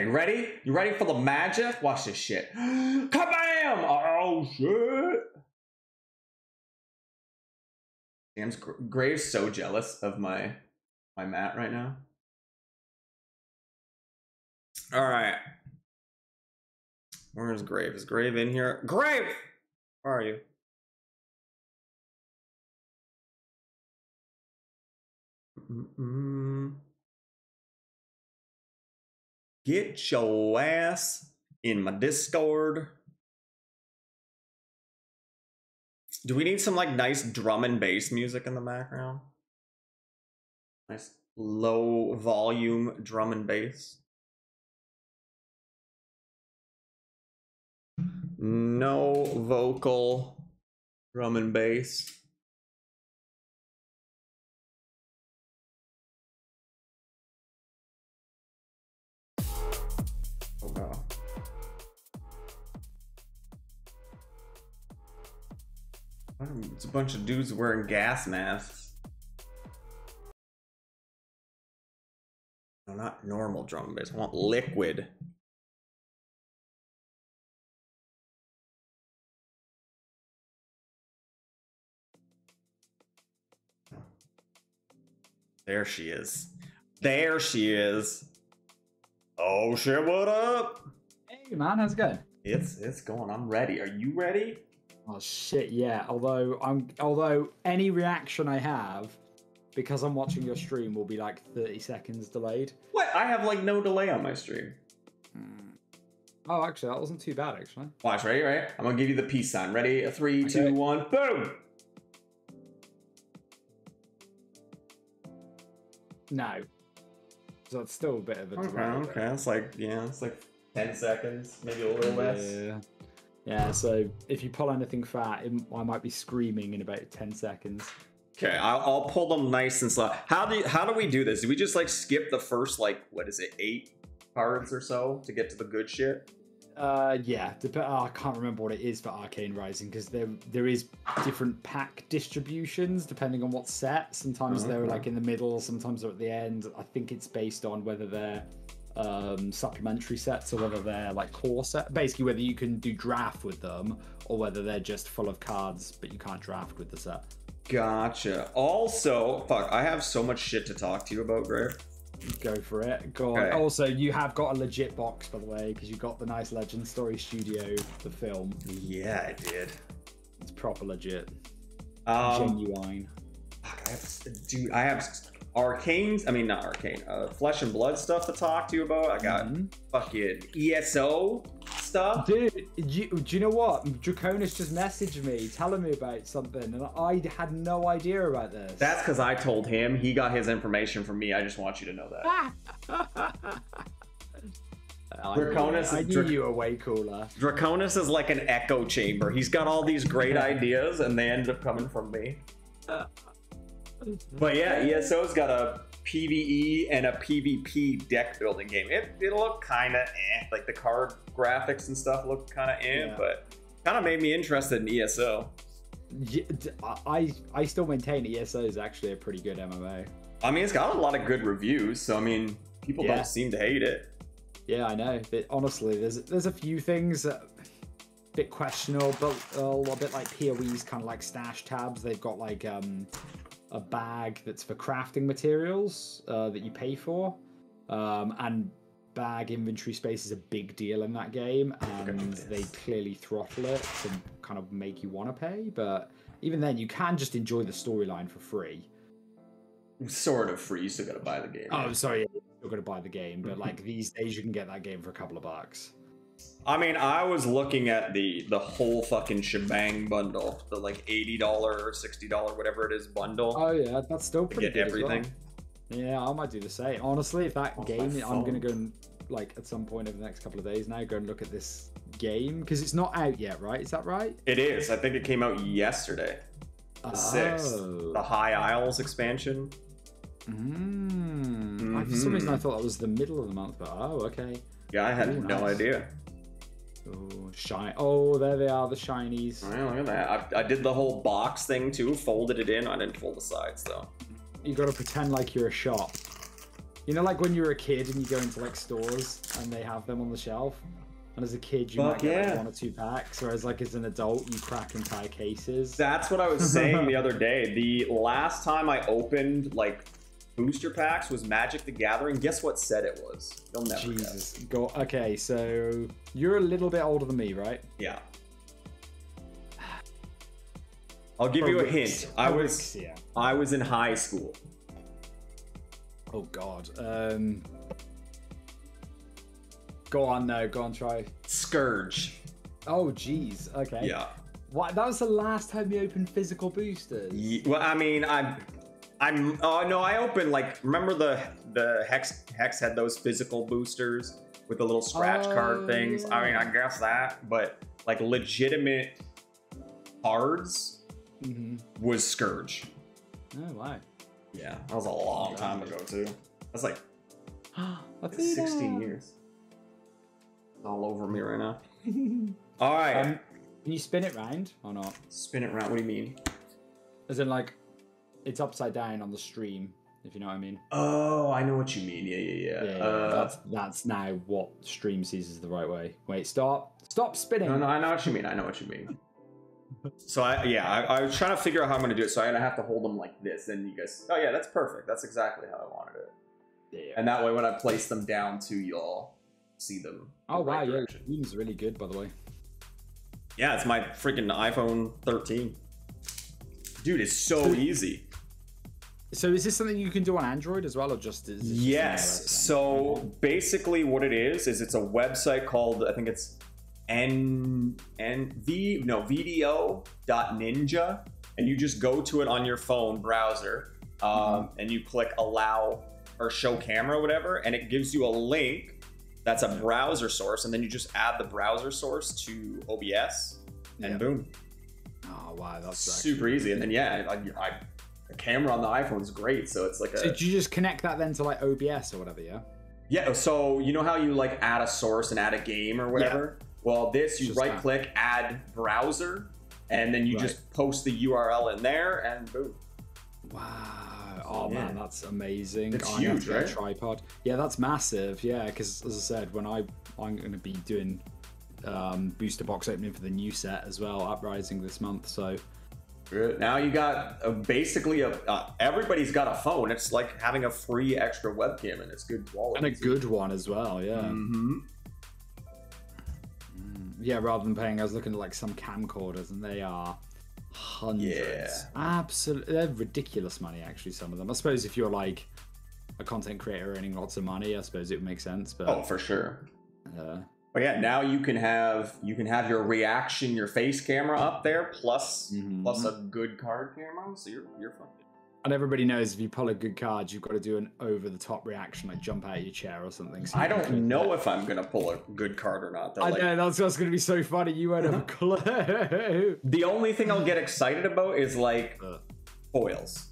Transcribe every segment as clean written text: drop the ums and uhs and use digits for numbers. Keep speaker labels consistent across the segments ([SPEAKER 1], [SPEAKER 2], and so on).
[SPEAKER 1] You ready? You ready for the magic? Watch this shit. Kabam! Oh shit! Damn, Grave's so jealous of my mat right now. All right. Where's Grave? Is Grave in here? Grave! Where are you? Get your ass in my Discord. Do we need some like nice drum and bass music in the background? Nice low volume drum and bass. No vocal drum and bass. Oh no. It's a bunch of dudes wearing gas masks. No, not normal drum and bass. I want liquid. There she is. There she is. Oh shit, what up?
[SPEAKER 2] Hey man, how's it going?
[SPEAKER 1] It's going. I'm ready. Are you ready?
[SPEAKER 2] Oh shit, yeah. Although any reaction I have, because I'm watching your stream, will be like 30 seconds delayed.
[SPEAKER 1] What? I have like no delay on my stream.
[SPEAKER 2] Oh, actually, that wasn't too bad, actually.
[SPEAKER 1] Watch, ready, right? I'm gonna give you the peace sign. Ready? 3, 2, 1, boom!
[SPEAKER 2] No. So it's still a bit of a delay.
[SPEAKER 1] Okay. It's like, yeah, it's like 10 seconds, maybe a little less.
[SPEAKER 2] Yeah. Yeah, so if you pull anything fat, I might be screaming in about 10 seconds.
[SPEAKER 1] Okay, I'll pull them nice and slow. How do we do this? Do we just like skip the first like, what is it, 8 cards or so to get to the good shit?
[SPEAKER 2] Yeah. I can't remember what it is for Arcane Rising because there is different pack distributions depending on what set. Sometimes they're like in the middle, sometimes they're at the end. I think it's based on whether they're supplementary sets or whether they're like core set. Basically, whether you can do draft with them or whether they're just full of cards but you can't draft with the set.
[SPEAKER 1] Gotcha. Also, fuck, I have so much shit to talk to you about, Grave.
[SPEAKER 2] Go for it. Go on. Also, you have got a legit box, by the way, because you got the nice Legend Story Studio, the film.
[SPEAKER 1] Yeah, I did.
[SPEAKER 2] It's proper legit. Genuine.
[SPEAKER 1] Fuck, I have Arcane, I mean not Arcane, Flesh and Blood stuff to talk to you about. I got fucking ESO stuff.
[SPEAKER 2] Dude, do you know what? Draconis just messaged me telling me about something and I had no idea about this.
[SPEAKER 1] That's because I told him. He got his information from me. I just want you to know that. Draconis,
[SPEAKER 2] I knew you were way cooler.
[SPEAKER 1] Draconis is like an echo chamber. He's got all these great ideas and they end up coming from me. But yeah, ESO's got a PvE and a PvP deck building game. It'll look kind of like the card graphics and stuff look kind of but kind of made me interested in ESO.
[SPEAKER 2] Yeah, I still maintain ESO is actually a pretty good MMO.
[SPEAKER 1] I mean, it's got a lot of good reviews, so I mean, people don't seem to hate it. Yeah,
[SPEAKER 2] I know. But honestly, there's a few things that a bit questionable, but a bit like PoE's kind of like stash tabs. They've got like a bag that's for crafting materials that you pay for, and bag inventory space is a big deal in that game, and they clearly throttle it to kind of make you want to pay. But even then, you can just enjoy the storyline for free.
[SPEAKER 1] Sort of free, you still gotta buy the game.
[SPEAKER 2] Oh, sorry, you're still gonna buy the game, but like these days you can get that game for a couple of bucks.
[SPEAKER 1] I mean, I was looking at the whole fucking shebang bundle, the like $80 or $60, whatever it is, bundle.
[SPEAKER 2] Oh yeah, that's still pretty good. Get
[SPEAKER 1] everything.
[SPEAKER 2] As well. Yeah, I might do the same. Honestly, if that game, I'm gonna go and like at some point over the next couple of days now, go and look at this game because it's not out yet, right? Is that right?
[SPEAKER 1] It is. I think it came out yesterday, the 6th, the High Isles expansion.
[SPEAKER 2] For some reason, I thought that was the middle of the month, but okay.
[SPEAKER 1] Yeah, I had no idea.
[SPEAKER 2] Oh, there they are, the shinies.
[SPEAKER 1] Oh, look at that. I did the whole box thing too, folded it in. I didn't fold the sides though.
[SPEAKER 2] You gotta pretend like you're a shop. You know, like when you were a kid and you go into like stores and they have them on the shelf, and as a kid you might get like 1 or 2 packs, whereas like as an adult you crack entire cases.
[SPEAKER 1] That's what I was saying the other day. The last time I opened like booster packs was Magic the Gathering. Guess what set it was? You'll never
[SPEAKER 2] Jesus. Go. Okay, so you're a little bit older than me, right?
[SPEAKER 1] Yeah. I'll give you a hint. I was in high school.
[SPEAKER 2] Oh God. Go on, no. Go on, try.
[SPEAKER 1] Scourge.
[SPEAKER 2] Oh, jeez. Okay.
[SPEAKER 1] Yeah.
[SPEAKER 2] What? That was the last time you opened physical boosters.
[SPEAKER 1] Well, I mean, oh no, I opened like, remember the Hex had those physical boosters with the little scratch card things.
[SPEAKER 2] Yeah.
[SPEAKER 1] I mean, I guess that, but like legitimate cards was Scourge.
[SPEAKER 2] Oh wow.
[SPEAKER 1] Yeah, that was a long time ago too. That's like 16 years. It's all over me right now. All right.
[SPEAKER 2] Can you spin it round or not?
[SPEAKER 1] Spin it around. What do you mean?
[SPEAKER 2] As in, like, it's upside down on the stream, if you know what I mean.
[SPEAKER 1] Oh, I know what you mean. Yeah.
[SPEAKER 2] That's now what stream sees as the right way. Wait, stop spinning.
[SPEAKER 1] No, I know what you mean. So I was trying to figure out how I'm gonna do it. So I'm gonna have to hold them like this, and you guys. Oh yeah, that's perfect. That's exactly how I wanted it.
[SPEAKER 2] Yeah.
[SPEAKER 1] And that way, when I place them down too, you'll see them.
[SPEAKER 2] Oh wow, yeah, the stream's really good, by the way.
[SPEAKER 1] Yeah, it's my freaking iPhone 13. Dude, it's so easy.
[SPEAKER 2] So is this something you can do on Android as well, or just is
[SPEAKER 1] yes? So basically, what it is it's a website called, I think it's VDO.ninja, and you just go to it on your phone browser, and you click allow or show camera or whatever, and it gives you a link that's a browser source, and then you just add the browser source to OBS, and boom.
[SPEAKER 2] Oh wow, that's
[SPEAKER 1] super easy. And then the camera on the iPhone is great, so it's like.
[SPEAKER 2] So did you just connect that then to like OBS or whatever? Yeah.
[SPEAKER 1] Yeah. So you know how you like add a source and add a game or whatever. Yeah. Well, this you right click, add browser, and then you just post the URL in there, and boom.
[SPEAKER 2] Wow. Oh man, that's amazing.
[SPEAKER 1] It's huge, right?
[SPEAKER 2] Tripod. Yeah, that's massive. Yeah, because as I said, when I'm going to be doing booster box opening for the new set as well, Uprising this month. So
[SPEAKER 1] now you got basically everybody's got a phone. It's like having a free extra webcam, and it's good quality.
[SPEAKER 2] And a good one as well. Yeah. Yeah, rather than paying, I was looking at like some camcorders, and they are hundreds.
[SPEAKER 1] Yeah.
[SPEAKER 2] Absolutely, they're ridiculous money. Actually, some of them. I suppose if you're like a content creator earning lots of money, I suppose it would make sense. But
[SPEAKER 1] oh, for sure. But yeah, now you can have your reaction, your face camera up there, plus a good card camera, so you're fine.
[SPEAKER 2] And everybody knows if you pull a good card, you've got to do an over-the-top reaction, like jump out of your chair or something. So
[SPEAKER 1] I don't know if I'm gonna pull a good card or not.
[SPEAKER 2] I know, that's going to be so funny. You won't have a clue.
[SPEAKER 1] The only thing I'll get excited about is like foils.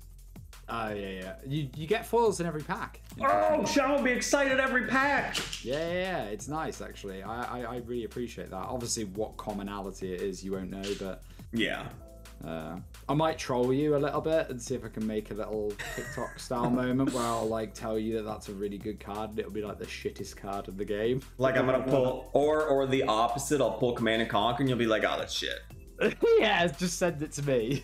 [SPEAKER 2] Oh yeah. You get foils in every pack.
[SPEAKER 1] Oh, Sean will be excited every pack.
[SPEAKER 2] Yeah, it's nice actually. I really appreciate that. Obviously, what commonality it is, you won't know, but
[SPEAKER 1] yeah.
[SPEAKER 2] I might troll you a little bit and see if I can make a little TikTok style moment where I'll like tell you that that's a really good card and it'll be like the shittest card of the game.
[SPEAKER 1] Like I'm gonna pull, or the opposite, I'll pull Command and Conquer and you'll be like, oh, that's shit.
[SPEAKER 2] Yeah, just send it to me.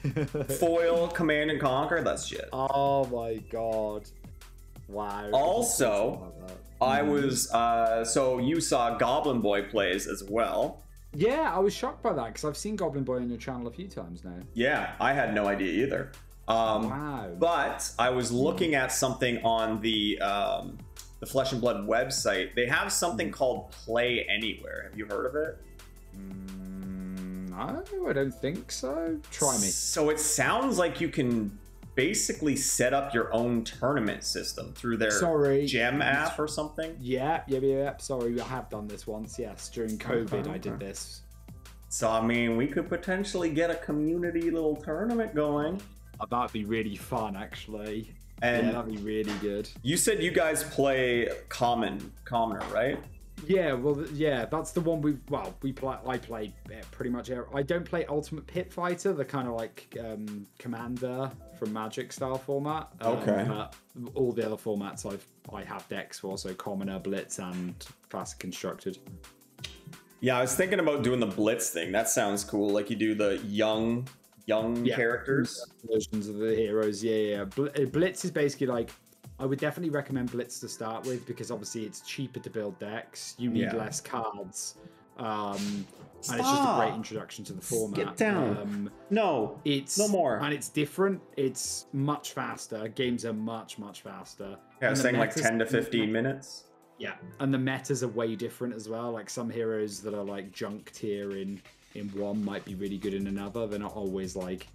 [SPEAKER 1] Foil Command and Conquer, that's shit.
[SPEAKER 2] Oh my god. Wow.
[SPEAKER 1] Also, I was, so you saw Goblin Boy plays as well.
[SPEAKER 2] Yeah, I was shocked by that because I've seen Goblin Boy on your channel a few times now.
[SPEAKER 1] Yeah, I had no idea either.
[SPEAKER 2] Wow.
[SPEAKER 1] But I was looking at something on the Flesh and Blood website. They have something called Play Anywhere. Have you heard of it?
[SPEAKER 2] No, I don't think so. Try me.
[SPEAKER 1] So it sounds like you can basically set up your own tournament system through their gem app or something.
[SPEAKER 2] Yeah. Sorry, I have done this once. Yes, during COVID, I did this.
[SPEAKER 1] So I mean, we could potentially get a community little tournament going.
[SPEAKER 2] That'd be really fun, actually.
[SPEAKER 1] And
[SPEAKER 2] yeah, that'd be really good.
[SPEAKER 1] You said you guys play commoner, right?
[SPEAKER 2] Yeah, well, yeah, that's the one we play. I play pretty much. I don't play Ultimate Pit Fighter, the kind of like Commander from Magic style format.
[SPEAKER 1] Okay.
[SPEAKER 2] But all the other formats I have decks for, so Commoner, Blitz, and Classic Constructed.
[SPEAKER 1] Yeah, I was thinking about doing the Blitz thing. That sounds cool. Like you do the young characters.
[SPEAKER 2] Versions of the heroes. Yeah. Blitz is basically like, I would definitely recommend Blitz to start with because obviously it's cheaper to build decks. You need less cards. And it's just a great introduction to the format.
[SPEAKER 1] Get down. No more.
[SPEAKER 2] And it's different. It's much faster. Games are much faster.
[SPEAKER 1] Yeah, I was saying like 10 to 15 minutes.
[SPEAKER 2] Yeah, and the metas are way different as well. Like some heroes that are like junk tier in one might be really good in another. They're not always like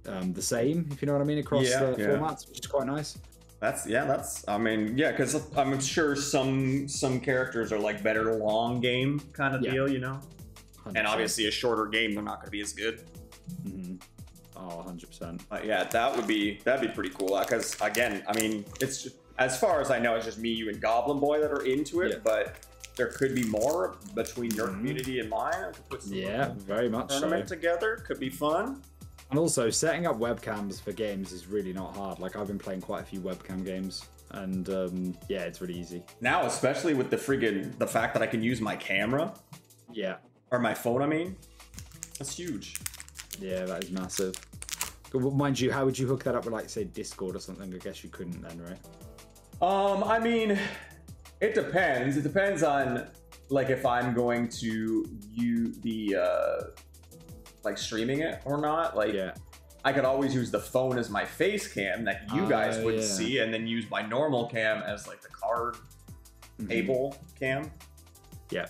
[SPEAKER 2] the same, if you know what I mean, across the formats, which is quite nice.
[SPEAKER 1] I mean, because I'm sure some characters are like better long game kind of deal, you know? 100%. And obviously a shorter game, they're not going to be as good.
[SPEAKER 2] Mm-hmm. Oh, 100%.
[SPEAKER 1] Yeah, that'd be pretty cool. Because again, I mean, it's just, as far as I know, it's just me, you, and Goblin Boy that are into it, but there could be more between your community and mine. I could put some
[SPEAKER 2] very much
[SPEAKER 1] tournament together. Could be fun.
[SPEAKER 2] And also, setting up webcams for games is really not hard. Like, I've been playing quite a few webcam games, and yeah, it's really easy. Now,
[SPEAKER 1] especially with the fact that I can use my camera.
[SPEAKER 2] Yeah.
[SPEAKER 1] Or my phone, I mean. That's huge.
[SPEAKER 2] Yeah, that is massive. But mind you, how would you hook that up with, like, say, Discord or something? I guess you couldn't then, right?
[SPEAKER 1] I mean, it depends. It depends on, like, if I'm going to use the, like, streaming it or not. Like, I could always use the phone as my face cam that you guys wouldn't see, and then use my normal cam as, like, the card able cam.
[SPEAKER 2] Yeah.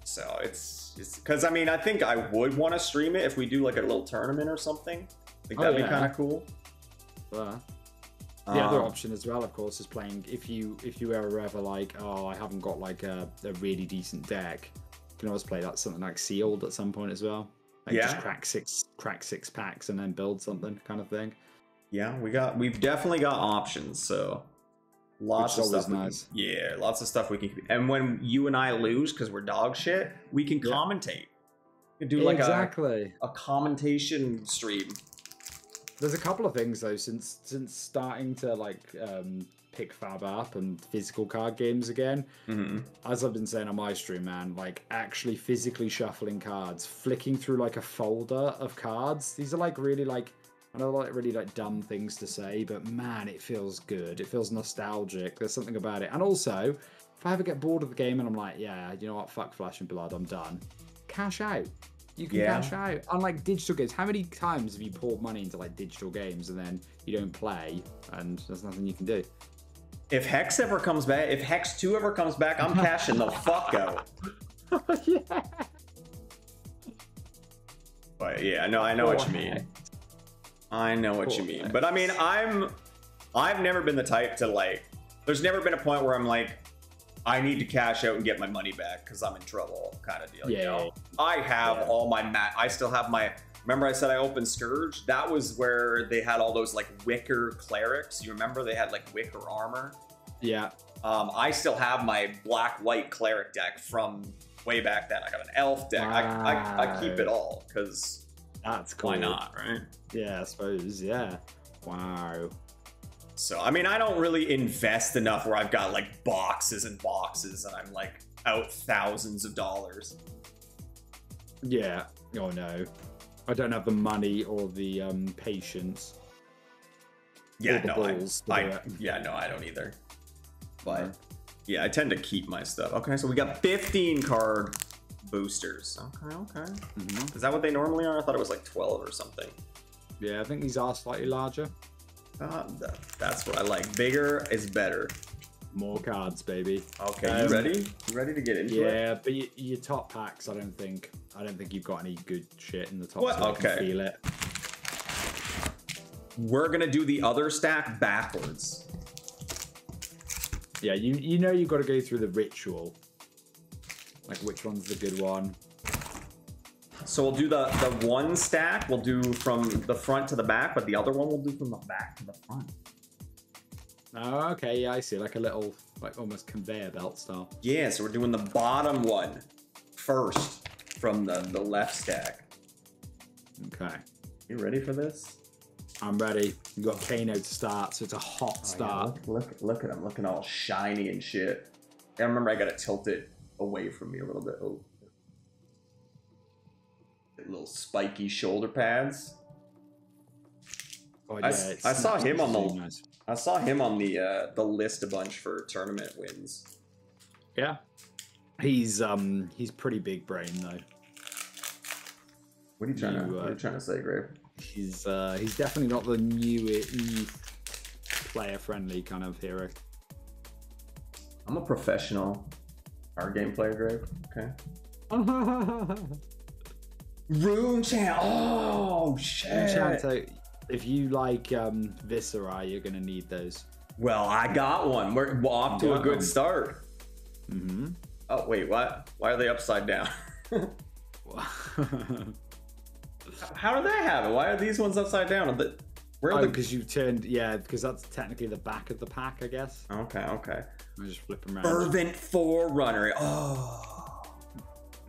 [SPEAKER 1] So it's because, I mean, I think I would want to stream it if we do, like, a little tournament or something. I think that'd be kind of cool.
[SPEAKER 2] The other option as well, of course, is playing if you are ever like, oh, I haven't got like a really decent deck, you can always play that something like Sealed at some point as well. Like just crack six packs and then build something kind of thing.
[SPEAKER 1] Yeah, we've definitely got options, so lots of stuff.
[SPEAKER 2] Nice.
[SPEAKER 1] Lots of stuff we can. And when you and I lose because we're dog shit, we can commentate. We can do like a commentation stream.
[SPEAKER 2] There's a couple of things though since starting to like pick Fab up and physical card games again. As I've been saying on my stream, man, like actually physically shuffling cards, flicking through like a folder of cards. These are like really like, I know like really like dumb things to say, but man, it feels good. It feels nostalgic. There's something about it. And also, if I ever get bored of the game and I'm like, yeah, you know what, fuck Flesh and Blood, I'm done. Cash out. You can cash out. Unlike digital games, how many times have you poured money into like digital games and then you don't play and there's nothing you can do?
[SPEAKER 1] If Hex ever comes back, if Hex 2 ever comes back, I'm cashing the fuck out. But yeah, no, I know what you mean. I know what you mean. But I mean, I've never been the type to like, there's never been a point where I'm like, I need to cash out and get my money back because I'm in trouble kind of deal. You know? I have all my I still have my, remember I said I opened Scourge? That was where they had all those like wicker clerics. You remember they had like wicker armor?
[SPEAKER 2] Yeah.
[SPEAKER 1] I still have my black-white cleric deck from way back then. I got an elf deck. I keep it all because
[SPEAKER 2] that's cool.
[SPEAKER 1] Why not, right?
[SPEAKER 2] Yeah, I suppose. Yeah. Wow.
[SPEAKER 1] So, I mean, I don't really invest enough where I've got like boxes and boxes and I'm like out thousands of dollars.
[SPEAKER 2] Yeah. Oh no. I don't have the money or the patience.
[SPEAKER 1] Yeah, no, I don't either. But yeah, I tend to keep my stuff. Okay, so we got 15 card boosters. Okay. Is that what they normally are? I thought it was like 12 or something.
[SPEAKER 2] Yeah, I think these are slightly larger.
[SPEAKER 1] That's what I like. Bigger is better.
[SPEAKER 2] More cards, baby.
[SPEAKER 1] Okay, you ready? You ready to get into it?
[SPEAKER 2] Yeah, but your top packs, I don't think you've got any good shit in the top.
[SPEAKER 1] What?
[SPEAKER 2] So
[SPEAKER 1] Okay.
[SPEAKER 2] I can feel it.
[SPEAKER 1] We're gonna do the other stack backwards.
[SPEAKER 2] Yeah, you know you've got to go through the ritual. Like which one's the good one?
[SPEAKER 1] So we'll do the one stack, we'll do from the front to the back, but the other one we'll do from the back to the front.
[SPEAKER 2] Oh, okay, yeah, I see. Like a little like almost conveyor belt style.
[SPEAKER 1] Yeah, so we're doing the bottom one first from the left stack.
[SPEAKER 2] Okay.
[SPEAKER 1] You ready for this?
[SPEAKER 2] I'm ready. You got Kano to start, so it's a hot start.
[SPEAKER 1] Yeah, look at him looking all shiny and shit. I remember I got it tilted away from me a little bit. Oh. Little spiky shoulder pads.
[SPEAKER 2] Oh, yeah,
[SPEAKER 1] I saw him on the
[SPEAKER 2] nice.
[SPEAKER 1] I saw him on the list a bunch for tournament wins.
[SPEAKER 2] Yeah. He's pretty big brain though.
[SPEAKER 1] What are you trying to say, Grave?
[SPEAKER 2] He's definitely not the new player friendly kind of hero.
[SPEAKER 1] I'm a professional Arcane player, Grave. Okay. Rune Chant. Oh shit.
[SPEAKER 2] If you like Viscera, you're gonna need those.
[SPEAKER 1] Well, I got one. We're off to a good start.
[SPEAKER 2] Mm-hmm.
[SPEAKER 1] Oh wait, what? Why are they upside down? How do they have it? Why are these ones upside down? Where are
[SPEAKER 2] because you turned, because that's technically the back of the pack, I guess.
[SPEAKER 1] Okay.
[SPEAKER 2] I just flip them around.
[SPEAKER 1] Fervent Forerunner. Oh.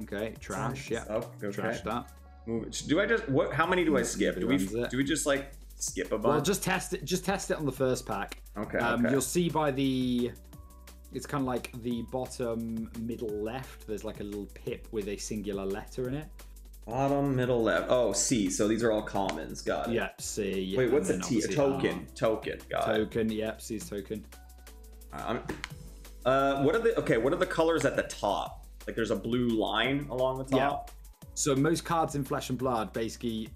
[SPEAKER 2] Okay, trash. Yeah.
[SPEAKER 1] Oh, okay.
[SPEAKER 2] Trash that.
[SPEAKER 1] Move it. Do I just what? How many do I skip? Do we just like skip a bunch?
[SPEAKER 2] Well, just test it. Just test it on the first pack.
[SPEAKER 1] Okay.
[SPEAKER 2] You'll see by the. It's kind of like the bottom middle left. There's like a little pip with a singular letter in it.
[SPEAKER 1] Bottom middle left. Oh, C. So these are all commons. Got it.
[SPEAKER 2] Yep. C.
[SPEAKER 1] Wait, what's a T? A token. Token. Got it.
[SPEAKER 2] Token. Yep. C's token.
[SPEAKER 1] What are the colors at the top? Like there's a blue line along the top.
[SPEAKER 2] Yeah. So most cards in Flesh and Blood, basically,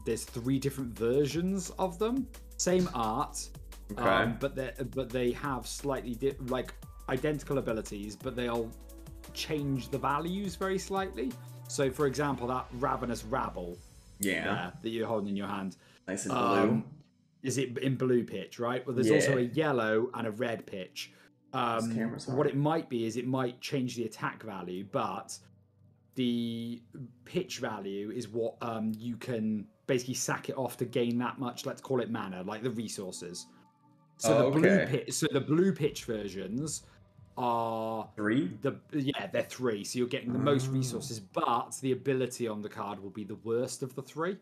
[SPEAKER 2] there's 3 different versions of them. Same art,
[SPEAKER 1] okay.
[SPEAKER 2] But they have slightly like identical abilities, but they'll change the values very slightly. So, for example, that Ravenous Rabble, that you're holding in your hand,
[SPEAKER 1] nice and blue.
[SPEAKER 2] Is it in blue pitch, right? Well, there's also a yellow and a red pitch. What it might be is it might change the attack value, but the pitch value is what you can basically sack it off to gain that much. Let's call it mana, like the resources. So the blue pitch versions are
[SPEAKER 1] 3.
[SPEAKER 2] They're 3. So you're getting the most resources, but the ability on the card will be the worst of the 3.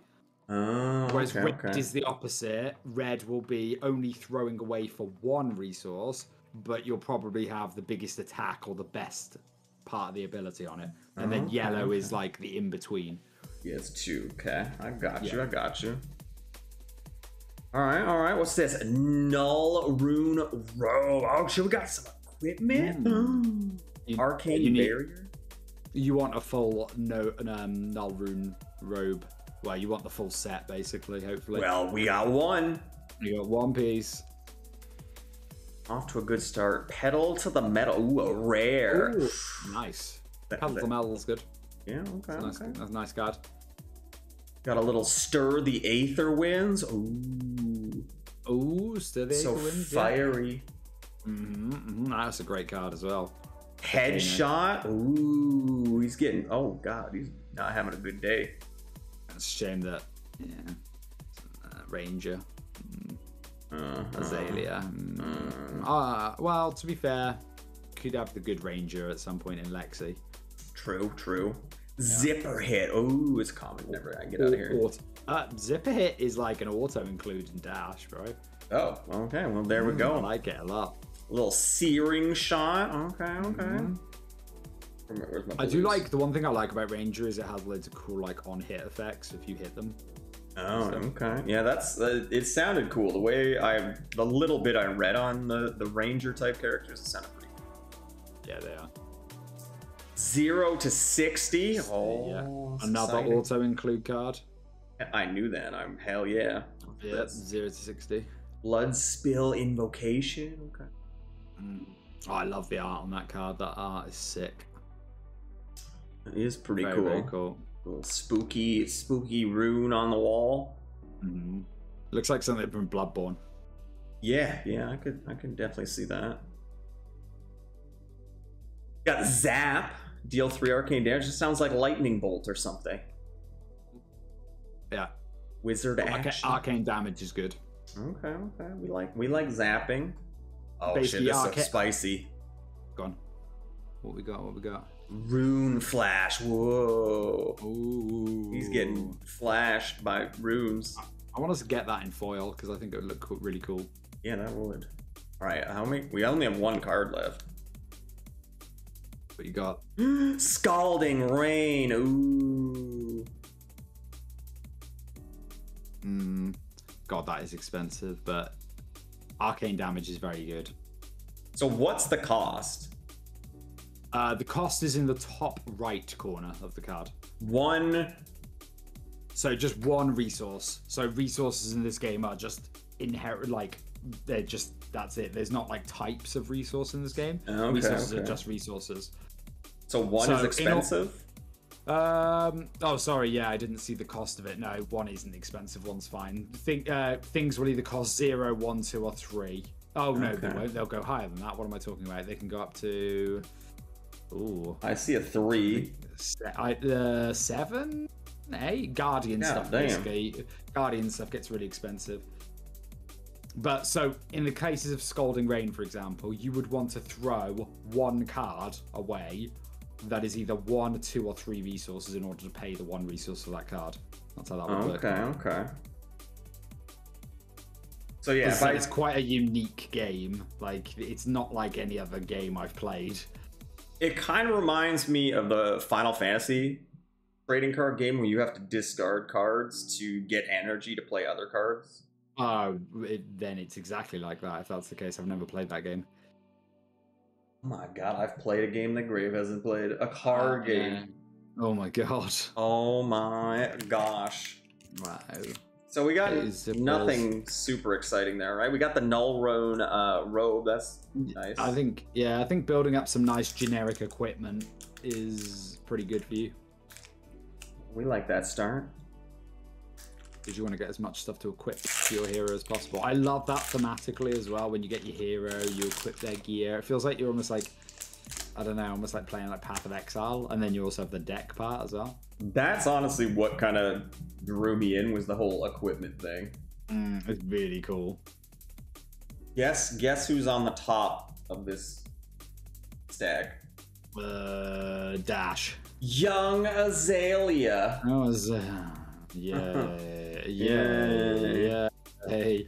[SPEAKER 2] Whereas red is the opposite. Red will be only throwing away for 1 resource, but you'll probably have the biggest attack or the best part of the ability on it. And then yellow is like the in-between.
[SPEAKER 1] Yeah, it's 2. Okay, I got you. All right. What's this? Null Rune Robe. Oh, shit, we got some equipment. Arcane Barrier.
[SPEAKER 2] You want a full Null Rune Robe. Well, you want the full set, basically, hopefully.
[SPEAKER 1] Well, we got one.
[SPEAKER 2] You got one piece.
[SPEAKER 1] Off to a good start. Pedal to the Metal. Ooh, a rare.
[SPEAKER 2] Ooh, nice. Pedal to the Metal is good.
[SPEAKER 1] Yeah, okay.
[SPEAKER 2] That's a nice card.
[SPEAKER 1] Got a little Stir the Aether Winds.
[SPEAKER 2] Ooh, Stir the Aether Winds.
[SPEAKER 1] So fiery.
[SPEAKER 2] That's a great card as well.
[SPEAKER 1] Headshot. Ooh, he's getting. Oh god, he's not having a good day.
[SPEAKER 2] It's a shame that. Ranger. Azalea. Well, to be fair, could have the good Ranger at some point in Lexi.
[SPEAKER 1] True. Yeah. Zipper Hit. Oh, it's common. Never. I get out of here.
[SPEAKER 2] Zipper Hit is like an auto include and dash, bro.
[SPEAKER 1] Oh, okay. Well, there we go.
[SPEAKER 2] I like it a lot.
[SPEAKER 1] A little Searing Shot. Okay.
[SPEAKER 2] I do like the one thing I like about Ranger is it has loads of cool like on hit effects if you hit them.
[SPEAKER 1] Oh, okay. Yeah, that's it sounded cool. The little bit I read on the Ranger type characters, it sounded pretty cool.
[SPEAKER 2] Yeah, they are.
[SPEAKER 1] 0 to 60. Oh,
[SPEAKER 2] yeah. Another auto include card.
[SPEAKER 1] I knew that. Hell yeah.
[SPEAKER 2] Yeah, 0 to 60.
[SPEAKER 1] Blood Spill Invocation. Okay.
[SPEAKER 2] Oh, I love the art on that card. That art is sick.
[SPEAKER 1] It is pretty cool.
[SPEAKER 2] Very cool.
[SPEAKER 1] Little spooky rune on the wall.
[SPEAKER 2] Looks like something from Bloodborne.
[SPEAKER 1] Yeah, I could definitely see that. Got Zap, deal 3 arcane damage. It sounds like lightning bolt or something.
[SPEAKER 2] Yeah.
[SPEAKER 1] Wizard action.
[SPEAKER 2] Arcane damage is good.
[SPEAKER 1] Okay. We like zapping. Oh
[SPEAKER 2] basically
[SPEAKER 1] shit, this is spicy.
[SPEAKER 2] Gone. What we got? What we got?
[SPEAKER 1] Rune flash. Whoa.
[SPEAKER 2] Ooh.
[SPEAKER 1] He's getting flashed by runes.
[SPEAKER 2] I want us to get that in foil because I think it would look really cool.
[SPEAKER 1] Yeah, that would. All right, how many? We only have one card left.
[SPEAKER 2] What you got?
[SPEAKER 1] Scalding Rain. Ooh.
[SPEAKER 2] God, that is expensive, but arcane damage is very good.
[SPEAKER 1] So what's the cost?
[SPEAKER 2] The cost is in the top right corner of the card.
[SPEAKER 1] One.
[SPEAKER 2] So just one resource. So resources in this game are just inherent, like they're just, that's it. There's not like types of resource in this game.
[SPEAKER 1] Okay,
[SPEAKER 2] resources are just resources.
[SPEAKER 1] So one is expensive?
[SPEAKER 2] Oh, sorry. Yeah, I didn't see the cost of it. No, one isn't expensive. One's fine. Things will either cost 0, 1, 2, or 3. Oh, no, they won't. They'll go higher than that. What am I talking about? They can go up to... Ooh.
[SPEAKER 1] I see a 3.
[SPEAKER 2] 7? 8? Guardian stuff, basically. Guardian stuff gets really expensive. But so, in the cases of Scalding Rain, for example, you would want to throw one card away that is either 1, 2, or 3 resources in order to pay the one resource for that card. That's how that would work.
[SPEAKER 1] Okay. So yeah,
[SPEAKER 2] it's quite a unique game. Like, it's not like any other game I've played.
[SPEAKER 1] It kind of reminds me of the Final Fantasy trading card game where you have to discard cards to get energy to play other cards.
[SPEAKER 2] Then it's exactly like that, if that's the case. I've never played that game.
[SPEAKER 1] Oh my god, I've played a game that Grave hasn't played. A card game.
[SPEAKER 2] Oh my god.
[SPEAKER 1] Oh my gosh.
[SPEAKER 2] Wow.
[SPEAKER 1] So we got nothing super exciting there, right? We got the Nullroan robe. That's nice.
[SPEAKER 2] I think building up some nice generic equipment is pretty good for you.
[SPEAKER 1] We like that start.
[SPEAKER 2] Because you want to get as much stuff to equip to your hero as possible. I love that thematically as well. When you get your hero, you equip their gear. It feels like you're almost like, I don't know, almost like playing like Path of Exile, and then you also have the deck part as well.
[SPEAKER 1] That's honestly what kind of drew me in, was the whole equipment thing.
[SPEAKER 2] It's really cool.
[SPEAKER 1] Guess who's on the top of this stack?
[SPEAKER 2] Dash.
[SPEAKER 1] Young Azalea.
[SPEAKER 2] That was yeah. Hey,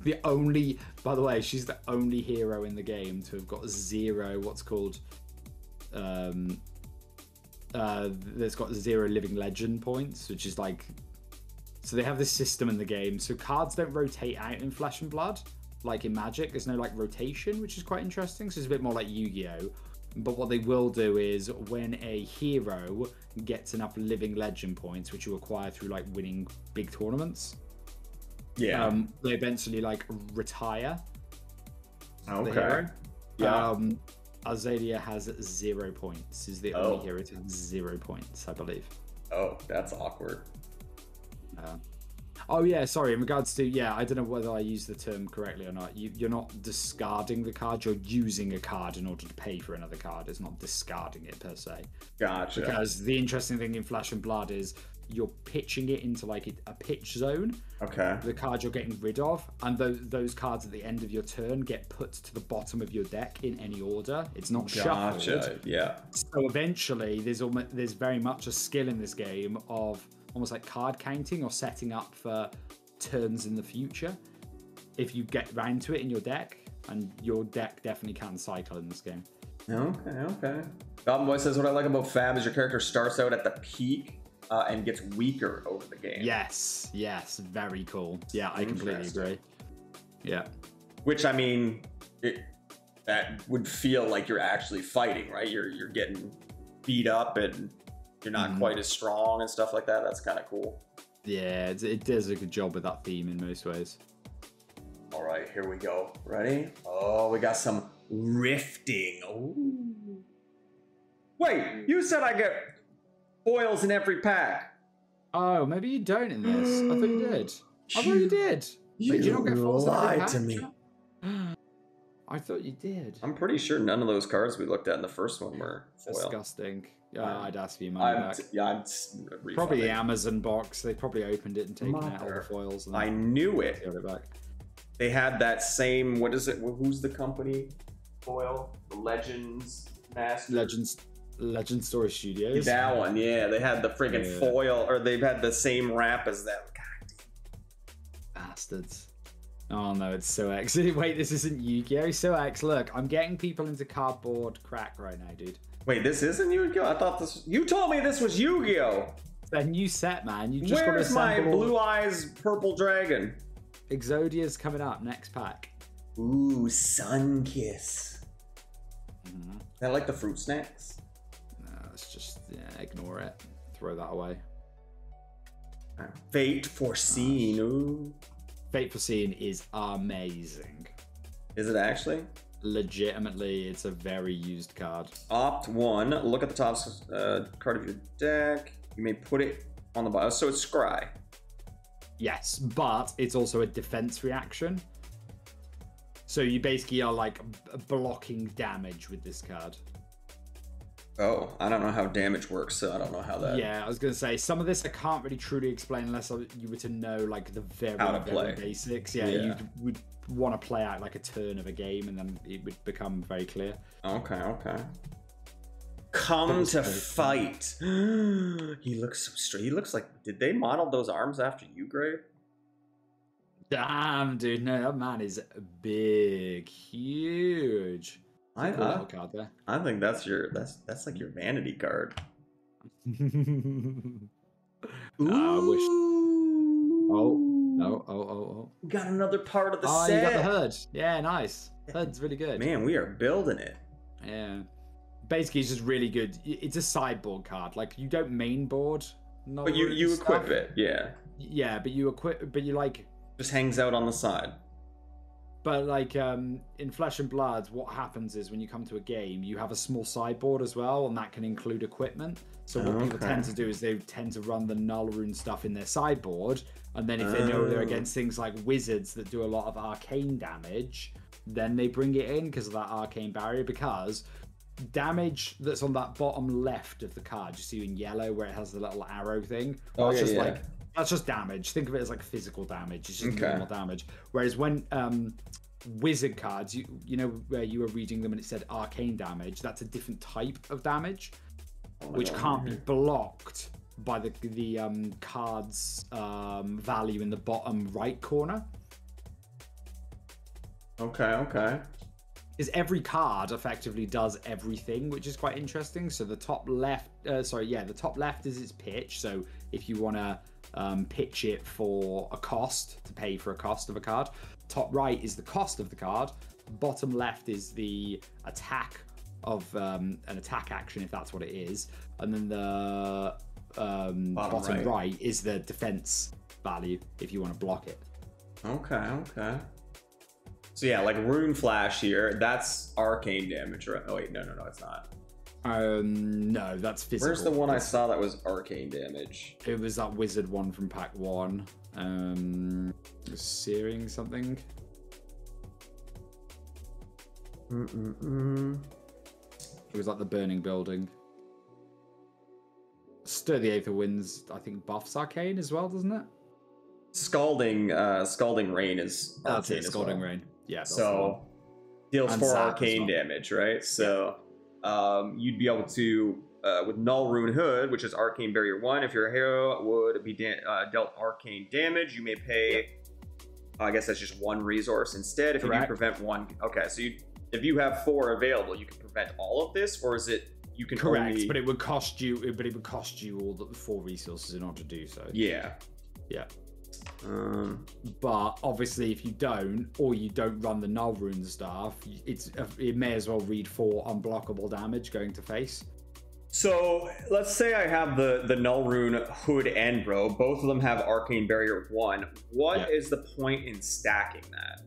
[SPEAKER 2] by the way, she's the only hero in the game to have got 0 what's called that's got 0 living legend points, which is like, so they have this system in the game, so cards don't rotate out in Flesh and Blood like in Magic. There's no like rotation, which is quite interesting. So it's a bit more like Yu-Gi-Oh! But what they will do is when a hero gets enough living legend points, which you acquire through like winning big tournaments, they eventually like retire.
[SPEAKER 1] Okay.
[SPEAKER 2] The hero.
[SPEAKER 1] Yeah.
[SPEAKER 2] Azalea has 0 points. Is the only hero to have 0 points, I believe.
[SPEAKER 1] Oh, that's awkward.
[SPEAKER 2] Oh yeah, sorry. In regards to I don't know whether I use the term correctly or not. You're not discarding the card. You're using a card in order to pay for another card. It's not discarding it per se.
[SPEAKER 1] Gotcha.
[SPEAKER 2] Because the interesting thing in Flesh and Blood is you're pitching it into like a pitch zone.
[SPEAKER 1] Okay.
[SPEAKER 2] The card you're getting rid of, and those cards at the end of your turn get put to the bottom of your deck in any order. It's not shuffled.
[SPEAKER 1] Yeah.
[SPEAKER 2] So eventually, there's very much a skill in this game of almost like card counting or setting up for turns in the future. If you get round to it in your deck, and your deck definitely can cycle in this game.
[SPEAKER 1] Okay. Goblin Boy says, what I like about Fab is your character starts out at the peak and gets weaker over the game.
[SPEAKER 2] Yes, very cool. Yeah, I completely agree. Yeah.
[SPEAKER 1] Which, I mean, that would feel like you're actually fighting, right? You're getting beat up and you're not quite as strong and stuff like that. That's kind of cool.
[SPEAKER 2] Yeah, it does a good job with that theme in most ways.
[SPEAKER 1] All right, here we go. Ready? Oh, we got some rifting. Ooh. Wait, you said I get foils in every pack.
[SPEAKER 2] Oh, maybe you don't in this. I thought you did. I thought you did. Did you not get foils in every pack?
[SPEAKER 1] To me.
[SPEAKER 2] I thought you did.
[SPEAKER 1] I'm pretty sure none of those cards we looked at in the first one were foil.
[SPEAKER 2] Disgusting. I'd ask for your money back.
[SPEAKER 1] I'm
[SPEAKER 2] probably the Amazon box. They probably opened it and taken out all the foils. And
[SPEAKER 1] I knew it.
[SPEAKER 2] Got it back.
[SPEAKER 1] they had that same, what is it? Who's the company? Foil? The Legends Master?
[SPEAKER 2] Legend Story Studios.
[SPEAKER 1] That one, yeah. They had the friggin' foil, or they've had the same wrap as them. God.
[SPEAKER 2] Bastards. Oh no, it's So X. Wait, this isn't Yu-Gi-Oh! So X, look, I'm getting people into cardboard crack right now, dude.
[SPEAKER 1] Wait, this isn't Yu-Gi-Oh! I thought this. You told me this was Yu-Gi-Oh!
[SPEAKER 2] It's a new set, man. You just
[SPEAKER 1] Where's
[SPEAKER 2] got to
[SPEAKER 1] my blue eyes purple dragon?
[SPEAKER 2] Exodia's coming up next pack.
[SPEAKER 1] Ooh, Sun Kiss. I like the fruit snacks.
[SPEAKER 2] No, let's just ignore it. Throw that away.
[SPEAKER 1] Fate Foreseen. Ooh.
[SPEAKER 2] Fate Foreseen is amazing.
[SPEAKER 1] Is it actually?
[SPEAKER 2] Legitimately, it's a very used card.
[SPEAKER 1] Opt 1. Look at the top card of your deck. You may put it on the bottom. So it's Scry.
[SPEAKER 2] Yes, but it's also a defense reaction. So you basically are like blocking damage with this card.
[SPEAKER 1] Oh, I don't know how damage works, so I don't know how that...
[SPEAKER 2] Yeah, I was going to say, some of this I can't really truly explain unless you were to know like the very basics. Yeah, you would want to play out like a turn of a game and then it would become very clear.
[SPEAKER 1] Okay. Come to fight. He looks so straight. He looks like... Did they model those arms after you, Grave?
[SPEAKER 2] Damn, dude. No, that man is big. Huge.
[SPEAKER 1] I
[SPEAKER 2] card there.
[SPEAKER 1] I think that's like your vanity card.
[SPEAKER 2] Ooh.
[SPEAKER 1] I wish.
[SPEAKER 2] Oh.
[SPEAKER 1] We got another part of the set.
[SPEAKER 2] Oh, you got the HUD. Yeah, nice. HUD's really good.
[SPEAKER 1] Man, we are building it.
[SPEAKER 2] Yeah. Basically, it's just really good. It's a sideboard card. Like, you don't mainboard.
[SPEAKER 1] But you equip it, yeah.
[SPEAKER 2] Yeah, but you like...
[SPEAKER 1] Just hangs out on the side.
[SPEAKER 2] But like in Flesh and Blood, what happens is when you come to a game, you have a small sideboard as well, and that can include equipment. So what people tend to do is they tend to run the Null Rune stuff in their sideboard, and then if they know they're against things like wizards that do a lot of arcane damage, then they bring it in because of that arcane barrier, because damage that's on that bottom left of the card, you see in yellow where it has the little arrow thing, that's just damage. Think of it as like physical damage. It's just normal damage. Whereas when wizard cards, you know where you were reading them and it said arcane damage, that's a different type of damage, which can't be blocked by the card's value in the bottom right corner.
[SPEAKER 1] Okay.
[SPEAKER 2] Is every card effectively does everything, which is quite interesting. So the top left, the top left is its pitch. So if you want to pitch it for a cost, to pay for a cost of a card. Top right is the cost of the card. Bottom left is the attack of an attack action, if that's what it is. And then the bottom right is the defense value, if you want to block it.
[SPEAKER 1] Okay. So yeah, like Rune Flash here, that's arcane damage, right? Oh wait, no, it's not.
[SPEAKER 2] No, that's physical.
[SPEAKER 1] Where's the one I saw that was arcane damage?
[SPEAKER 2] It was that wizard one from pack 1. Searing something. It was like the burning building. Stir the Aether Winds, I think buffs arcane as well, doesn't it?
[SPEAKER 1] Scalding Rain is arcane.
[SPEAKER 2] That's it, Scalding Rain. Yeah.
[SPEAKER 1] So deals 4 arcane damage, right? So you'd be able to with Null Rune Hood, which is Arcane Barrier 1, if your hero would be dealt arcane damage, you may pay. I guess that's just 1 resource instead. If you do prevent 1, okay. So if you have 4 available, you can prevent all of this, or is it you can only...
[SPEAKER 2] but it would cost you. But it would cost you all the 4 resources in order to do so.
[SPEAKER 1] Yeah.
[SPEAKER 2] But obviously, if you don't, or you don't run the Null Rune stuff, it may as well read 4 unblockable damage going to face.
[SPEAKER 1] So let's say I have the Null Rune Hood and Bro. Both of them have Arcane Barrier 1. What is the point in stacking that?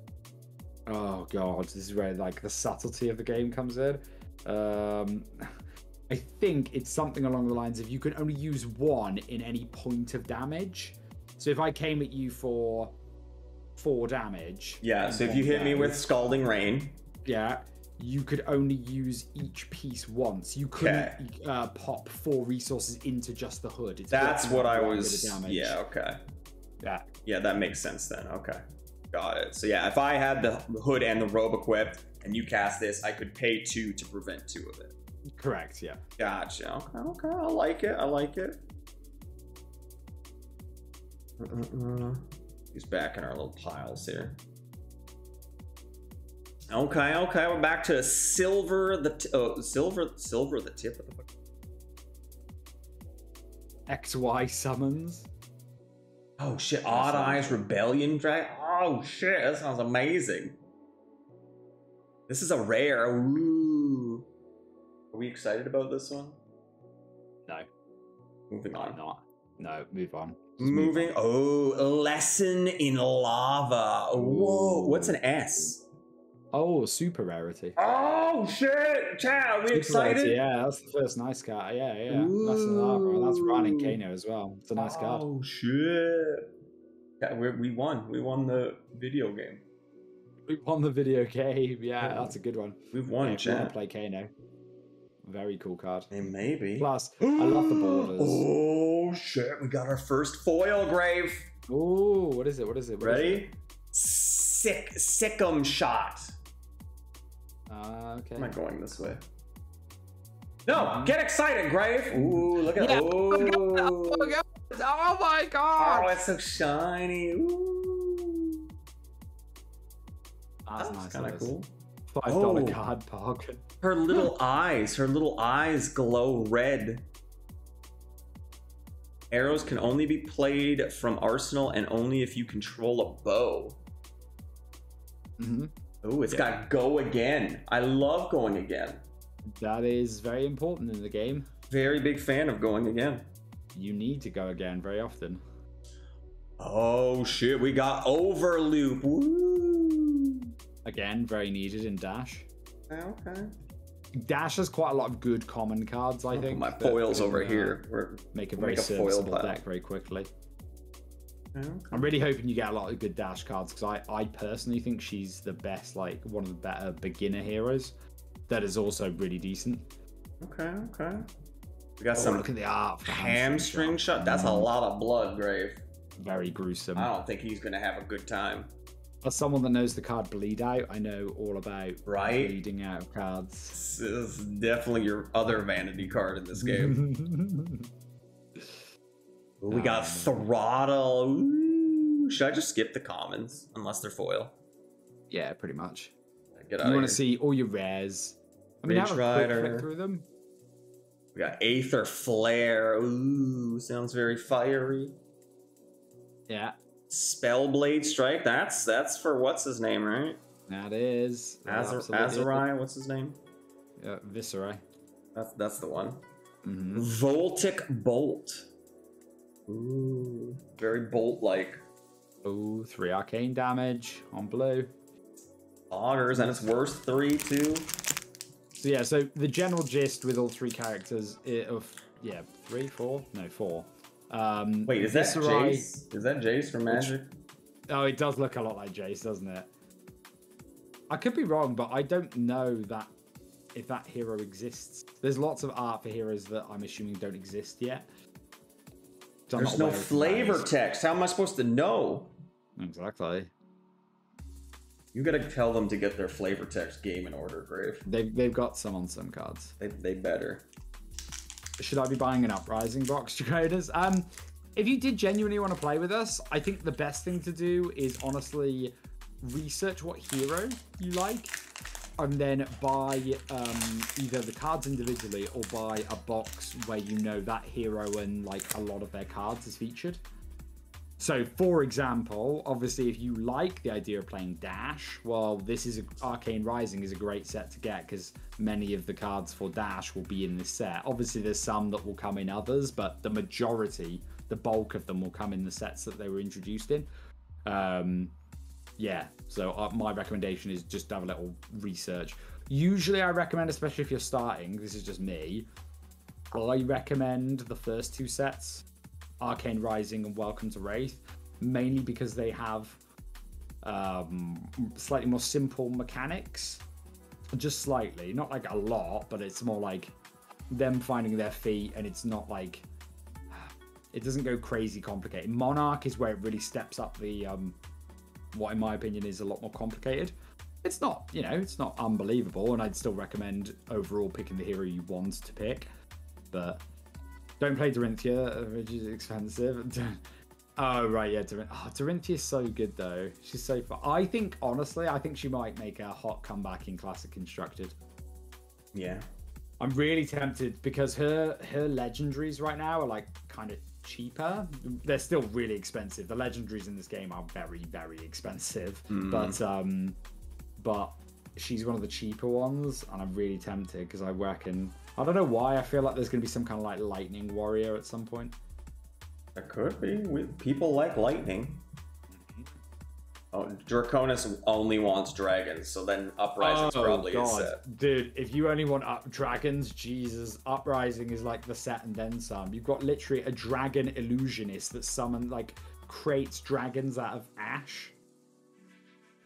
[SPEAKER 2] Oh god, this is where like the subtlety of the game comes in. I think it's something along the lines of you can only use 1 in any point of damage. So if I came at you for 4 damage...
[SPEAKER 1] Yeah, so if you hit me with Scalding Rain...
[SPEAKER 2] Yeah, you could only use each piece once. You couldn't pop 4 resources into just the hood. That's
[SPEAKER 1] what I was... Yeah, okay.
[SPEAKER 2] Yeah.
[SPEAKER 1] Yeah, that makes sense then. Okay. Got it. So yeah, if I had the hood and the robe equipped and you cast this, I could pay 2 to prevent 2 of it.
[SPEAKER 2] Correct, yeah.
[SPEAKER 1] Gotcha. Okay, I like it. I like it. He's back in our little piles here. Okay, we're back to silver the silver the tip of the fuck.
[SPEAKER 2] XY summons.
[SPEAKER 1] Oh shit, Odd Eyes Rebellion Drag. Oh shit, that sounds amazing. This is a rare. Ooh. Are we excited about this one?
[SPEAKER 2] No.
[SPEAKER 1] Moving on.
[SPEAKER 2] I'm not. No, move on.
[SPEAKER 1] Moving. Oh, Lesson in Lava. Whoa, what's an S?
[SPEAKER 2] Oh, super rarity.
[SPEAKER 1] Oh shit, Chad, are we excited?
[SPEAKER 2] Rarity, yeah, that's the first nice card. Yeah. Lesson in Lava, and that's running Kano as well. It's a nice card.
[SPEAKER 1] Oh shit. Yeah, we won. We won the video game.
[SPEAKER 2] We won the video game. Yeah, that's a good one.
[SPEAKER 1] We've won,
[SPEAKER 2] yeah,
[SPEAKER 1] Chad.
[SPEAKER 2] Want to play Kano. Very cool card.
[SPEAKER 1] Hey, maybe.
[SPEAKER 2] Plus, I love the borders.
[SPEAKER 1] Oh shit, we got our first foil grave.
[SPEAKER 2] Oh, what is it?
[SPEAKER 1] Ready? Sick'em shot.
[SPEAKER 2] Okay.
[SPEAKER 1] Am I going this way? No, get excited, Grave. Ooh, look at
[SPEAKER 2] Oh my god!
[SPEAKER 1] Oh, it's so shiny. Ooh.
[SPEAKER 2] That's nice.
[SPEAKER 1] Kind of cool.
[SPEAKER 2] $5 card, Park.
[SPEAKER 1] Her little eyes glow red. Arrows can only be played from arsenal and only if you control a bow. Oh, it's got go again. I love going again.
[SPEAKER 2] That is very important in the game.
[SPEAKER 1] Very big fan of going again.
[SPEAKER 2] You need to go again very often.
[SPEAKER 1] Oh shit, we got overloop. Woo!
[SPEAKER 2] Again, very needed in Dash.
[SPEAKER 1] Okay.
[SPEAKER 2] Dash has quite a lot of good common cards, I think.
[SPEAKER 1] My foils over here.
[SPEAKER 2] Make a very serviceable deck very quickly. Okay. I'm really hoping you get a lot of good Dash cards because I personally think she's the best, like one of the better beginner heroes that is also really decent.
[SPEAKER 1] Okay. We got some.
[SPEAKER 2] Look at the art.
[SPEAKER 1] Hamstring shot. That's a lot of blood, Grave.
[SPEAKER 2] Very gruesome.
[SPEAKER 1] I don't think he's gonna have a good time.
[SPEAKER 2] As someone that knows the card Bleed Out, I know all about bleeding out of cards.
[SPEAKER 1] This is definitely your other vanity card in this game. We got Throttle. Ooh. Should I just skip the commons unless they're foil?
[SPEAKER 2] Yeah, pretty much.
[SPEAKER 1] Get out
[SPEAKER 2] you
[SPEAKER 1] want
[SPEAKER 2] to see all your rares. I mean, have a quick flick through them.
[SPEAKER 1] We got Aether Flare. Ooh, sounds very fiery.
[SPEAKER 2] Yeah.
[SPEAKER 1] Spellblade Strike. That's for what's his name, right?
[SPEAKER 2] That is.
[SPEAKER 1] Azurai. What's his name?
[SPEAKER 2] Viscerai.
[SPEAKER 1] That's the one. Voltic Bolt. Ooh, very bolt-like.
[SPEAKER 2] Ooh, 3 arcane damage on blue.
[SPEAKER 1] Augers, and it's worth 3 too.
[SPEAKER 2] So yeah, so the general gist with all 3 characters of 4.
[SPEAKER 1] Wait, is that Jace? Is that Jace from Magic?
[SPEAKER 2] Oh, it does look a lot like Jace, doesn't it? I could be wrong, but I don't know that if that hero exists. There's lots of art for heroes that I'm assuming don't exist yet. So
[SPEAKER 1] there's no flavor text. How am I supposed to know?
[SPEAKER 2] Exactly.
[SPEAKER 1] You gotta tell them to get their flavor text game in order, Grave.
[SPEAKER 2] They've got some on some cards.
[SPEAKER 1] They better.
[SPEAKER 2] Should I be buying an Uprising box, traders? If you did genuinely want to play with us, I think the best thing to do is honestly research what hero you like, and then buy either the cards individually or buy a box where you know that hero and like a lot of their cards is featured. So, for example, obviously, if you like the idea of playing Dash, well, Arcane Rising is a great set to get because many of the cards for Dash will be in this set. Obviously, there's some that will come in others, but the majority, the bulk of them will come in the sets that they were introduced in. So my recommendation is just have a little research. Usually, I recommend, especially if you're starting, this is just me, I recommend the first 2 sets. Arcane Rising and Welcome to Wraith, mainly because they have slightly more simple mechanics, just slightly, not like a lot, but it's more like them finding their feet, and it's not like it doesn't go crazy complicated. Monarch is where it really steps up the what in my opinion is a lot more complicated. It's not, you know, it's not unbelievable, and I'd still recommend overall picking the hero you want to pick. But don't play Dorinthia, which is expensive. Oh, right, yeah. Dorinthia is so good, though. She's so fun. Honestly, I think she might make a hot comeback in Classic Constructed.
[SPEAKER 1] Yeah.
[SPEAKER 2] I'm really tempted because her legendaries right now are like kind of cheaper. They're still really expensive. The legendaries in this game are very, very expensive. But she's one of the cheaper ones, and I'm really tempted because I don't know why, I feel like there's going to be some kind of like lightning warrior at some point.
[SPEAKER 1] There could be. People like lightning. Oh, Draconis only wants dragons, so then Uprising's probably his set.
[SPEAKER 2] Dude, if you only want dragons, Jesus, Uprising is like the set and then some. You've got literally a dragon illusionist that creates dragons out of ash.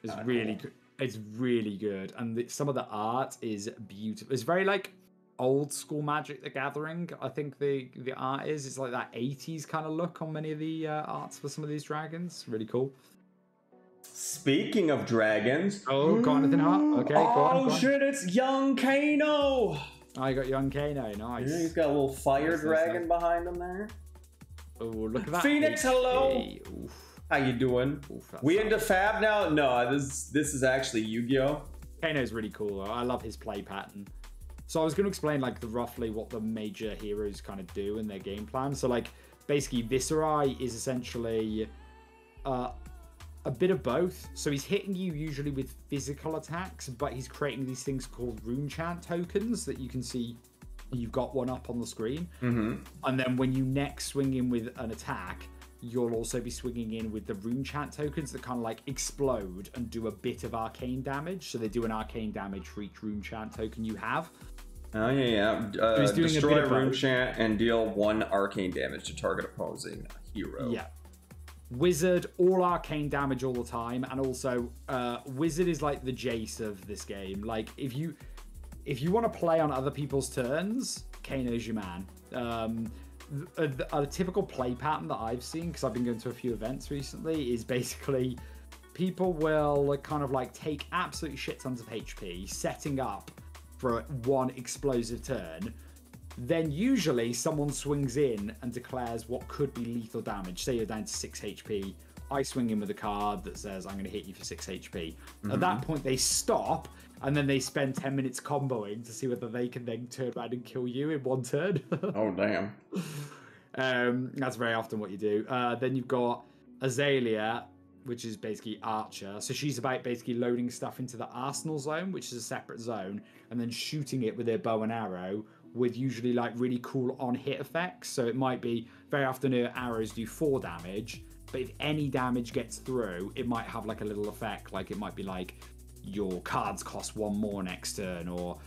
[SPEAKER 2] It's really good. It's really good, and some of the art is beautiful. It's very like old school Magic the Gathering. I think the art is. It's like that 80s kind of look on many of the arts for some of these dragons. Really cool.
[SPEAKER 1] Speaking of dragons.
[SPEAKER 2] Oh, got anything up? Okay, go on.
[SPEAKER 1] Shit, it's young Kano.
[SPEAKER 2] I got young Kano, nice.
[SPEAKER 1] Yeah, he's got a little fire dragon behind him there.
[SPEAKER 2] Oh, look at that.
[SPEAKER 1] Phoenix, hello.
[SPEAKER 2] Oof.
[SPEAKER 1] How you doing?
[SPEAKER 2] Oof,
[SPEAKER 1] we into Fab now? No, this is actually Yu-Gi-Oh.
[SPEAKER 2] Kano's really cool. I love his play pattern. So I was going to explain like roughly what the major heroes kind of do in their game plan. So like basically Viserai is essentially a bit of both. So he's hitting you usually with physical attacks, but he's creating these things called rune chant tokens that you can see. You've got one up on the screen. And then when you next swing in with an attack, you'll also be swinging in with the rune chant tokens that kind of like explode and do a bit of arcane damage. So they do an arcane damage for each rune chant token you have.
[SPEAKER 1] Oh, yeah. Destroy rune chant and deal 1 arcane damage to target opposing hero.
[SPEAKER 2] Yeah. Wizard, all arcane damage all the time. And also, Wizard is like the Jace of this game. Like, if you want to play on other people's turns, Kano's your man. A typical play pattern that I've seen, because I've been going to a few events recently, is basically people will kind of like take absolute shit tons of HP, setting up for one explosive turn. Then usually someone swings in and declares what could be lethal damage. Say you're down to 6 HP. I swing in with a card that says I'm going to hit you for 6 HP. At that point, they stop, and then they spend 10 minutes comboing to see whether they can then turn around and kill you in one turn.
[SPEAKER 1] Oh, damn.
[SPEAKER 2] That's very often what you do. Then you've got Azalea, which is basically Archer. So she's about basically loading stuff into the Arsenal zone, which is a separate zone, and then shooting it with her bow and arrow with usually like really cool on-hit effects. So it might be, very often her arrows do 4 damage, but if any damage gets through, it might have like a little effect. Like it might be like your cards cost 1 more next turn, or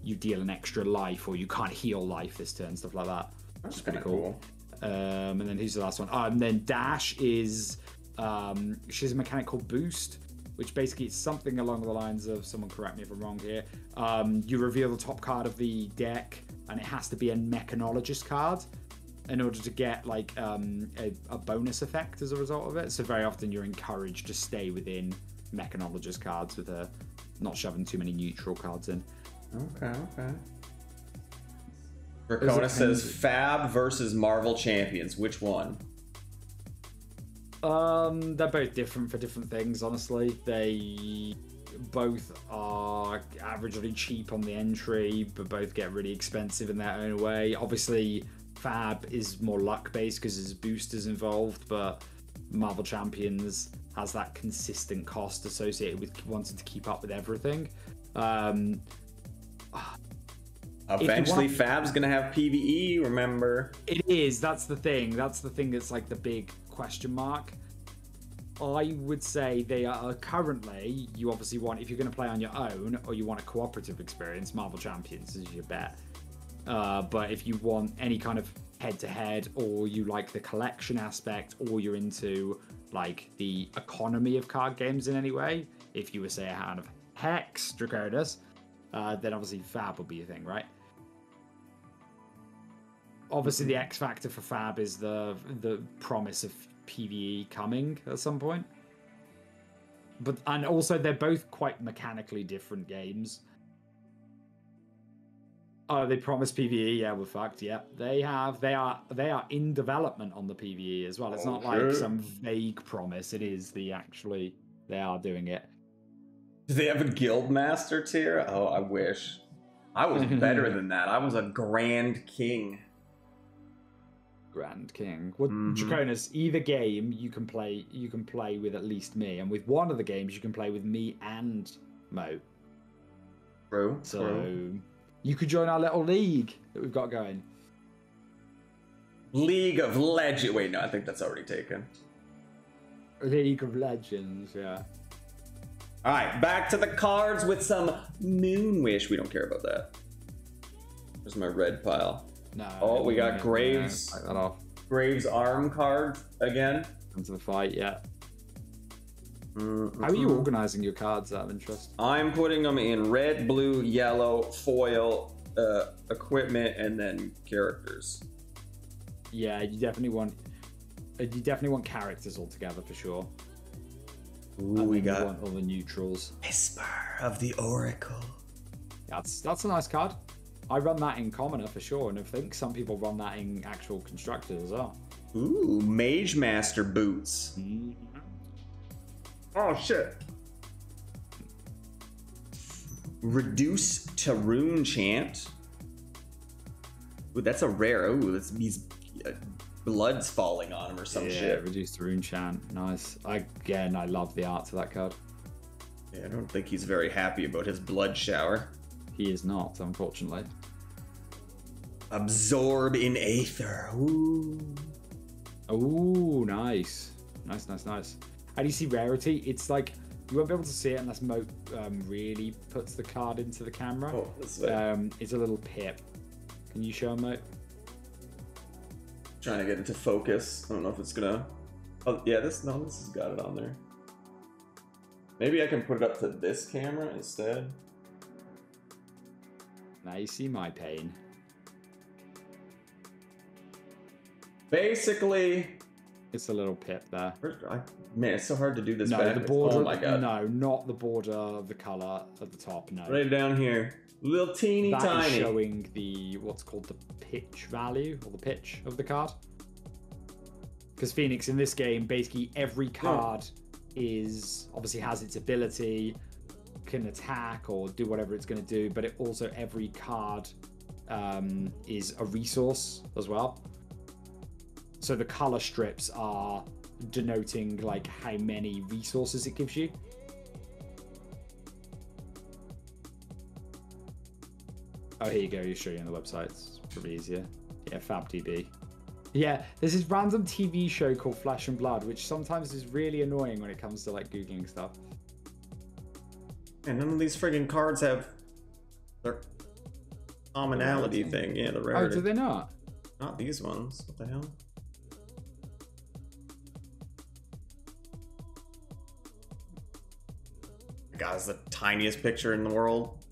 [SPEAKER 2] you deal an extra life, or you can't heal life this turn, stuff like that.
[SPEAKER 1] That's pretty cool.
[SPEAKER 2] And then who's the last one? And then Dash is, she has a mechanic called Boost, which basically is something along the lines of, someone correct me if I'm wrong here, you reveal the top card of the deck, and it has to be a Mechanologist card in order to get like a bonus effect as a result of it. So very often you're encouraged to stay within Mechanologist cards with her, not shoving too many neutral cards in.
[SPEAKER 1] Okay. Dracona says Fab versus Marvel Champions. Which one?
[SPEAKER 2] They're both different for different things, honestly. They both are averagely cheap on the entry, but both get really expensive in their own way. Obviously, Fab is more luck-based because there's boosters involved, but Marvel Champions has that consistent cost associated with wanting to keep up with everything.
[SPEAKER 1] Eventually, Fab's going to have PvE, remember?
[SPEAKER 2] It is. That's the thing. That's the thing that's like the big question mark. I would say they are currently, you obviously want, if you're going to play on your own or you want a cooperative experience, Marvel Champions is your bet. But if you want any kind of head-to-head, or you like the collection aspect, or you're into like the economy of card games in any way, if you were, say, a hand of Hex, Draconis, then obviously Fab will be a thing, right? Obviously, the X factor for Fab is the promise of PvE coming at some point. and also they're both quite mechanically different games. Oh, they promised PvE. Yeah, we're fucked. Yeah, they are in development on the PvE as well. It's not like some vague promise. It is they are doing it.
[SPEAKER 1] Do they have a guild master tier? Oh, I wish. I was better than that. I was a Grand King.
[SPEAKER 2] Grand King. Well, Draconis, either game you can play with at least me, and with one of the games you can play with me and Mo.
[SPEAKER 1] True.
[SPEAKER 2] So you could join our little league that we've got going.
[SPEAKER 1] League of Legends. Wait, no, I think that's already taken.
[SPEAKER 2] League of Legends, yeah.
[SPEAKER 1] All right, back to the cards with some Moon Wish. We don't care about that. There's my red pile.
[SPEAKER 2] No.
[SPEAKER 1] Oh, we got Graves.
[SPEAKER 2] That off.
[SPEAKER 1] Graves arm card again.
[SPEAKER 2] Into the fight, yeah. How are you organizing your cards out of interest?
[SPEAKER 1] I'm putting them in red, blue, yellow, foil, equipment, and then characters.
[SPEAKER 2] Yeah, you definitely want characters altogether for sure.
[SPEAKER 1] Ooh, we got
[SPEAKER 2] all the neutrals.
[SPEAKER 1] Whisper of the Oracle.
[SPEAKER 2] That's a nice card. I run that in commoner for sure, and I think some people run that in actual constructors as well.
[SPEAKER 1] Ooh, Mage Master boots. Oh shit. Reduce to rune chant. Ooh, that's a rare. Ooh, that's these blood's falling on him or some shit.
[SPEAKER 2] Reduce to rune chant. Nice. Again, I love the art to that card.
[SPEAKER 1] Yeah, I don't think he's very happy about his blood shower.
[SPEAKER 2] He is not, unfortunately.
[SPEAKER 1] Absorb in Aether. Ooh.
[SPEAKER 2] Ooh, nice. Nice. How do you see rarity? It's like, you won't be able to see it unless Moat really puts the card into the camera.
[SPEAKER 1] Oh, this way.
[SPEAKER 2] It's a little pip. Can you show him, Moat?
[SPEAKER 1] Trying to get into focus. I don't know if it's gonna... Oh, yeah, this has got it on there. Maybe I can put it up to this camera instead.
[SPEAKER 2] Now you see my pain.
[SPEAKER 1] Basically...
[SPEAKER 2] It's a little pip there.
[SPEAKER 1] Man, it's so hard to do this.
[SPEAKER 2] No,
[SPEAKER 1] back.
[SPEAKER 2] the border.
[SPEAKER 1] Oh my god.
[SPEAKER 2] No, not the border of the color at the top. No.
[SPEAKER 1] Right down here, little teeny
[SPEAKER 2] that
[SPEAKER 1] tiny.
[SPEAKER 2] Is showing the what's called the pitch value or the pitch of the card. Because Phoenix in this game, basically every card is obviously has its ability, can attack or do whatever it's going to do, but it also every card is a resource as well. So the color strips are denoting like how many resources it gives you. Oh, here you go. You show you on the website. It's probably easier. Yeah, FabTB. Yeah, there's this random TV show called Flesh and Blood, which sometimes is really annoying when it comes to like Googling stuff.
[SPEAKER 1] And none of these friggin' cards have their commonality thing. Yeah, the rarity.
[SPEAKER 2] Oh, do they not?
[SPEAKER 1] Not these ones. What the hell? The guy's the tiniest picture in the world.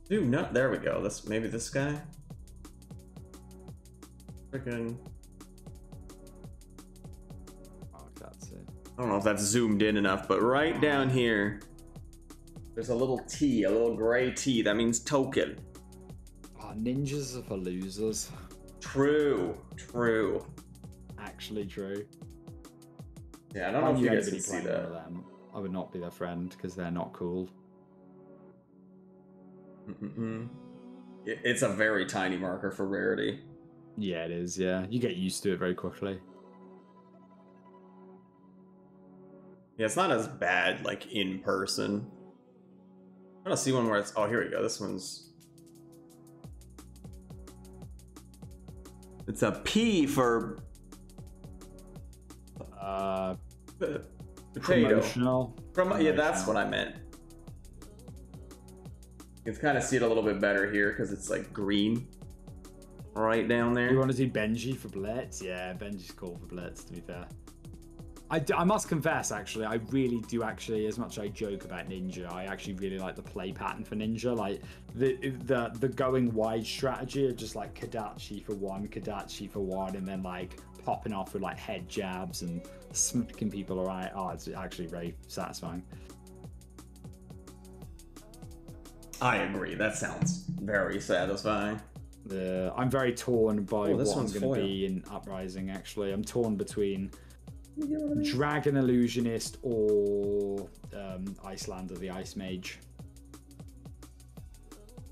[SPEAKER 1] Dude, no, there we go. Maybe this guy. Freaking.
[SPEAKER 2] Oh, that's it.
[SPEAKER 1] I don't know if that's zoomed in enough, but right down here, there's a little T, a little gray T. That means token.
[SPEAKER 2] Oh, ninjas are for losers.
[SPEAKER 1] True.
[SPEAKER 2] Actually true.
[SPEAKER 1] Yeah, I don't know if you guys can see that.
[SPEAKER 2] Them. I would not be their friend because they're not cool.
[SPEAKER 1] It's a very tiny marker for rarity.
[SPEAKER 2] Yeah, it is. Yeah, you get used to it very quickly.
[SPEAKER 1] Yeah, it's not as bad like in person. I'm gonna see one where it's. Oh, here we go. This one's. It's a P for. Potato.
[SPEAKER 2] Promotional.
[SPEAKER 1] Yeah, that's what I meant. You can kind of see it a little bit better here because it's like green right down there.
[SPEAKER 2] You want to see Benji for Blitz? Yeah, Benji's cool for Blitz, to be fair. I must confess, actually, I really do actually, as much as I joke about Ninja, I actually really like the play pattern for Ninja. Like the going wide strategy of just like Kadachi for one, and then like popping off with like head jabs and smacking people around. Oh, it's actually very satisfying.
[SPEAKER 1] I agree. That sounds very satisfying.
[SPEAKER 2] I'm very torn by what I'm going
[SPEAKER 1] foil.
[SPEAKER 2] to be in Uprising, actually. I'm torn between Dragon Illusionist or Icelander, the Ice Mage.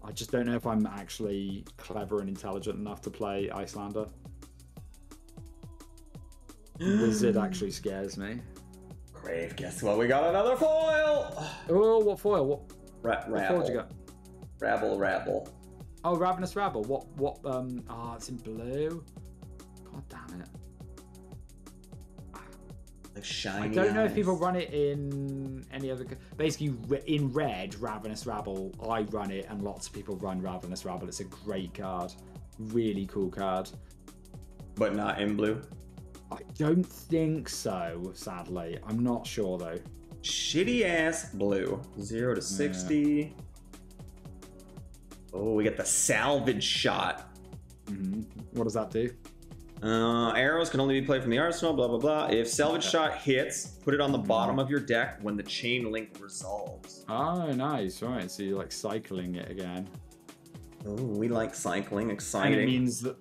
[SPEAKER 2] I just don't know if I'm actually clever and intelligent enough to play Icelander. Wizard actually scares me.
[SPEAKER 1] Grave, guess what? We got another foil!
[SPEAKER 2] Oh, what foil? What foil did you get?
[SPEAKER 1] Rabble.
[SPEAKER 2] Oh, Ravenous Rabble. What, it's in blue. God damn it.
[SPEAKER 1] Like shiny
[SPEAKER 2] I don't know
[SPEAKER 1] eyes.
[SPEAKER 2] if people run it in any other... Basically, in red, Ravenous Rabble, I run it, and lots of people run Ravenous Rabble. It's a great card. Really cool card.
[SPEAKER 1] But not in blue?
[SPEAKER 2] I don't think so, sadly. I'm not sure, though.
[SPEAKER 1] Shitty ass blue. 0 to 60. Oh, we get the salvage shot.
[SPEAKER 2] What does that do?
[SPEAKER 1] Arrows can only be played from the arsenal, blah, blah, blah. If salvage shot hits, put it on the bottom of your deck when the chain link resolves.
[SPEAKER 2] Oh, nice. Right, so you're like cycling it again.
[SPEAKER 1] Oh, we like cycling. Exciting.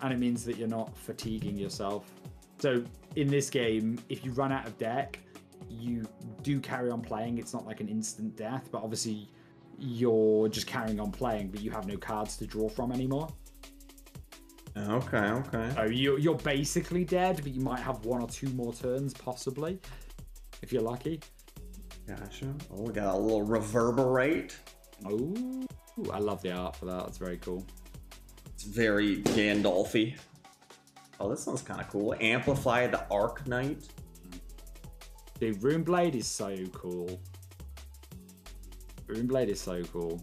[SPEAKER 2] And it means that you're not fatiguing yourself. So in this game, if you run out of deck, you do carry on playing. It's not like an instant death, but obviously you're just carrying on playing, but you have no cards to draw from anymore.
[SPEAKER 1] Okay.
[SPEAKER 2] So you're basically dead, but you might have 1 or 2 more turns, possibly, if you're lucky.
[SPEAKER 1] Gotcha. Oh, we got a little reverberate.
[SPEAKER 2] Oh, I love the art for that. That's very cool.
[SPEAKER 1] It's very Gandalf-y. Oh, this one's kind of cool. Amplify the Arc Knight.
[SPEAKER 2] Dude, Runeblade is so cool. Runeblade is so cool.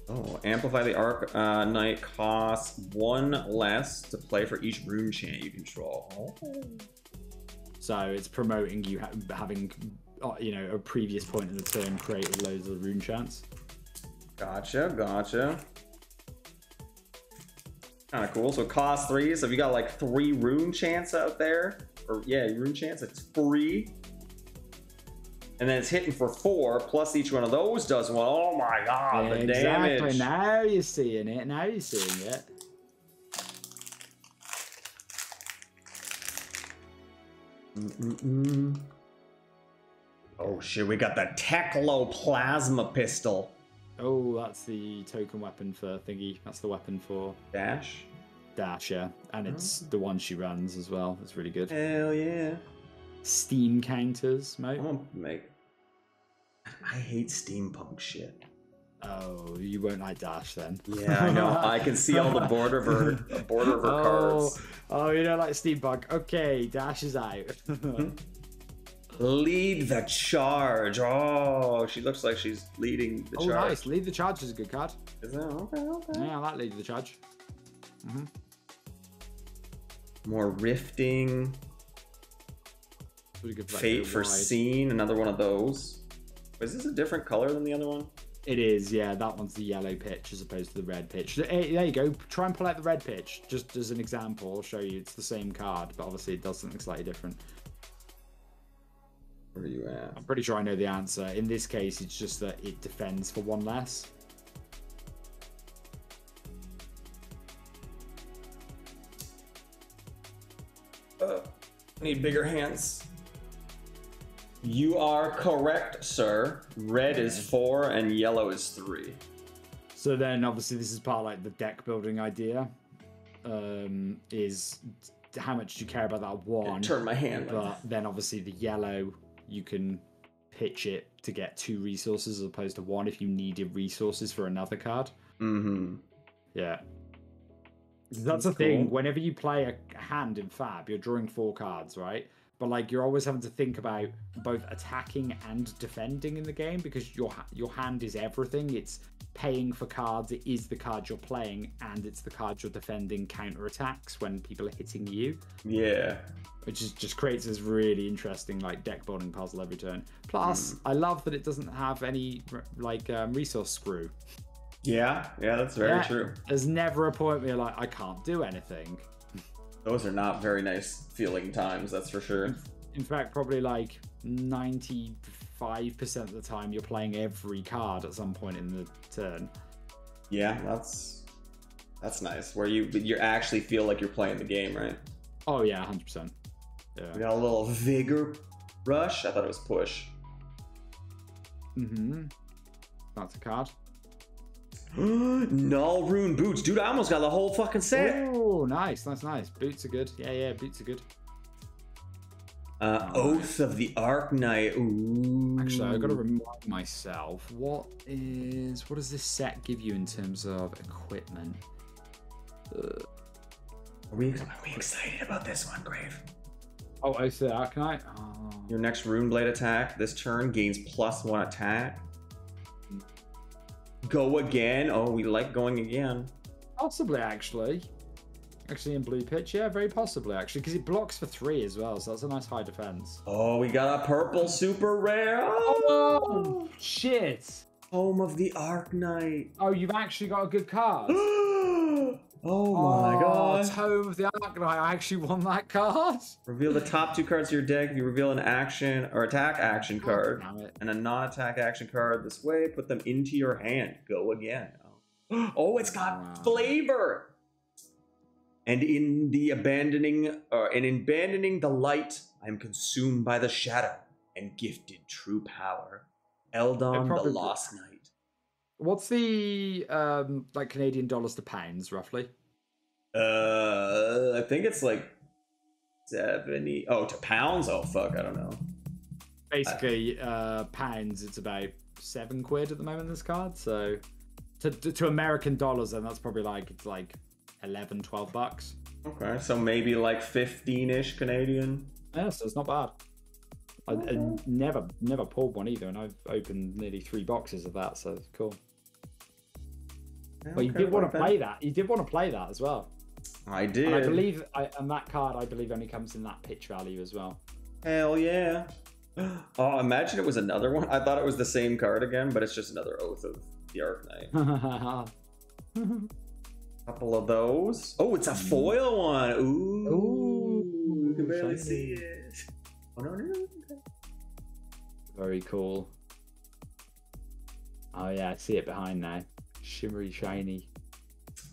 [SPEAKER 1] Oh, Amplify the Arc Knight costs 1 less to play for each rune chant you control. Oh.
[SPEAKER 2] So it's promoting you having, a previous point in the turn created loads of rune chants.
[SPEAKER 1] Gotcha. Kind of cool. So cost 3. So if you got like 3 rune chants out there, rune chants, it's free. And then it's hitting for 4, plus each one of those does 1. Oh my god, the damage.
[SPEAKER 2] Exactly. Now you're seeing it.
[SPEAKER 1] Oh shit, we got the Teklo Plasma Pistol.
[SPEAKER 2] Oh, that's the token weapon for Thingy. That's the weapon for
[SPEAKER 1] Dash,
[SPEAKER 2] yeah. And it's the one she runs as well. It's really good.
[SPEAKER 1] Hell yeah.
[SPEAKER 2] Steam counters, mate.
[SPEAKER 1] I hate steampunk shit.
[SPEAKER 2] Oh, you won't like Dash then.
[SPEAKER 1] Yeah, I know. I can see all the border of her cards.
[SPEAKER 2] Oh, you don't like steampunk. Okay, Dash is out.
[SPEAKER 1] Lead the charge. Oh, she looks like she's leading the charge.
[SPEAKER 2] Oh, nice. Lead the charge is a good card.
[SPEAKER 1] Is that okay?
[SPEAKER 2] Yeah, I like lead the charge.
[SPEAKER 1] More rifting. Fate for Scene, another one of those. Is this a different color than the other one?
[SPEAKER 2] It is, yeah. That one's the yellow pitch as opposed to the red pitch. Hey, there you go. Try and pull out the red pitch. Just as an example, I'll show you. It's the same card, but obviously it does something slightly different.
[SPEAKER 1] Where are you at?
[SPEAKER 2] I'm pretty sure I know the answer. In this case, it's just that it defends for 1 less.
[SPEAKER 1] Need bigger hands. You are correct, sir. Red is 4 and yellow is 3.
[SPEAKER 2] So then, obviously, this is part of like the deck building idea. Is how much do you care about that 1?
[SPEAKER 1] Turn my hand.
[SPEAKER 2] But then, obviously, the yellow, you can pitch it to get 2 resources as opposed to 1 if you needed resources for another card. Yeah. That's the thing. Whenever you play a hand in Fab, you're drawing 4 cards, right? But like you're always having to think about both attacking and defending in the game because your hand is everything. It's paying for cards. It is the card you're playing, and it's the card you're defending counterattacks when people are hitting you.
[SPEAKER 1] Yeah.
[SPEAKER 2] Which just creates this really interesting like deck building puzzle every turn. Plus, I love that it doesn't have any like resource screw.
[SPEAKER 1] Yeah, that's very true.
[SPEAKER 2] There's never a point where you're like, I can't do anything.
[SPEAKER 1] Those are not very nice feeling times, that's for sure.
[SPEAKER 2] In fact, probably like 95% of the time you're playing every card at some point in the turn.
[SPEAKER 1] Yeah, that's nice. Where you actually feel like you're playing the game, right?
[SPEAKER 2] Oh yeah, 100%. Yeah.
[SPEAKER 1] We got a little vigor rush. I thought it was push.
[SPEAKER 2] That's a card.
[SPEAKER 1] Null rune boots, dude. I almost got the whole fucking set.
[SPEAKER 2] Oh, nice. Boots are good. Yeah, boots are good.
[SPEAKER 1] Oath of the Arc Knight. Ooh.
[SPEAKER 2] Actually, I've got to remind myself, what does this set give you in terms of equipment?
[SPEAKER 1] Are we excited about this one, Grave?
[SPEAKER 2] Oh, Oath of the Arc Knight? Oh.
[SPEAKER 1] Your next rune blade attack this turn gains +1 attack. Go again. Oh, we like going again.
[SPEAKER 2] Possibly, actually. Actually, in blue pitch, yeah, very possibly, actually, because it blocks for 3 as well, so that's a nice high defense.
[SPEAKER 1] Oh, we got a purple super rare.
[SPEAKER 2] Oh, shit.
[SPEAKER 1] Home of the Arc Knight.
[SPEAKER 2] Oh, you've actually got a good card.
[SPEAKER 1] Oh my god.
[SPEAKER 2] Tome of the Arc Knight. I actually won that card.
[SPEAKER 1] Reveal the top 2 cards of your deck. If you reveal an action or attack action card and a non-attack action card this way, put them into your hand. Go again. Oh, it's got flavor. And in abandoning the light, I am consumed by the shadow and gifted true power. Eldon the Lost Knight.
[SPEAKER 2] What's the like Canadian dollars to pounds roughly?
[SPEAKER 1] I think it's like 70. Oh, to pounds? Oh fuck, I don't know.
[SPEAKER 2] Basically, pounds. It's about £7 at the moment. This card, so to American dollars, then that's probably like it's like 11, 12 bucks.
[SPEAKER 1] Okay, so maybe like 15-ish Canadian.
[SPEAKER 2] Yeah, so it's not bad. I never pulled one either, and I've opened nearly 3 boxes of that, so it's cool.
[SPEAKER 1] Okay,
[SPEAKER 2] but you did want to play that. You did want to play that as well.
[SPEAKER 1] I did.
[SPEAKER 2] And I believe, and that card, I believe, only comes in that pitch value as well.
[SPEAKER 1] Hell yeah. Oh, imagine it was another one. I thought it was the same card again, but it's just another Oath of the Arc Knight. Couple of those. Oh, it's a foil one. Ooh. You can barely see it. Oh, no. Okay.
[SPEAKER 2] Very cool. Oh, yeah, I see it behind now. Shimmery, shiny.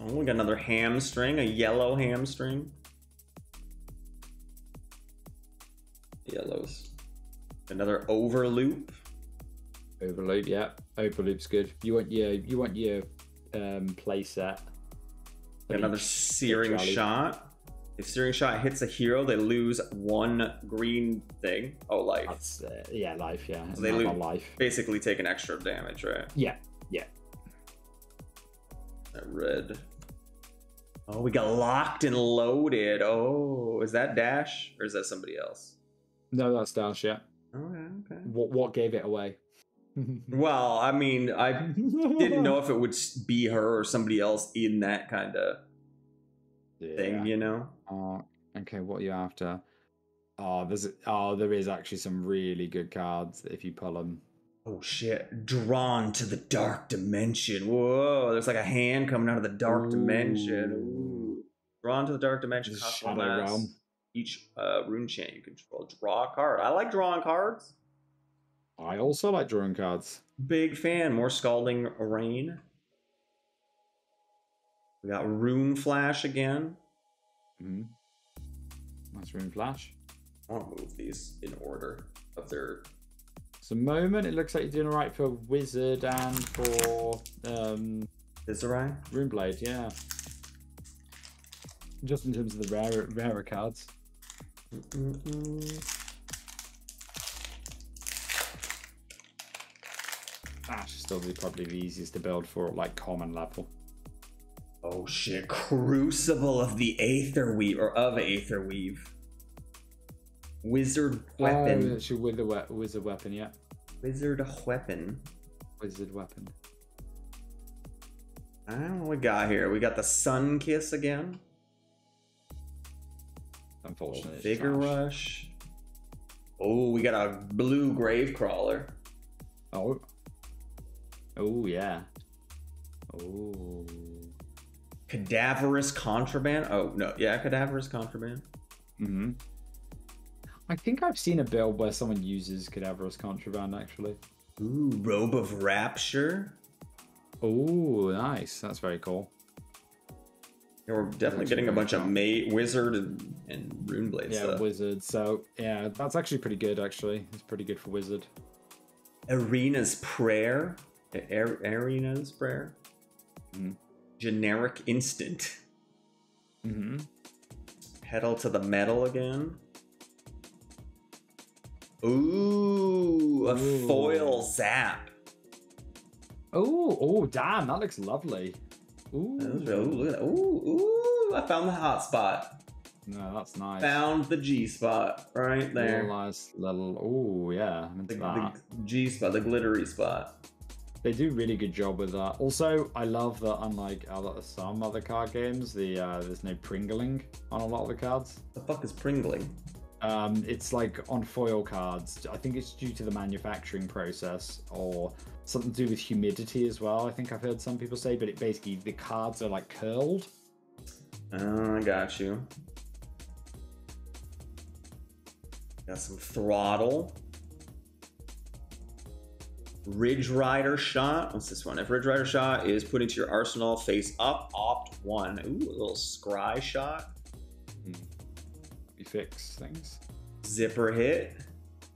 [SPEAKER 1] Oh, we got another hamstring, a yellow hamstring. Yellows. Another overloop.
[SPEAKER 2] Overloop, yeah. Overloop's good. You want your play set.
[SPEAKER 1] Another searing shot. If searing shot hits a hero, they lose 1 green thing. Oh, life.
[SPEAKER 2] That's yeah, life. Yeah,
[SPEAKER 1] so they lose life. Basically, take an extra damage, right?
[SPEAKER 2] Yeah.
[SPEAKER 1] That red. Oh, we got locked and loaded. Oh, is that Dash or is that somebody else?
[SPEAKER 2] No, that's Dash. Yeah.
[SPEAKER 1] Okay.
[SPEAKER 2] What gave it away?
[SPEAKER 1] Well, I mean, I didn't know if it would be her or somebody else in that kind of thing, you know?
[SPEAKER 2] Okay, what are you after? There is actually some really good cards if you pull them.
[SPEAKER 1] Oh shit! Drawn to the dark dimension. Whoa! There's like a hand coming out of the dark dimension. Ooh. Drawn to the dark dimension.
[SPEAKER 2] Shadow Realm.
[SPEAKER 1] Each rune chant you control. Draw a card. I like drawing cards.
[SPEAKER 2] I also like drawing cards.
[SPEAKER 1] Big fan. More Scalding Rain. We got Rune Flash again.
[SPEAKER 2] Nice Rune Flash.
[SPEAKER 1] I want to move these in order of their...
[SPEAKER 2] So moment, it looks like you're doing all right for Wizard and for
[SPEAKER 1] Viserai?
[SPEAKER 2] Runeblade, yeah. Just in terms of the rarer cards. That should still be probably the easiest to build for like common level.
[SPEAKER 1] Oh shit! Crucible of the Aetherweave or of Aetherweave. Wizard weapon.
[SPEAKER 2] Oh, actually, with the wizard weapon, yeah.
[SPEAKER 1] Wizard weapon.
[SPEAKER 2] Wizard weapon.
[SPEAKER 1] I don't know what we got here. We got the Sun Kiss again.
[SPEAKER 2] Unfortunately,
[SPEAKER 1] Vigor Rush. Oh, we got a blue Gravecrawler.
[SPEAKER 2] Oh. Oh, yeah. Oh.
[SPEAKER 1] Cadaverous Contraband. Oh, no. Yeah, Cadaverous Contraband.
[SPEAKER 2] Mm-hmm. I think I've seen a build where someone uses Cadaverous Contraband, actually.
[SPEAKER 1] Ooh, Robe of Rapture.
[SPEAKER 2] Oh, nice. That's very cool.
[SPEAKER 1] Yeah, we're definitely getting a bunch of Wizard and Runeblade stuff.
[SPEAKER 2] Yeah, Wizard. So, yeah, that's actually pretty good, actually. It's pretty good for Wizard.
[SPEAKER 1] Arena's Prayer. Arena's Prayer.
[SPEAKER 2] Mm-hmm.
[SPEAKER 1] Generic Instant.
[SPEAKER 2] Mm-hmm.
[SPEAKER 1] Pedal to the Metal again. Ooh, a foil Zap.
[SPEAKER 2] Oh, damn, that looks lovely. Ooh.
[SPEAKER 1] Look at that. Ooh, I found the hot spot.
[SPEAKER 2] No, that's nice.
[SPEAKER 1] Found the G spot right there.
[SPEAKER 2] Nice little. Oh, yeah.
[SPEAKER 1] The G spot, the glittery spot.
[SPEAKER 2] They do a really good job with that. Also, I love that unlike some other card games, there's no pringling on a lot of the cards.
[SPEAKER 1] The fuck is pringling?
[SPEAKER 2] It's like on foil cards. I think it's due to the manufacturing process or something to do with humidity as well. I think I've heard some people say, but it basically the cards are like curled.
[SPEAKER 1] Oh, I got you. Got some Throttle. Ridge Rider Shot. What's this one? If Ridge Rider Shot is put into your arsenal face up, opt 1. Ooh, a little Scry Shot.
[SPEAKER 2] You fix things.
[SPEAKER 1] Zipper Hit.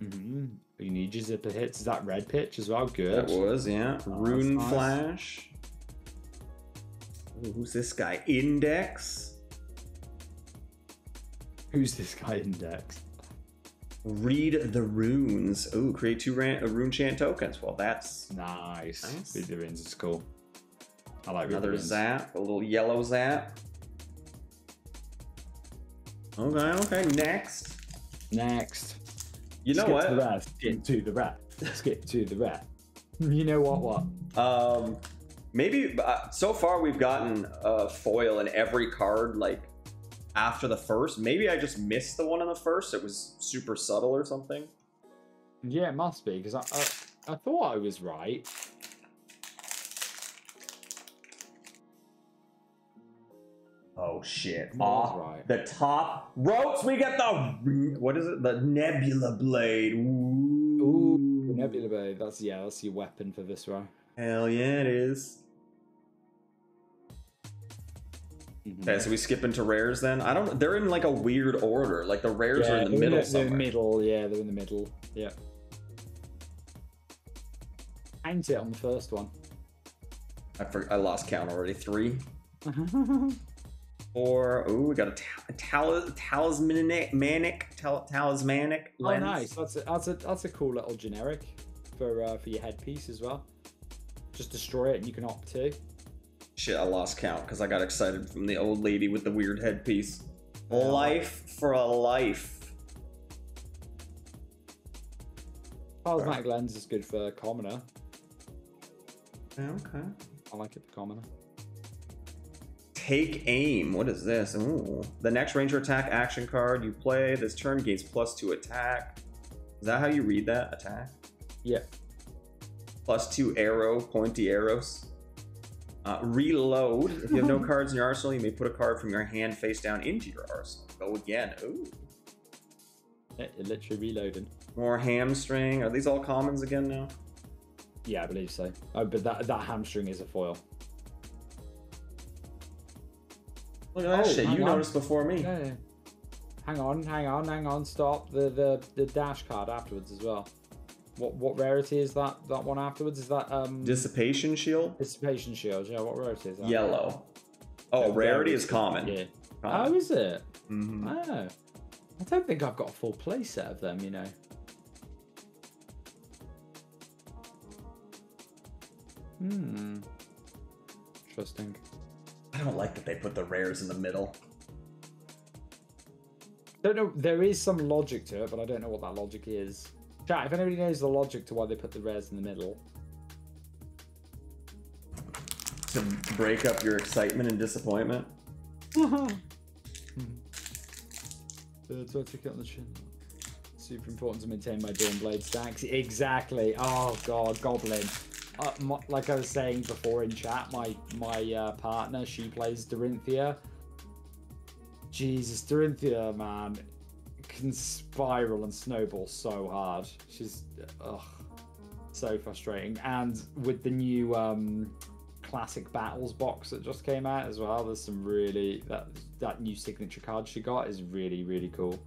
[SPEAKER 2] Mm-hmm. You need your zipper hits. Is that red pitch as well? Good.
[SPEAKER 1] That was, yeah.
[SPEAKER 2] Oh,
[SPEAKER 1] Rune
[SPEAKER 2] nice.
[SPEAKER 1] Flash. Ooh, who's this guy? Index.
[SPEAKER 2] Who's this guy? Index.
[SPEAKER 1] Read the Runes. Ooh, create 2 rune chant tokens. Well, that's
[SPEAKER 2] nice.
[SPEAKER 1] nice.
[SPEAKER 2] Read the runes is cool. I like
[SPEAKER 1] another
[SPEAKER 2] runes.
[SPEAKER 1] Zap. A little yellow Zap. Okay. Next. You know what?
[SPEAKER 2] Skip to the rat. Skip to the rat. You know what?
[SPEAKER 1] Maybe so far we've gotten a foil in every card, like after the first. Maybe I just missed the one in the first. It was super subtle or something.
[SPEAKER 2] Yeah, it must be because I thought I was right.
[SPEAKER 1] Oh shit!
[SPEAKER 2] Right.
[SPEAKER 1] The top ropes. We get the what is it? The Nebula Blade. Ooh,
[SPEAKER 2] Nebula Blade. That's your weapon for this row.
[SPEAKER 1] Hell yeah, it is. Okay, so we skip into rares then. I don't. They're in like a weird order. Like the rares are in the middle somewhere.
[SPEAKER 2] They're in the middle. Yeah, they're in the middle. Yeah. Ain't it on the first one?
[SPEAKER 1] I lost count already. 3. 4. Ooh, we got a talismanic lens.
[SPEAKER 2] Oh, nice. That's a cool little generic for your headpiece as well. Just destroy it and you can opt to.
[SPEAKER 1] Shit, I lost count because I got excited from the old lady with the weird headpiece. Life for a life.
[SPEAKER 2] Talismanic lens is good for commoner.
[SPEAKER 1] Okay.
[SPEAKER 2] I like it for commoner.
[SPEAKER 1] Take Aim. What is this? Ooh. The next ranger attack action card you play this turn gains +2 attack. Is that how you read that? Attack?
[SPEAKER 2] Yeah.
[SPEAKER 1] +2 arrow, pointy arrows. Reload. If you have no cards in your arsenal, you may put a card from your hand face down into your arsenal. Go again. Ooh.
[SPEAKER 2] Yeah, you're literally reloading.
[SPEAKER 1] More Hamstring. Are these all commons again now?
[SPEAKER 2] Yeah, I believe so. Oh, but that Hamstring is a foil.
[SPEAKER 1] Look at that shit. You noticed before me.
[SPEAKER 2] Yeah. Hang on. Stop. The dash card afterwards as well. What rarity is that one afterwards? Is that
[SPEAKER 1] Dissipation Shield?
[SPEAKER 2] Dissipation Shield, yeah, what rarity is that?
[SPEAKER 1] Yellow. Oh, rarity is common.
[SPEAKER 2] Yeah.
[SPEAKER 1] Common.
[SPEAKER 2] Oh, is it?
[SPEAKER 1] Mm-hmm.
[SPEAKER 2] Oh. I don't think I've got a full play set of them, you know. Interesting.
[SPEAKER 1] I don't like that they put the rares in the middle.
[SPEAKER 2] Don't know, there is some logic to it, but I don't know what that logic is. Chat, if anybody knows the logic to why they put the rares in the middle.
[SPEAKER 1] to break up your excitement and disappointment.
[SPEAKER 2] So I took it on the chin. Super important to maintain my Dawnblade stacks. Exactly. Oh god, Goblin. Like I was saying before in chat, my partner, she plays Dorinthia. Jesus, Dorinthia, man, can spiral and snowball so hard. She's so frustrating. And with the new classic battles box that just came out as well, there's some really that new signature card she got is really, really cool.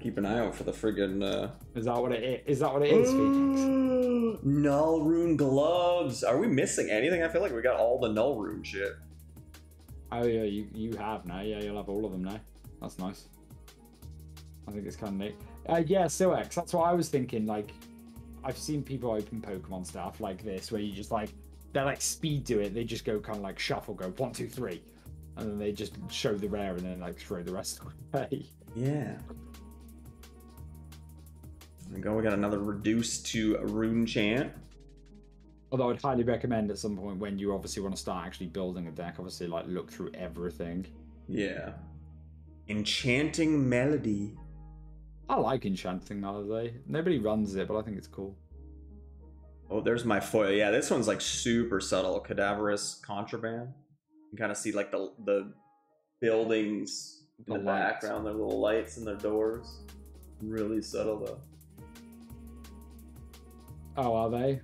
[SPEAKER 1] Keep an eye out for the friggin'
[SPEAKER 2] Is that what it is? Is that what it is, Phoenix?
[SPEAKER 1] Null rune gloves. Are we missing anything? I feel like we got all the null rune shit.
[SPEAKER 2] Oh yeah, you have now. Yeah, you'll have all of them now. That's nice. I think it's kind of neat. Yeah, Silx. That's what I was thinking. Like, I've seen people open Pokemon stuff like this, where you just like they're like speed do it. They just go kind of like shuffle, go 1, 2, 3, and then they just show the rare and then like throw the rest away.
[SPEAKER 1] Yeah. There we go. We got another reduce to rune chant.
[SPEAKER 2] Although I'd highly recommend at some point when you obviously want to start actually building a deck, obviously like look through everything.
[SPEAKER 1] Yeah. Enchanting Melody.
[SPEAKER 2] I like Enchanting Melody. Nobody runs it, but I think it's cool.
[SPEAKER 1] Oh, there's my foil. Yeah, this one's like super subtle. Cadaverous Contraband. You can kind of see like the buildings in the background, their little lights and their doors. Really subtle though.
[SPEAKER 2] Oh, are they?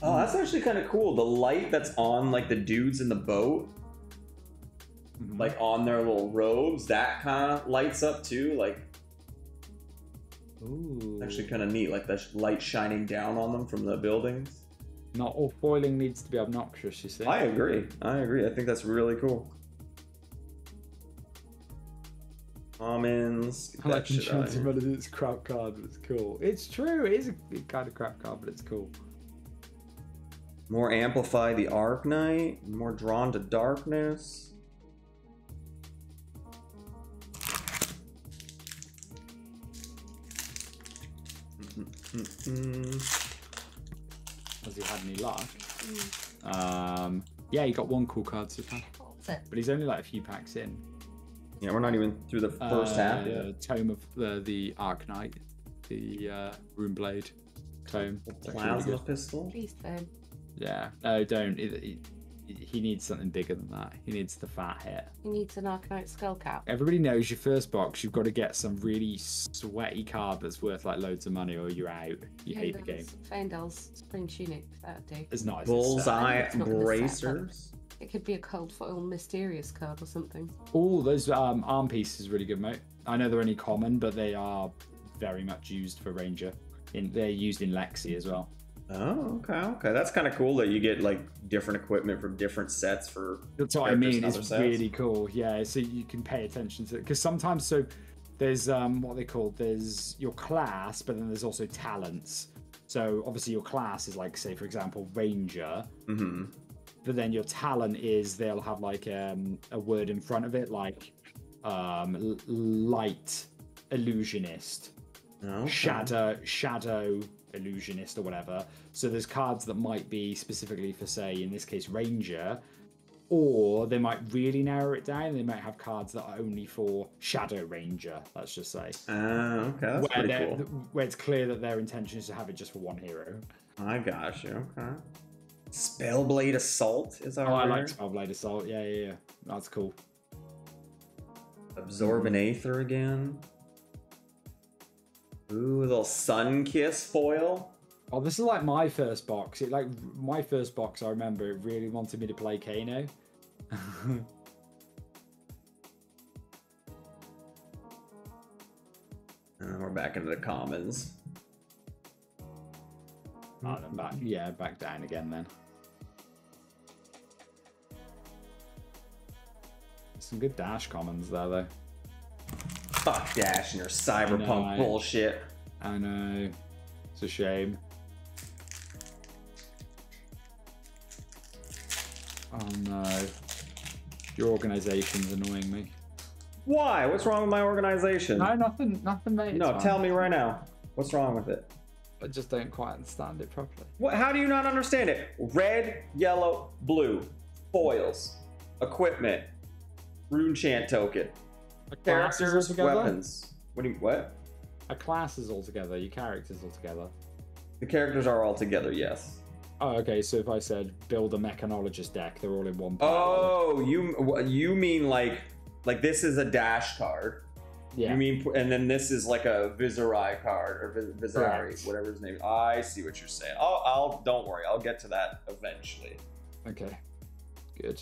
[SPEAKER 1] Oh, that's actually kind of cool. The light that's on like the dudes in the boat, like on their little robes, that kind of lights up too. Like,
[SPEAKER 2] ooh,
[SPEAKER 1] actually kind of neat. Like the light shining down on them from the buildings.
[SPEAKER 2] Not all foiling needs to be obnoxious, you see.
[SPEAKER 1] I agree. I think that's really cool. Commons.
[SPEAKER 2] I like Enchanting Melody. It's a crap card, but it's cool. It's true. It is a kind of crap card, but it's cool.
[SPEAKER 1] More Amplify the Arknight. More Drawn to Darkness.
[SPEAKER 2] Has he had any luck? Yeah, he got one cool card so far. But he's only like a few packs in.
[SPEAKER 1] Yeah, we're not even through the first half yet.
[SPEAKER 2] Tome of the Arknight, the Runeblade tome.
[SPEAKER 1] Plasma really pistol.
[SPEAKER 3] Please don't.
[SPEAKER 2] Yeah, no, don't. He needs something bigger than that. He needs the fat hit.
[SPEAKER 3] He needs an Arcanite skull cap.
[SPEAKER 2] Everybody knows your first box, you've got to get some really sweaty card that's worth like loads of money, or you're out. You hate the game.
[SPEAKER 3] Faendal's Spring Tunic, that'd do.
[SPEAKER 2] It's nice.
[SPEAKER 1] Bullseye Bracers.
[SPEAKER 3] It could be a cold foil mysterious card or something.
[SPEAKER 2] Oh, those arm pieces really good, mate. I know they're only common, but they are very much used for Ranger. They're used in Lexi as well.
[SPEAKER 1] Oh, okay. That's kind of cool that you get like different equipment from different sets for.
[SPEAKER 2] That's what I mean. It's really cool. Yeah, so you can pay attention to it because sometimes there's what they call there's your class, but then there's also talents. So obviously your class is like, say for example, Ranger. Mm-hmm. But then your talent is they'll have like a word in front of it, like light illusionist, shadow illusionist, or whatever. So there's cards that might be specifically for, say, in this case, Ranger, or they might really narrow it down. They might have cards that are only for Shadow Ranger. Let's just say.
[SPEAKER 1] Okay, that's pretty cool.
[SPEAKER 2] Where it's clear that their intention is to have it just for one hero. I
[SPEAKER 1] got you. Okay. Spellblade Assault is our.
[SPEAKER 2] I like Spellblade Assault. Yeah. That's cool.
[SPEAKER 1] Absorbent Aether again. Ooh, little Sun Kiss foil.
[SPEAKER 2] Oh, this is like my first box. My first box, I remember it really wanted me to play Kano.
[SPEAKER 1] We're back into the commons.
[SPEAKER 2] Oh, back down again then. Some good Dash commons there, though.
[SPEAKER 1] Fuck Dash and your cyberpunk bullshit.
[SPEAKER 2] I know. It's a shame. Oh no. Your organization's annoying me.
[SPEAKER 1] Why? What's wrong with my organization?
[SPEAKER 2] No, nothing, mate.
[SPEAKER 1] No, tell me right now. What's wrong with it?
[SPEAKER 2] I just don't quite understand it properly.
[SPEAKER 1] What? How do you not understand it? Red, yellow, blue, foils, equipment, rune chant token, characters, weapons. What?
[SPEAKER 2] A class is all together. Your characters all together.
[SPEAKER 1] The characters are all together. Yes.
[SPEAKER 2] Oh, okay. So if I said build a mechanologist deck, they're all in one pile.
[SPEAKER 1] Oh, you mean like this is a dash card?
[SPEAKER 2] Yeah.
[SPEAKER 1] You mean, and then this is like a Viserai card or Visari, whatever his name. I see what you're saying. I'll don't worry. I'll get to that eventually.
[SPEAKER 2] Okay. Good.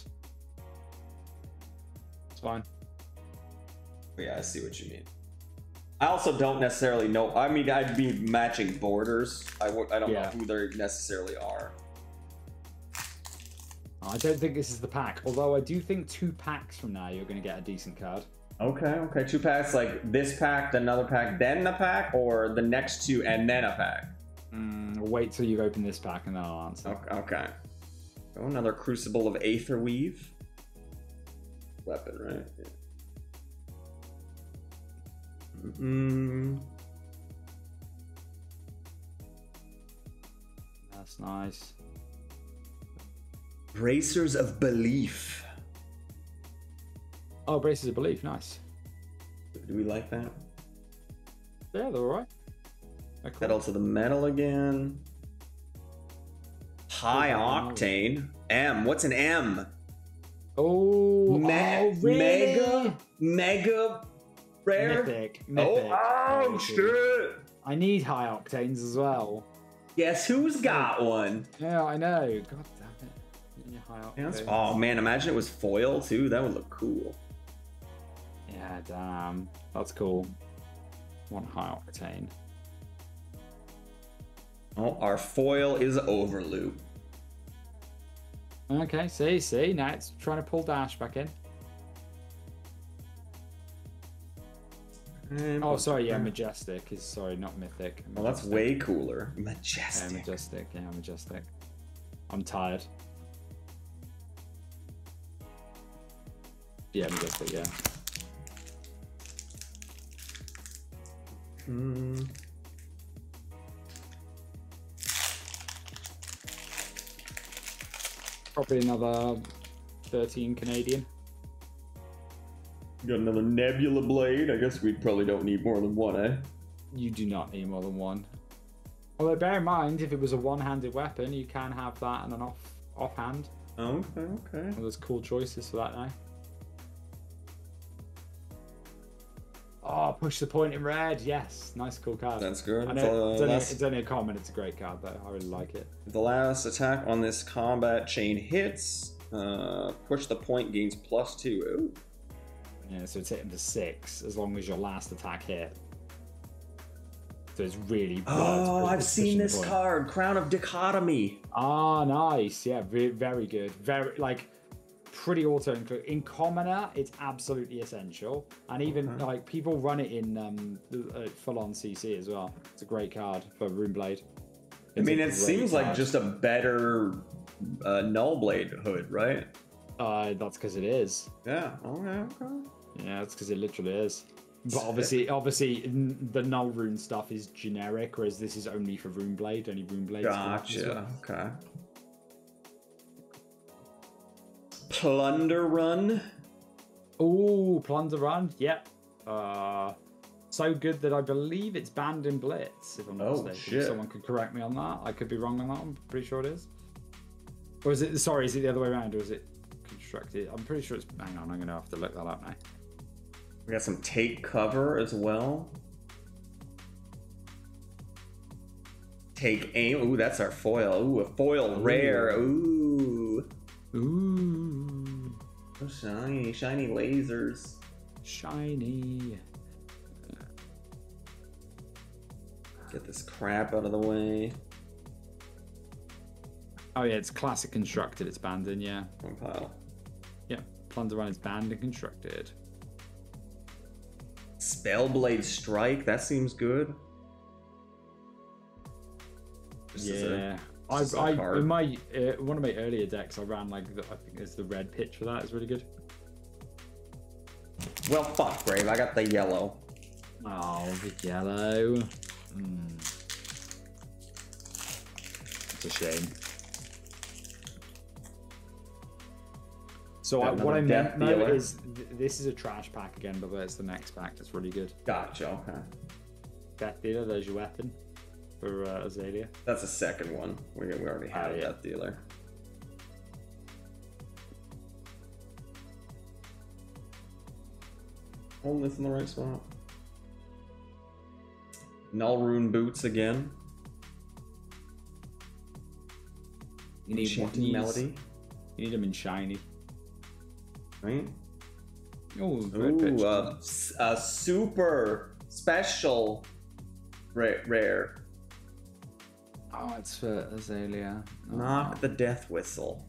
[SPEAKER 2] It's fine.
[SPEAKER 1] Yeah, I see what you mean. I also don't necessarily know. I mean, I'd be matching borders. I don't know who they necessarily are.
[SPEAKER 2] I don't think this is the pack. Although I do think 2 packs from now you're going to get a decent card.
[SPEAKER 1] Okay. 2 packs, like this pack, then another pack, then the pack, or the next 2 and then a pack.
[SPEAKER 2] Wait till you open this pack and then I'll answer.
[SPEAKER 1] Okay. Oh, another Crucible of Aetherweave. Weapon, right? Yeah.
[SPEAKER 2] That's nice.
[SPEAKER 1] Bracers of Belief.
[SPEAKER 2] Oh, Bracers of Belief, nice.
[SPEAKER 1] Do we like that?
[SPEAKER 2] Yeah, they're alright. Cool.
[SPEAKER 1] Pedal to the metal again. High Octane. M. What's an M?
[SPEAKER 2] Oh,
[SPEAKER 1] really? Mega rare.
[SPEAKER 2] Mythic.
[SPEAKER 1] Oh shit!
[SPEAKER 2] I need high octanes as well.
[SPEAKER 1] Guess who's got one?
[SPEAKER 2] Yeah, I know. God damn it. High octanes.
[SPEAKER 1] Oh man, imagine it was foil too. That would look cool.
[SPEAKER 2] Yeah, damn. That's cool. One high octane.
[SPEAKER 1] Oh, our foil is Overloop.
[SPEAKER 2] Okay, see, now it's trying to pull Dash back in. Oh, sorry, yeah, Majestic is, sorry, not Mythic.
[SPEAKER 1] Well, that's way cooler. Majestic.
[SPEAKER 2] Yeah, Majestic. I'm tired. Yeah, Majestic, yeah. Probably another 13 Canadian.
[SPEAKER 1] Got another Nebula Blade. I guess we probably don't need more than one, eh?
[SPEAKER 2] You do not need more than one. Although bear in mind, if it was a one-handed weapon, you can have that and an offhand.
[SPEAKER 1] Okay.
[SPEAKER 2] Well, there's cool choices for that now. Oh, push the point in red. Yes, nice, cool card.
[SPEAKER 1] That's good.
[SPEAKER 2] I know it's only a common. It's a great card, though. I really like it.
[SPEAKER 1] The last attack on this combat chain hits. Push the point gains +2. Ooh.
[SPEAKER 2] Yeah, so it's hitting for 6 as long as your last attack hit. So it's really.
[SPEAKER 1] Oh, I've seen this card, Crown of Dichotomy.
[SPEAKER 2] Ah, nice. Yeah, very good. Very pretty auto include. In Commoner, it's absolutely essential, and even like people run it in full on CC as well. It's a great card for Runeblade.
[SPEAKER 1] I mean, it seems like just a better Null Blade hood, right?
[SPEAKER 2] That's because it is.
[SPEAKER 1] Yeah. Okay.
[SPEAKER 2] Yeah, that's because it literally is. But obviously, the Null Rune stuff is generic, whereas this is only for Runeblade. Only Runeblade.
[SPEAKER 1] Gotcha. Okay. Plunder Run.
[SPEAKER 2] Oh, Plunder Run. Yep. So good that I believe it's banned in Blitz. If I'm not mistaken,
[SPEAKER 1] shit.
[SPEAKER 2] Someone could correct me on that. I could be wrong on that. I'm pretty sure it is. Or is it? Sorry, is it the other way around, or is it constructed? I'm pretty sure it's. Hang on, I'm gonna have to look that up now.
[SPEAKER 1] We got some Take Cover as well. Take Aim. Ooh, that's our foil. Ooh, a foil rare. Ooh. So shiny lasers.
[SPEAKER 2] Shiny.
[SPEAKER 1] Get this crap out of the way.
[SPEAKER 2] Oh yeah, it's classic constructed. It's banned in, yeah.
[SPEAKER 1] One pile.
[SPEAKER 2] Yeah, Plunder Run is banned and constructed.
[SPEAKER 1] Spellblade Strike. That seems good.
[SPEAKER 2] Yeah. In my one of my earlier decks, I ran I think it's the red pitch for that. It's really good.
[SPEAKER 1] Well, fuck, Brave. I got the yellow.
[SPEAKER 2] Oh, the yellow. It's a shame. So what I meant though is this is a trash pack again, but it's the next pack that's really good.
[SPEAKER 1] Gotcha. Okay.
[SPEAKER 2] Death Dealer, there's your weapon for Azalea.
[SPEAKER 1] That's the second one. We already have Death Dealer. Holding this in the right spot. Null Rune Boots again.
[SPEAKER 2] You need
[SPEAKER 1] Chanting Melody.
[SPEAKER 2] You need them in shiny.
[SPEAKER 1] Right?
[SPEAKER 2] Oh,
[SPEAKER 1] a super special rare.
[SPEAKER 2] Oh, it's for Azalea.
[SPEAKER 1] Knock the Death Whistle.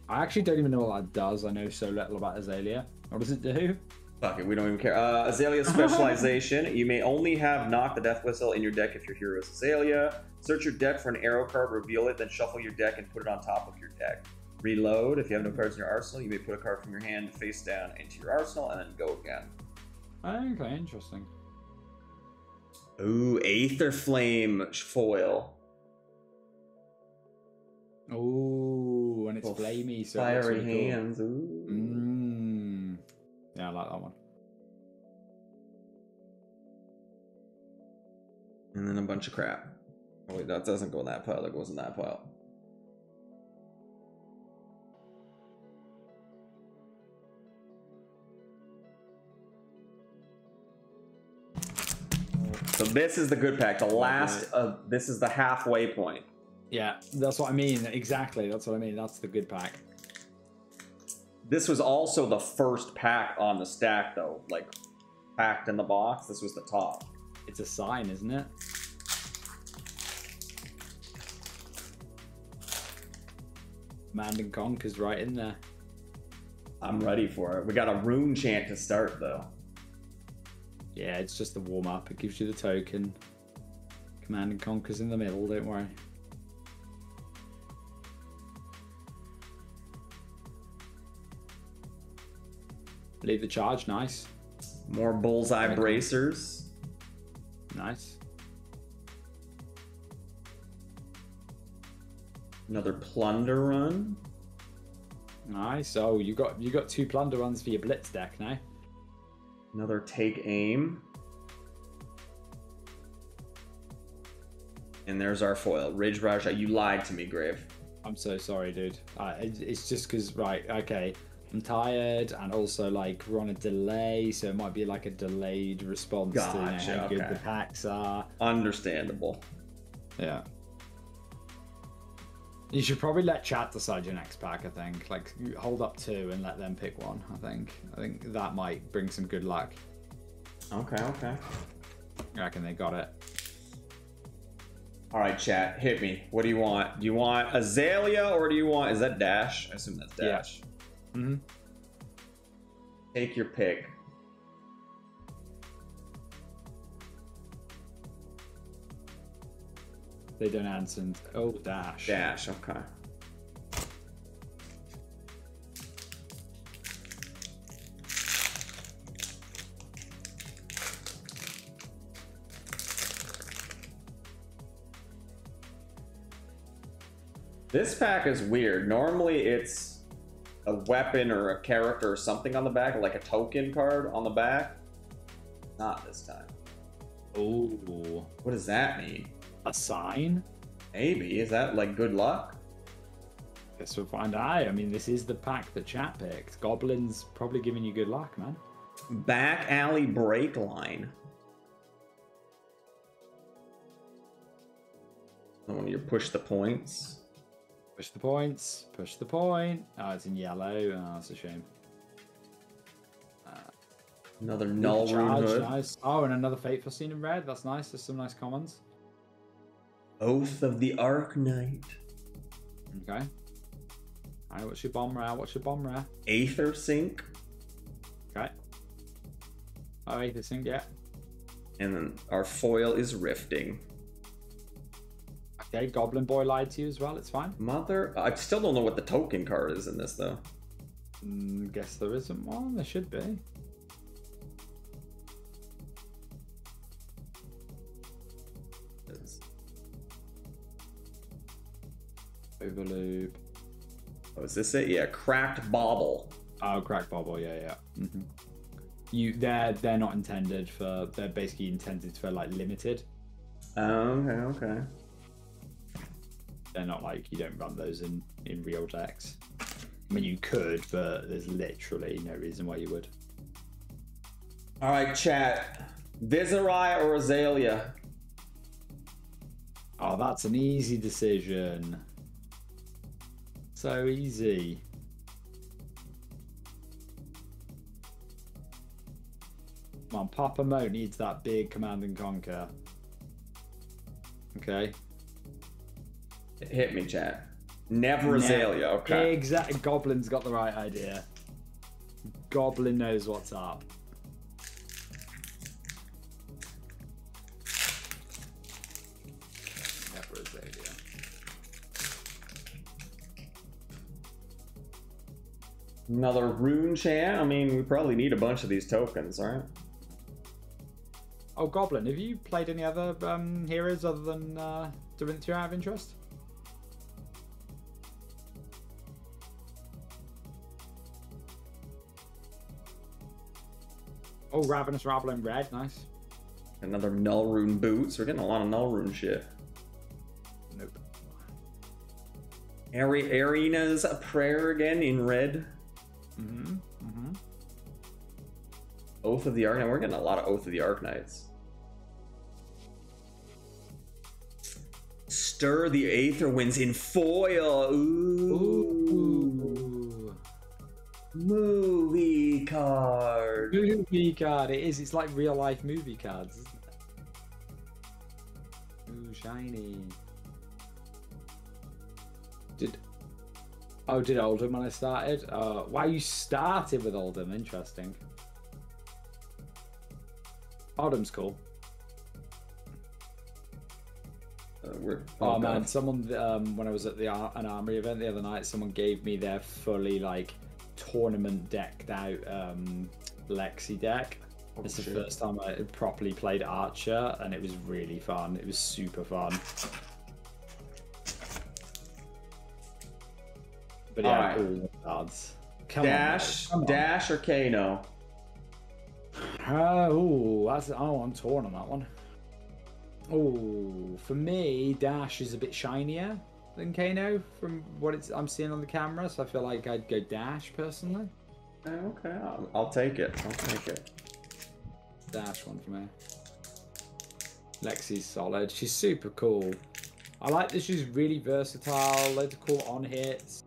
[SPEAKER 2] I actually don't even know what that does. I know so little about Azalea. What does it do?
[SPEAKER 1] Fuck it, we don't even care. Azalea specialization. You may only have Knock the Death Whistle in your deck if your hero is Azalea. Search your deck for an arrow card, reveal it, then shuffle your deck and put it on top of your deck. Reload. If you have no cards in your arsenal, you may put a card from your hand face down into your arsenal and then go again.
[SPEAKER 2] Okay, interesting.
[SPEAKER 1] Ooh, Aether Flame foil.
[SPEAKER 2] Ooh, and it's flamey, so
[SPEAKER 1] fiery
[SPEAKER 2] really
[SPEAKER 1] hands.
[SPEAKER 2] Cool.
[SPEAKER 1] Ooh.
[SPEAKER 2] Yeah, I like that one.
[SPEAKER 1] And then a bunch of crap. Oh wait, that doesn't go in that pile. That goes in that pile. So this is the good pack. The last of this is the halfway point.
[SPEAKER 2] Yeah, that's what I mean. Exactly. That's what I mean. That's the good pack.
[SPEAKER 1] This was also the first pack on the stack, though. Like, packed in the box. This was the top.
[SPEAKER 2] It's a sign, isn't it? Command and Conquer's right in there.
[SPEAKER 1] I'm ready for it. We got a rune chant to start, though.
[SPEAKER 2] Yeah, it's just the warm-up. It gives you the token. Command and Conquer's in the middle, don't worry. Leave the charge, nice.
[SPEAKER 1] More bullseye bracers.
[SPEAKER 2] Nice.
[SPEAKER 1] Another plunder run.
[SPEAKER 2] Nice. Oh, you got 2 plunder runs for your blitz deck now.
[SPEAKER 1] Another take aim. And there's our foil. Ridge Raja. You lied to me, Grave.
[SPEAKER 2] I'm so sorry, dude. It's just because, right, okay. I'm tired, and also, like, we're on a delay, so it might be like a delayed response to how good the packs are.
[SPEAKER 1] Understandable.
[SPEAKER 2] Yeah. You should probably let chat decide your next pack, I think. Like, hold up 2 and let them pick one, I think. I think that might bring some good luck.
[SPEAKER 1] Okay, okay.
[SPEAKER 2] I reckon they got it.
[SPEAKER 1] All right, chat, hit me. What do you want? Do you want Azalea, or do you want... Is that Dash? I assume that's Dash.
[SPEAKER 2] Yeah. Mm-hmm.
[SPEAKER 1] Take your pick.
[SPEAKER 2] They don't answer. Oh, Dash.
[SPEAKER 1] Dash, okay. This pack is weird. Normally it's a weapon or a character or something on the back, like a token card on the back. Not this time.
[SPEAKER 2] Oh.
[SPEAKER 1] What does that mean?
[SPEAKER 2] A sign?
[SPEAKER 1] Maybe. Is that like good luck?
[SPEAKER 2] Guess we'll find out. I mean, this is the pack that chat picked. Goblin's probably giving you good luck, man.
[SPEAKER 1] Back alley break line. When you push the points.
[SPEAKER 2] Push the points. Push the point. Oh, it's in yellow. Oh, that's a shame.
[SPEAKER 1] Another null rune hood.
[SPEAKER 2] Nice. Oh, and another Fateful Scene in red. That's nice. There's some nice commons.
[SPEAKER 1] Oath of the Arc Knight.
[SPEAKER 2] Okay. Alright, what's your bomb rare? What's your bomb rare?
[SPEAKER 1] Aether Sink.
[SPEAKER 2] Okay. Oh, Aether Sink, yeah.
[SPEAKER 1] And then our foil is Rifting.
[SPEAKER 2] Okay, Goblin Boy lied to you as well. It's fine.
[SPEAKER 1] Mother... I still don't know what the token card is in this, though.
[SPEAKER 2] Guess there isn't one. There should be. Overloop.
[SPEAKER 1] Oh, is this it? Yeah, cracked bauble.
[SPEAKER 2] Oh, cracked bauble. Yeah. They're not intended for. They're basically intended for like limited.
[SPEAKER 1] Oh, okay.
[SPEAKER 2] They're not like you don't run those in real decks. I mean, you could, but there's literally no reason why you would.
[SPEAKER 1] All right, chat. Viserai or Azalea?
[SPEAKER 2] Oh, that's an easy decision. So easy. Come on, Papa Mo needs that big Command and Conquer. Okay.
[SPEAKER 1] Hit me, chat. Never Azalea. Okay.
[SPEAKER 2] Exactly. Goblin's got the right idea. Goblin knows what's up. Never Azalea.
[SPEAKER 1] Another rune chant. I mean, we probably need a bunch of these tokens, right?
[SPEAKER 2] Oh, Goblin, have you played any other heroes other than Dorinthia out of interest? Oh, Ravenous Rabble in red, nice.
[SPEAKER 1] Another null rune boots. We're getting a lot of null rune shit.
[SPEAKER 2] Nope.
[SPEAKER 1] Arena's prayer again in red. Oath of the Arknight. We're getting a lot of Oath of the Arknights. Stir the Aether Winds in foil. Ooh. Movie card.
[SPEAKER 2] Movie card. It is. It's like real life movie cards, isn't it? Ooh, shiny. Did Oldham when I started? Why you started with Oldham? Interesting. Oldham's cool. Oh man, someone when I was at an armory event the other night, someone gave me their fully like tournament decked out Lexi deck. It's the first time I properly played Archer, and it was really fun. It was super fun. But yeah, all the cards.
[SPEAKER 1] Dash or Kano?
[SPEAKER 2] I'm torn on that one. Oh, for me, Dash is a bit shinier than Kano from what I'm seeing on the camera, so I feel like I'd go Dash personally.
[SPEAKER 1] Okay, I'll take it.
[SPEAKER 2] Dash one for me. Lexi's solid. She's super cool. I like that she's really versatile. Loads of cool on hits.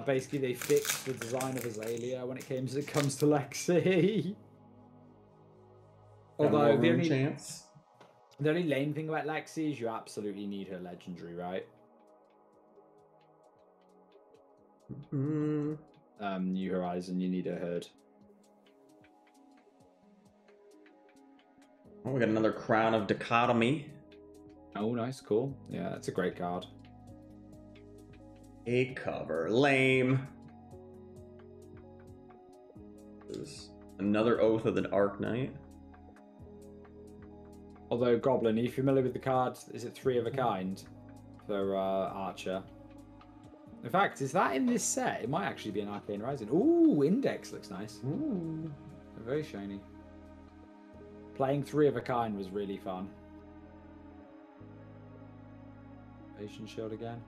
[SPEAKER 2] Basically, they fixed the design of Azalea when it comes to Lexi. Although the only lame thing about Lexi is you absolutely need her legendary, right? New Horizon, you need a herd.
[SPEAKER 1] Oh, we got another Crown of Dichotomy.
[SPEAKER 2] Oh, nice, cool. Yeah, that's a great card.
[SPEAKER 1] A cover. Lame. There's another Oath of the Arknight.
[SPEAKER 2] Although, Goblin, are you familiar with the card? Is it 3 of a kind for Archer? In fact, is that in this set? It might actually be an Arcane Rising. Ooh, Index looks nice. Ooh, very shiny. Playing 3 of a kind was really fun. Patient Shield again.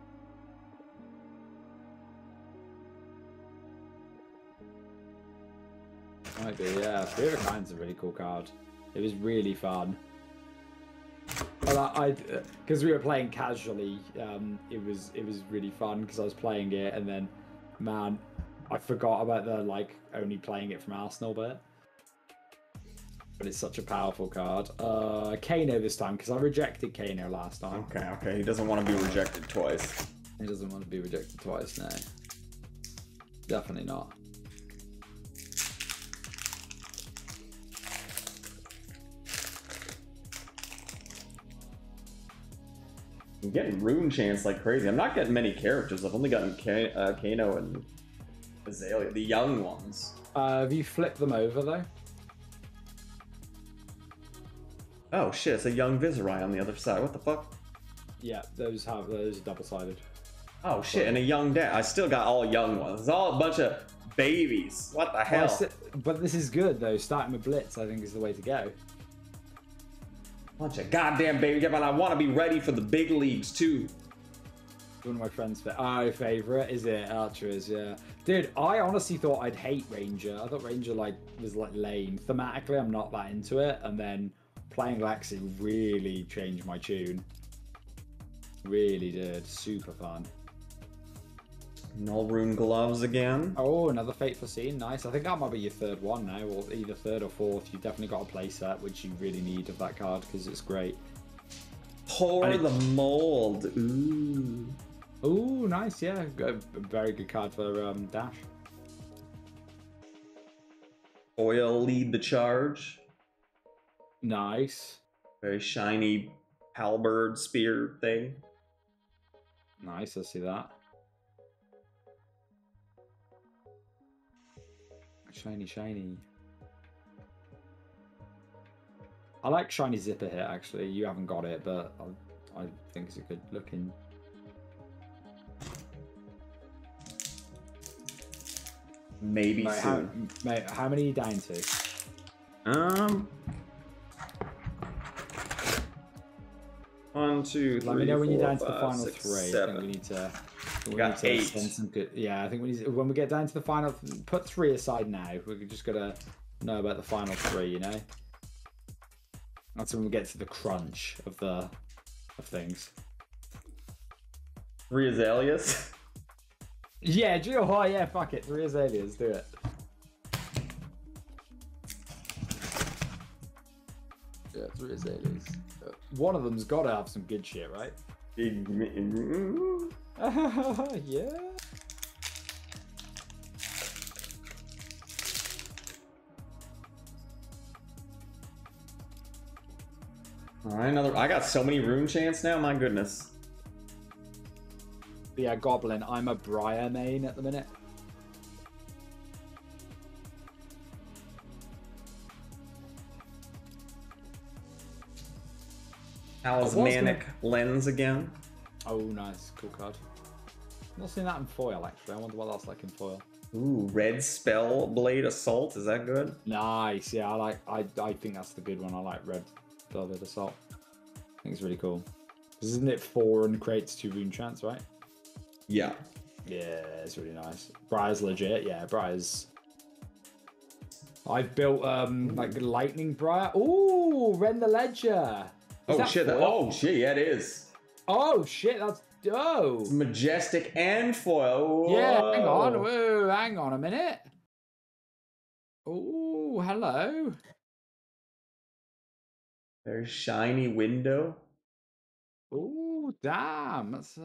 [SPEAKER 2] Might be, yeah. 3 of a kind's a really cool card. It was really fun. Because we were playing casually, it was really fun because I was playing it, and then, man, I forgot about the only playing it from Arsenal bit. But it's such a powerful card. Kano this time because I rejected Kano last time.
[SPEAKER 1] Okay. He doesn't want to be rejected twice.
[SPEAKER 2] He doesn't want to be rejected twice, no. Definitely not.
[SPEAKER 1] I'm getting rune chants like crazy. I'm not getting many characters. I've only gotten Kano and Azalea, the young ones.
[SPEAKER 2] Have you flipped them over though?
[SPEAKER 1] Oh shit! It's a young Viserai on the other side. What the fuck?
[SPEAKER 2] Yeah, those are double-sided.
[SPEAKER 1] Oh shit, and a young dad. I still got all young ones. It's all a bunch of babies. What the hell?
[SPEAKER 2] But this is good though. Starting with Blitz, I think, is the way to go.
[SPEAKER 1] Bunch of goddamn babies, but I want to be ready for the big leagues too.
[SPEAKER 2] One of my friends' favorite is it Archers? Yeah, dude. I honestly thought I'd hate Ranger. I thought Ranger was lame. Thematically, I'm not that into it, and then playing Lexi really changed my tune. Really did. Super fun.
[SPEAKER 1] Null Rune gloves again.
[SPEAKER 2] Oh, another Fateful Scene. Nice. I think that might be your third one now, or either third or fourth. You've definitely got a play set, which you really need of that card because it's great.
[SPEAKER 1] Pour the Mold. Ooh.
[SPEAKER 2] Ooh, nice. Yeah, a very good card for Dash.
[SPEAKER 1] Foil Lead the Charge.
[SPEAKER 2] Nice.
[SPEAKER 1] Very shiny halberd spear thing.
[SPEAKER 2] Nice. I see that. Shiny, shiny. I like shiny Zipper Hit, actually. You haven't got it, but I think it's a good looking.
[SPEAKER 1] Maybe soon.
[SPEAKER 2] How many are you down to?
[SPEAKER 1] 1, 2, 3.
[SPEAKER 2] Let me know when you're down to the
[SPEAKER 1] 5,
[SPEAKER 2] final
[SPEAKER 1] 6,
[SPEAKER 2] 3.
[SPEAKER 1] 7.
[SPEAKER 2] I think we need to.
[SPEAKER 1] We got 8.
[SPEAKER 2] Some good, yeah, I think when we get down to the final, put 3 aside now. We're just gonna know about the final 3, you know. That's when we get to the crunch of things.
[SPEAKER 1] 3 azaleas.
[SPEAKER 2] Yeah, oh yeah, fuck it. 3 azaleas, do it. Yeah, 3 azaleas. One of them's got to have some good shit, right?
[SPEAKER 1] Yeah. Alright, I got so many rune chants now, my goodness.
[SPEAKER 2] Yeah, Goblin. I'm a Briar main at the minute.
[SPEAKER 1] Talismanic Lens again.
[SPEAKER 2] Oh, nice. Cool card. I've not seen that in foil, actually. I wonder what that's like in foil.
[SPEAKER 1] Ooh, Red Spell Blade Assault. Is that good?
[SPEAKER 2] Nice. Yeah, I think that's the good one. I like Red Velvet Assault. I think it's really cool. Isn't it 4 and creates 2 rune chants, right?
[SPEAKER 1] Yeah.
[SPEAKER 2] Yeah, it's really nice. Briar's legit. Yeah, Briar's. I've built like Lightning Briar. Ooh, Ren the Ledger.
[SPEAKER 1] Oh shit! Oh shit! Yeah, it is.
[SPEAKER 2] Oh shit! That's dope.
[SPEAKER 1] It's majestic and foil. Whoa.
[SPEAKER 2] Yeah, hang on. Whoa, hang on a minute. Oh, hello.
[SPEAKER 1] Very shiny window.
[SPEAKER 2] Oh, damn. That's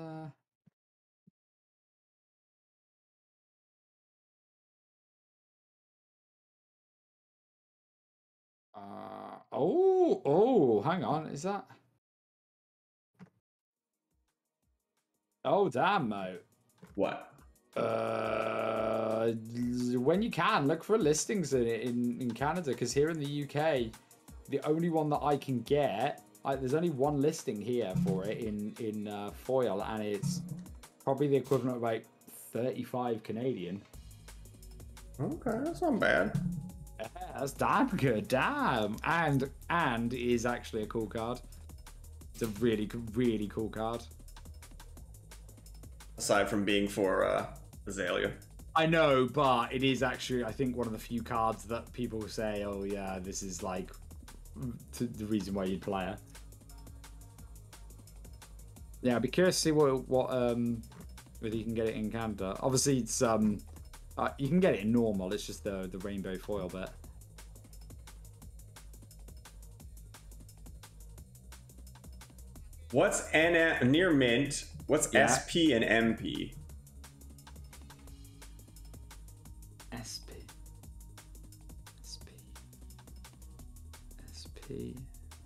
[SPEAKER 2] oh, hang on. Is that? Oh, damn, Mo.
[SPEAKER 1] What?
[SPEAKER 2] When you can, look for listings in Canada, because here in the UK, the only one that I can get, there's only one listing here for it in foil, and it's probably the equivalent of about 35 Canadian.
[SPEAKER 1] Okay, that's not bad.
[SPEAKER 2] Yeah, that's damn good, damn. And it is actually a cool card. It's a really, really cool card.
[SPEAKER 1] Aside from being for Azalea.
[SPEAKER 2] I know, but it is actually, I think, one of the few cards that people say, oh yeah, this is like the reason why you'd play her. Yeah, I'd be curious to see what whether you can get it in Canada. Obviously, it's you can get it in normal. It's just the rainbow foil bit.
[SPEAKER 1] What's near mint? What's SP and MP?
[SPEAKER 2] SP,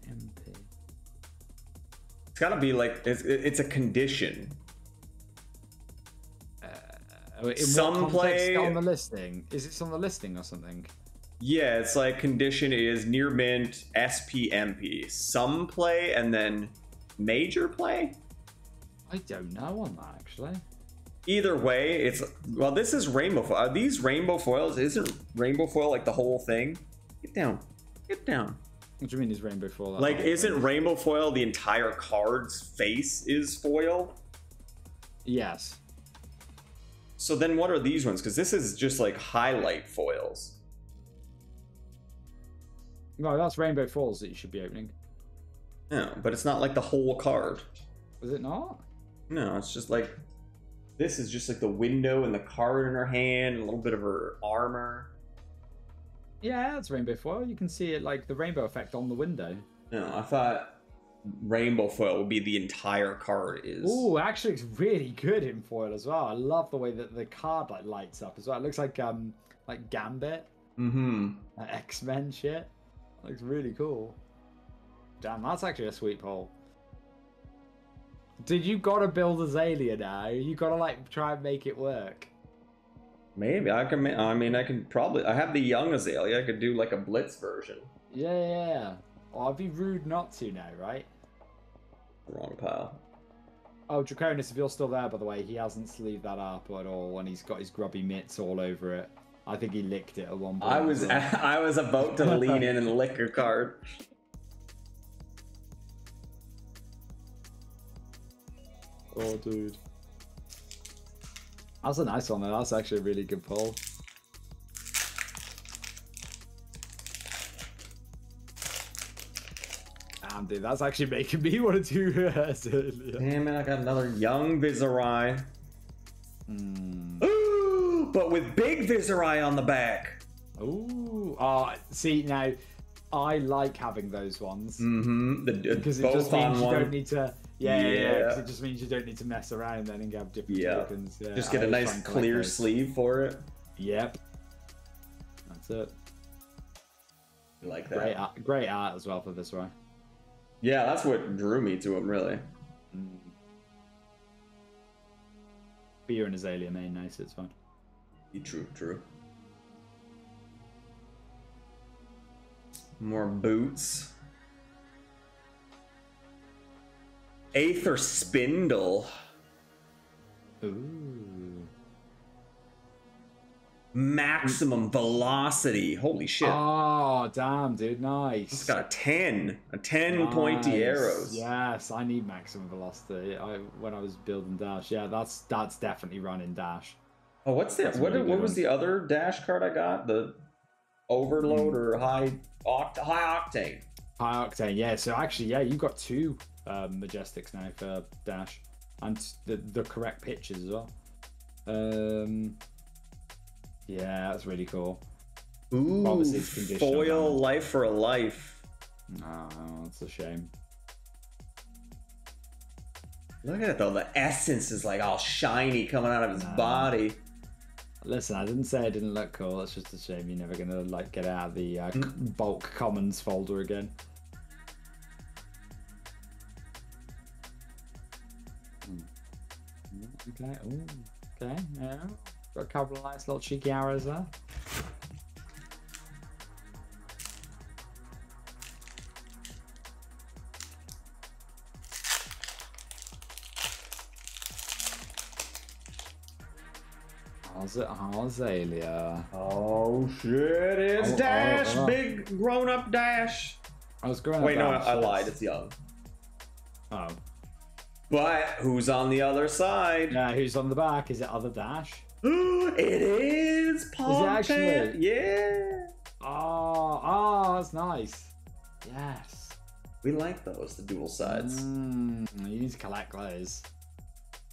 [SPEAKER 2] MP.
[SPEAKER 1] It's gotta be like it's a condition.
[SPEAKER 2] Some play on the listing. Is it on the listing or something?
[SPEAKER 1] Yeah, it's like condition is near mint, SP, MP. Some play and then major play.
[SPEAKER 2] I don't know on that actually.
[SPEAKER 1] Either way, it's well. This is rainbow foil. Are these rainbow foils? Isn't rainbow foil like the whole thing? Get down. Get down.
[SPEAKER 2] What do you mean is rainbow foil?
[SPEAKER 1] Like, isn't rainbow foil the entire card's face is foil?
[SPEAKER 2] Yes.
[SPEAKER 1] So then what are these ones? Because this is just like highlight foils.
[SPEAKER 2] No, that's rainbow foils that you should be opening.
[SPEAKER 1] No, but it's not like the whole card.
[SPEAKER 2] Is it not?
[SPEAKER 1] No, it's just like, this is just like the window and the card in her hand and a little bit of her armor.
[SPEAKER 2] Yeah, that's rainbow foil. You can see it like the rainbow effect on the window.
[SPEAKER 1] No, I thought rainbow foil would be the entire card is.
[SPEAKER 2] Oh, actually, it's really good in foil as well. I love the way that the card like lights up as well. It looks like Gambit.
[SPEAKER 1] Mm-hmm.
[SPEAKER 2] X-Men shit. It looks really cool. Damn, that's actually a sweet poll. Dude, you gotta build Azalea now. You gotta like try and make it work.
[SPEAKER 1] Maybe I can. I mean, I can probably. I have the young Azalea. I could do like a Blitz version.
[SPEAKER 2] Yeah. Oh, I'd be rude not to now, right?
[SPEAKER 1] Wrong pile.
[SPEAKER 2] Oh, Draconis, if you're still there, by the way, he hasn't sleeved that up at all, and he's got his grubby mitts all over it. I think he licked it at one point.
[SPEAKER 1] I was about to lean in and lick a card.
[SPEAKER 2] Oh, dude. That's a nice one, though. That's actually a really good pull. Damn, dude. That's actually making me want to do Azalea.
[SPEAKER 1] Damn it, I got another young Viserai. Ooh, but with big Viserai on the back.
[SPEAKER 2] Ooh. See, now, I like having those ones.
[SPEAKER 1] Mm-hmm.
[SPEAKER 2] Because it just means you don't need to... Yeah. Because it just means you don't need to mess around then and have different tokens. Yeah,
[SPEAKER 1] just get a nice clear sleeve for it.
[SPEAKER 2] Yep. That's it.
[SPEAKER 1] I like that.
[SPEAKER 2] Great art as well for this one.
[SPEAKER 1] Yeah, that's what drew me to him, really.
[SPEAKER 2] Beer and Azalea main, nice, it's fine.
[SPEAKER 1] True. More boots. Aether Spindle.
[SPEAKER 2] Ooh.
[SPEAKER 1] Maximum velocity. Holy shit.
[SPEAKER 2] Oh, damn, dude, nice.
[SPEAKER 1] It's got a 10. A 10 nice. Pointy arrows.
[SPEAKER 2] Yes, I need maximum velocity. When I was building Dash. Yeah, that's definitely running Dash.
[SPEAKER 1] Oh, what's that? What was the other Dash card I got? The Overload or High Octane?
[SPEAKER 2] High Octane, yeah. So actually, yeah, you got two Majestics now for Dash. And the correct pitches as well. Yeah, that's really cool.
[SPEAKER 1] Ooh, foil Life for a Life.
[SPEAKER 2] Oh, that's a shame.
[SPEAKER 1] Look at it though, the essence is like all shiny coming out of his body.
[SPEAKER 2] Listen, I didn't say it didn't look cool. It's just a shame you're never gonna like get out of the bulk commons folder again. Okay. Ooh, okay. Yeah. Got a couple of nice little cheeky arrows there. Azalea.
[SPEAKER 1] Oh shit, it's Dash! Big grown-up Dash!
[SPEAKER 2] I was growing up.
[SPEAKER 1] Wait, no, I lied, it's young.
[SPEAKER 2] Oh.
[SPEAKER 1] But who's on the other side?
[SPEAKER 2] Yeah, who's on the back? Is it other Dash?
[SPEAKER 1] It is Paul.
[SPEAKER 2] Is it actually?
[SPEAKER 1] Yeah.
[SPEAKER 2] Oh, that's nice. Yes.
[SPEAKER 1] We like those, the dual sides.
[SPEAKER 2] You need to collect those.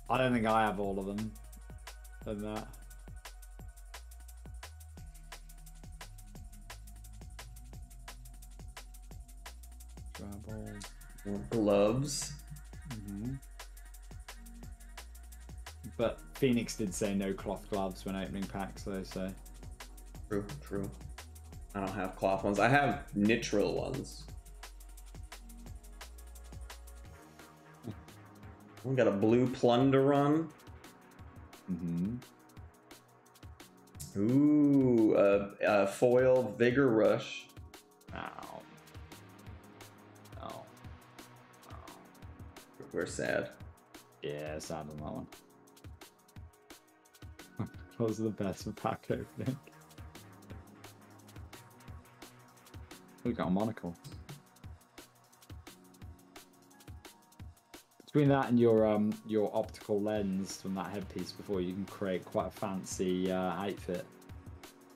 [SPEAKER 2] I don't think I have all of them. And that.
[SPEAKER 1] More gloves.
[SPEAKER 2] But Phoenix did say no cloth gloves when opening packs, though, so.
[SPEAKER 1] True. I don't have cloth ones. I have nitrile ones. We got a blue plunder run. Ooh, a foil vigor rush.
[SPEAKER 2] Ow.
[SPEAKER 1] We're sad.
[SPEAKER 2] Yeah, sad on that one. was the best pack opening. We got a monocle. Between that and your optical lens from that headpiece before, you can create quite a fancy outfit.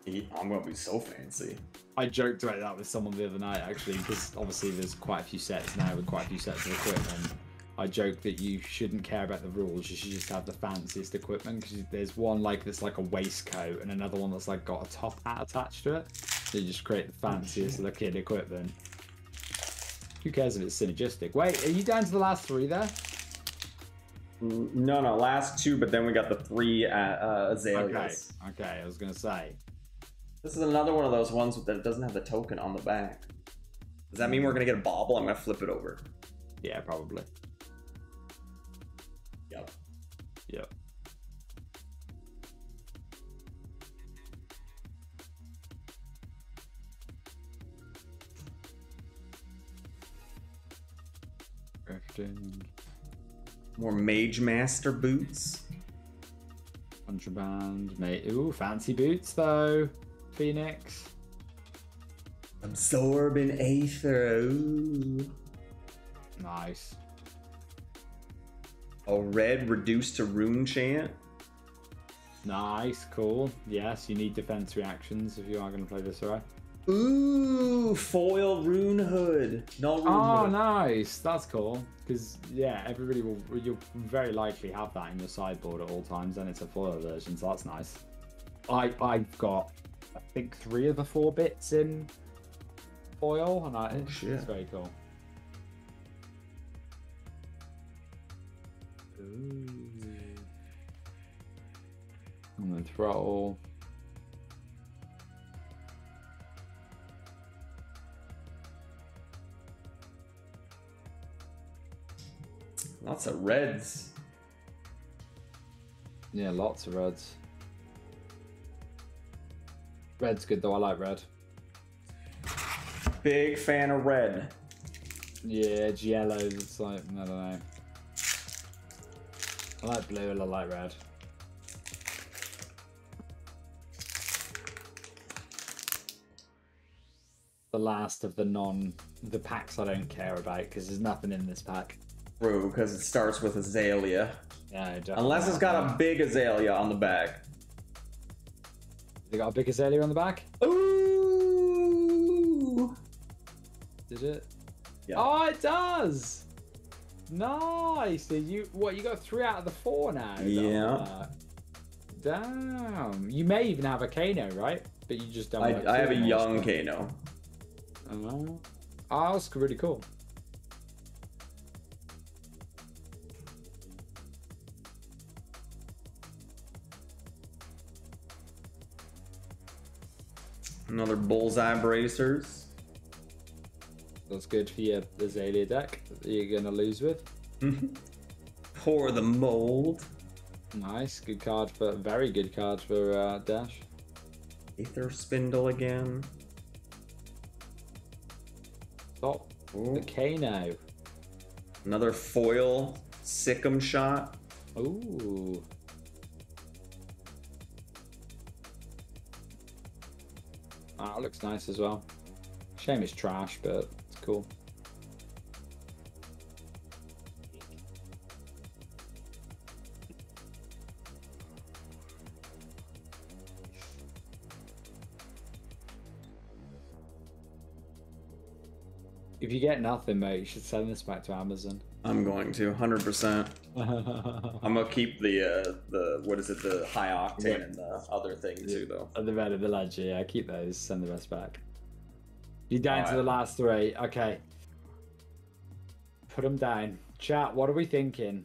[SPEAKER 1] I'm gonna be so fancy.
[SPEAKER 2] I joked about that with someone the other night, actually, because obviously there's quite a few sets now with quite a few sets of equipment. I joked that you shouldn't care about the rules, you should just have the fanciest equipment, because there's one like that's like a waistcoat and another one that's like got a top hat attached to it. So you just create the fanciest looking equipment. Who cares if it's synergistic? Wait, are you down to the last 3 there?
[SPEAKER 1] No, last 2, but then we got the 3 azaleas.
[SPEAKER 2] Okay, I was gonna say.
[SPEAKER 1] This is another one of those ones that doesn't have the token on the back. Does that mean we're gonna get a bauble? I'm gonna flip it over.
[SPEAKER 2] Yeah, probably.
[SPEAKER 1] Yep.
[SPEAKER 2] Yep. Drifting.
[SPEAKER 1] More Mage Master boots.
[SPEAKER 2] Contraband, mate. Ooh, fancy boots though. Phoenix.
[SPEAKER 1] Absorbing Aether. Ooh.
[SPEAKER 2] Nice.
[SPEAKER 1] A red reduced to rune chant.
[SPEAKER 2] Nice, cool. Yes, you need defense reactions if you are going to play this, right?
[SPEAKER 1] Ooh, foil rune hood. No rune hood.
[SPEAKER 2] Nice. That's cool. Because, yeah, everybody will, you'll very likely have that in your sideboard at all times, and it's a foil version, so that's nice. I've got, I think, 3 of the 4 bits in foil, and it's very cool. Ooh. And then throttle.
[SPEAKER 1] Lots of reds.
[SPEAKER 2] Yeah, lots of reds. Red's good though, I like red.
[SPEAKER 1] Big fan of red.
[SPEAKER 2] Yeah, it's yellow, it's like, I don't know. I like blue and I like red. The last of the packs I don't care about because there's nothing in this pack.
[SPEAKER 1] True, because it starts with azalea.
[SPEAKER 2] Yeah,
[SPEAKER 1] unless it's got a big azalea on the back.
[SPEAKER 2] They got a big azalea on the back?
[SPEAKER 1] Ooh!
[SPEAKER 2] Did it?
[SPEAKER 1] Yeah.
[SPEAKER 2] Oh, it does! Nice! You got 3 out of the 4 now.
[SPEAKER 1] Yeah.
[SPEAKER 2] Damn. You may even have a Kano, right? But you just don't.
[SPEAKER 1] I have a young Kano.
[SPEAKER 2] Oh, that's really cool.
[SPEAKER 1] Another bullseye bracers.
[SPEAKER 2] That's good for your Azalea deck that you're gonna lose with.
[SPEAKER 1] Pour the mold.
[SPEAKER 2] Nice, good card for very good card for Dash.
[SPEAKER 1] Aether Spindle again.
[SPEAKER 2] Top.
[SPEAKER 1] Ooh.
[SPEAKER 2] The Kano.
[SPEAKER 1] Another foil Sikkim shot.
[SPEAKER 2] Ooh. That looks nice as well. Shame it's trash, but it's cool. If you get nothing, mate, you should send this back to Amazon.
[SPEAKER 1] I'm going to 100%. I'm gonna keep the what is it, the high octane and the other thing too though.
[SPEAKER 2] And the red and the ledger, yeah, keep those. Send the rest back. You down to the last 3? Okay. Put them down. Chat, what are we thinking?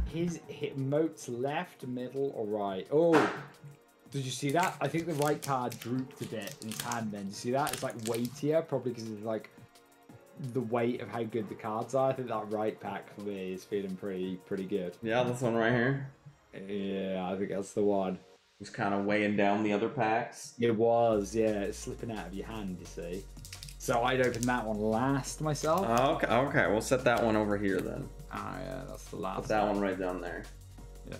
[SPEAKER 2] Hit moats left, middle, or right? Oh, did you see that? I think the right card drooped a bit in his hand. Then, you see that? It's like weightier, probably because of like the weight of how good the cards are. I think that right pack for me is feeling pretty good.
[SPEAKER 1] Yeah, this one right here.
[SPEAKER 2] Yeah, I think that's the one.
[SPEAKER 1] It's kind of weighing down the other packs.
[SPEAKER 2] It was, yeah. It's slipping out of your hand, you see. So I'd open that one last myself.
[SPEAKER 1] Okay, we'll set that one over here then.
[SPEAKER 2] Ah, yeah, that's the last.
[SPEAKER 1] Put that one right down there.
[SPEAKER 2] Yeah.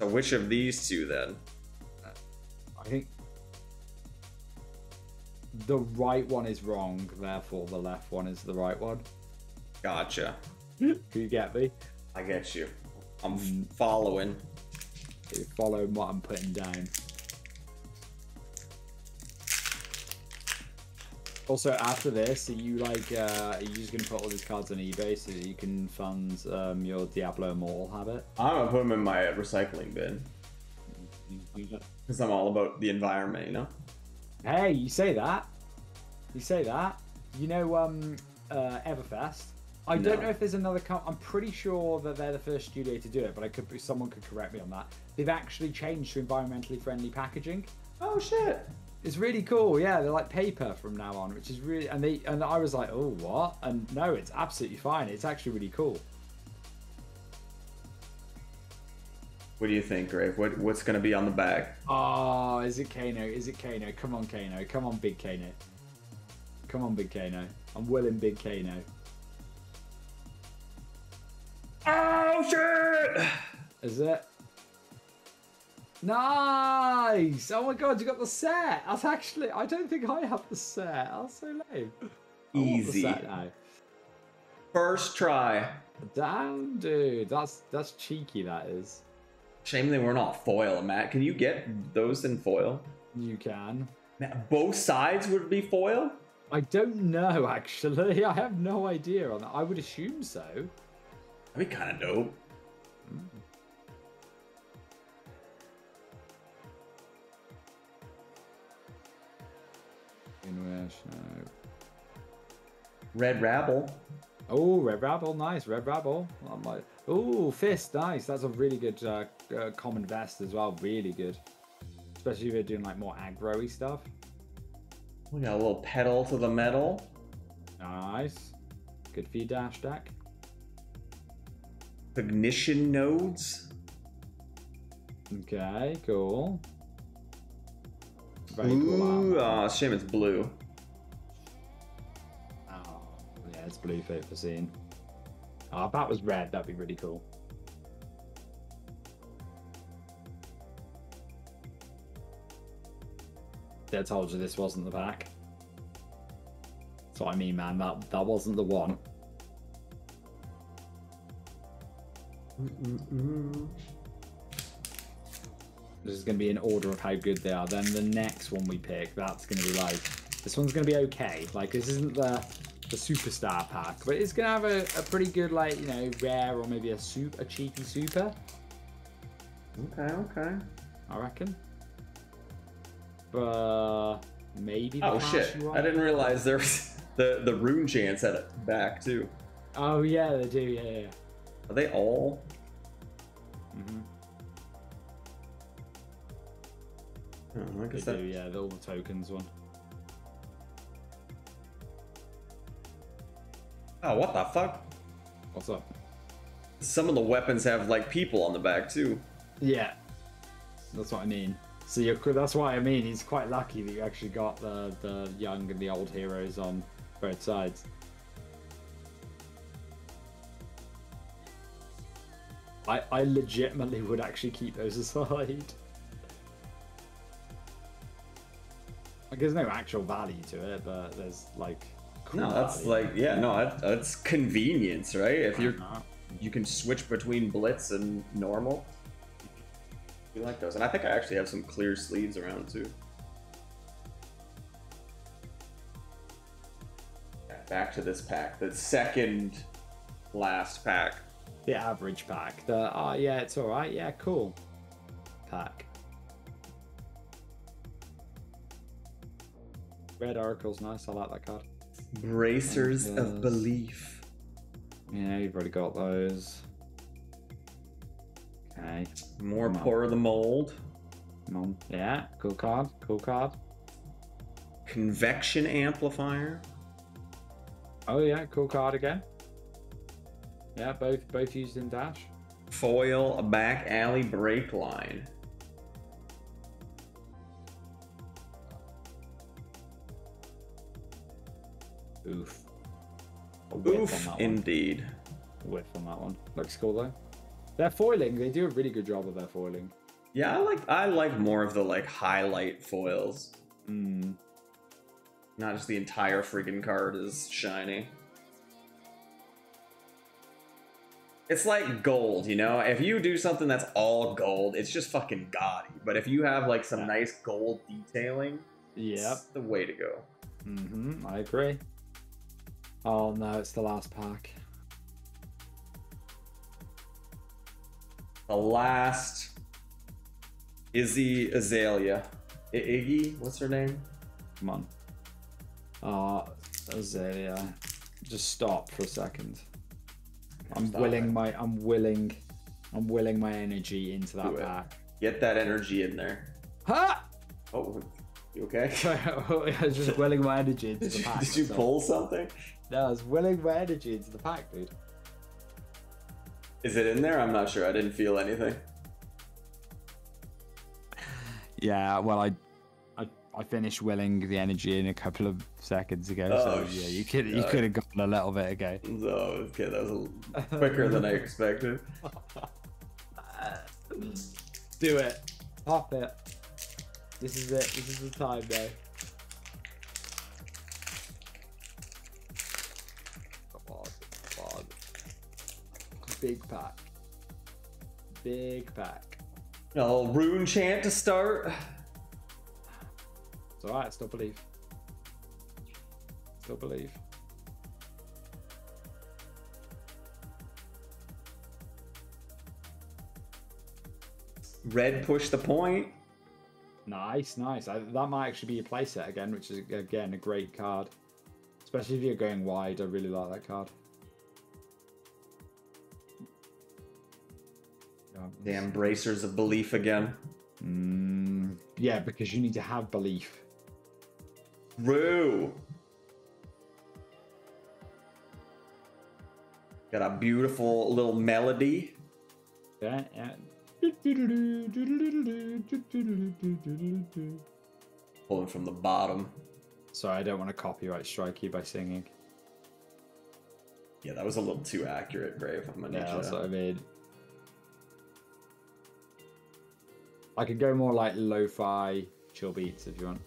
[SPEAKER 1] So which of these two then?
[SPEAKER 2] I think the right one is wrong, therefore the left one is the right one.
[SPEAKER 1] Gotcha.
[SPEAKER 2] Do you get me?
[SPEAKER 1] I get you. I'm following.
[SPEAKER 2] You're following what I'm putting down. Also, after this, are you like, are you just gonna put all these cards on eBay so that you can fund your Diablo Immortal habit?
[SPEAKER 1] I'm gonna put them in my recycling bin. Because I'm all about the environment, you know?
[SPEAKER 2] Hey, you say that. You say that. You know, Everfest. I don't know if there's another. I'm pretty sure that they're the first studio to do it, but someone could correct me on that. They've actually changed to environmentally friendly packaging.
[SPEAKER 1] Oh shit!
[SPEAKER 2] It's really cool. Yeah, they're like paper from now on, which is really. And I was like, oh what? And no, it's absolutely fine. It's actually really cool.
[SPEAKER 1] What do you think, Grave? What's gonna be on the bag?
[SPEAKER 2] Oh, is it Kano? Is it Kano? Come on, Kano. Come on, big Kano. Come on, big Kano. I'm willing, big Kano.
[SPEAKER 1] Oh shit!
[SPEAKER 2] Is it? Nice! Oh my god, you got the set! That's actually, I don't think I have the set. That's so lame.
[SPEAKER 1] Easy.
[SPEAKER 2] I want the set now.
[SPEAKER 1] First try.
[SPEAKER 2] Damn, dude. That's cheeky, that is.
[SPEAKER 1] Shame they weren't all foil, Matt. Can you get those in foil?
[SPEAKER 2] You can.
[SPEAKER 1] Matt, both sides would be foil?
[SPEAKER 2] I don't know, actually. I have no idea on that. I would assume so.
[SPEAKER 1] That'd be kind of dope. Red Rabble.
[SPEAKER 2] Oh, Red Rabble, nice. Red Rabble. I'm like, oh, Fist, nice. That's a really good common vest as well. Really good. Especially if you're doing like more aggro-y stuff.
[SPEAKER 1] We got a little pedal to the metal.
[SPEAKER 2] Nice. Good for your dash deck.
[SPEAKER 1] Ignition nodes.
[SPEAKER 2] Okay, cool. Very
[SPEAKER 1] Ooh,
[SPEAKER 2] cool.
[SPEAKER 1] oh, shame it's blue.
[SPEAKER 2] Oh, yeah, it's blue for seeing. Oh, if that was red, that'd be really cool. I told you this wasn't the pack. That's what I mean, man. That wasn't the one. This is going to be in order of how good they are. Then the next one we pick, that's going to be like, this one's going to be okay. Like, this isn't the superstar pack, but it's going to have a pretty good, like, you know, rare or maybe a cheeky super.
[SPEAKER 1] Okay.
[SPEAKER 2] I reckon. But maybe.
[SPEAKER 1] Oh shit! I didn't realize there was the rune chants at it back too.
[SPEAKER 2] Oh yeah, they do. Yeah.
[SPEAKER 1] Are they all? Oh, I guess
[SPEAKER 2] they do. Yeah, they're all the tokens one.
[SPEAKER 1] Oh, what the fuck?
[SPEAKER 2] What's up?
[SPEAKER 1] Some of the weapons have like people on the back too.
[SPEAKER 2] Yeah, that's what I mean. So that's why I mean he's quite lucky that you actually got the young and the old heroes on both sides. I legitimately would actually keep those aside. Like, there's no actual value to it, but there's like cool
[SPEAKER 1] no, that's
[SPEAKER 2] value.
[SPEAKER 1] like yeah, no, that's convenience, right? If you can switch between blitz and normal. We like those, and I think I actually have some clear sleeves around too. Yeah, back to this pack, the second last pack.
[SPEAKER 2] The average pack. Yeah, it's all right. Yeah, cool. Pack. Red Oracle's nice. I like that card.
[SPEAKER 1] Bracers of Belief.
[SPEAKER 2] Yeah, you've already got those. Okay.
[SPEAKER 1] More Pour the Mold.
[SPEAKER 2] Yeah, cool card. Cool card.
[SPEAKER 1] Convection Amplifier.
[SPEAKER 2] Oh yeah, cool card again. Yeah, both used in Dash.
[SPEAKER 1] Foil, a back alley break line.
[SPEAKER 2] Oof.
[SPEAKER 1] Oof, indeed.
[SPEAKER 2] Whiff on that one. Looks cool though. Their foiling, they do a really good job of their foiling.
[SPEAKER 1] Yeah, I like more of the like highlight foils.
[SPEAKER 2] Mm.
[SPEAKER 1] Not just the entire freaking card is shiny. It's like gold, you know? If you do something that's all gold, it's just fucking gaudy. But if you have like some nice gold detailing, it's the way to go.
[SPEAKER 2] Mm-hmm, I agree. Oh no, it's the last pack.
[SPEAKER 1] The last Izzy Azalea. Iggy? What's her name?
[SPEAKER 2] Come on. Azalea. Just stop for a second. I'm willing my energy into that pack.
[SPEAKER 1] Get that energy in there.
[SPEAKER 2] Ha!
[SPEAKER 1] Oh, you okay?
[SPEAKER 2] I was just willing my energy into the pack.
[SPEAKER 1] Did you pull something?
[SPEAKER 2] No, I was willing my energy into the pack, dude.
[SPEAKER 1] Is it in there? I'm not sure. I didn't feel anything.
[SPEAKER 2] Yeah, well, I finished willing the energy in a couple of seconds ago, so yeah, you could have gotten a little bit ago.
[SPEAKER 1] Oh, okay, that was a little quicker than I expected.
[SPEAKER 2] Do it. Pop it. This is it. This is the time now. Come on. Big pack. Big pack.
[SPEAKER 1] Oh, rune chant to start.
[SPEAKER 2] It's alright, still believe. Still believe.
[SPEAKER 1] Red push the point.
[SPEAKER 2] Nice. That might actually be a playset again, which is, again, a great card. Especially if you're going wide, I really like that card.
[SPEAKER 1] Damn, bracers of belief again.
[SPEAKER 2] Yeah, because you need to have belief.
[SPEAKER 1] True. Got a beautiful little melody.
[SPEAKER 2] Yeah.
[SPEAKER 1] Pulling from the bottom.
[SPEAKER 2] Sorry, I don't want to copyright strike you by singing.
[SPEAKER 1] Yeah, that was a little too accurate, Brave. I'm gonna need you
[SPEAKER 2] That's
[SPEAKER 1] to...
[SPEAKER 2] what I mean. I could go more like lo-fi chill beats if you want.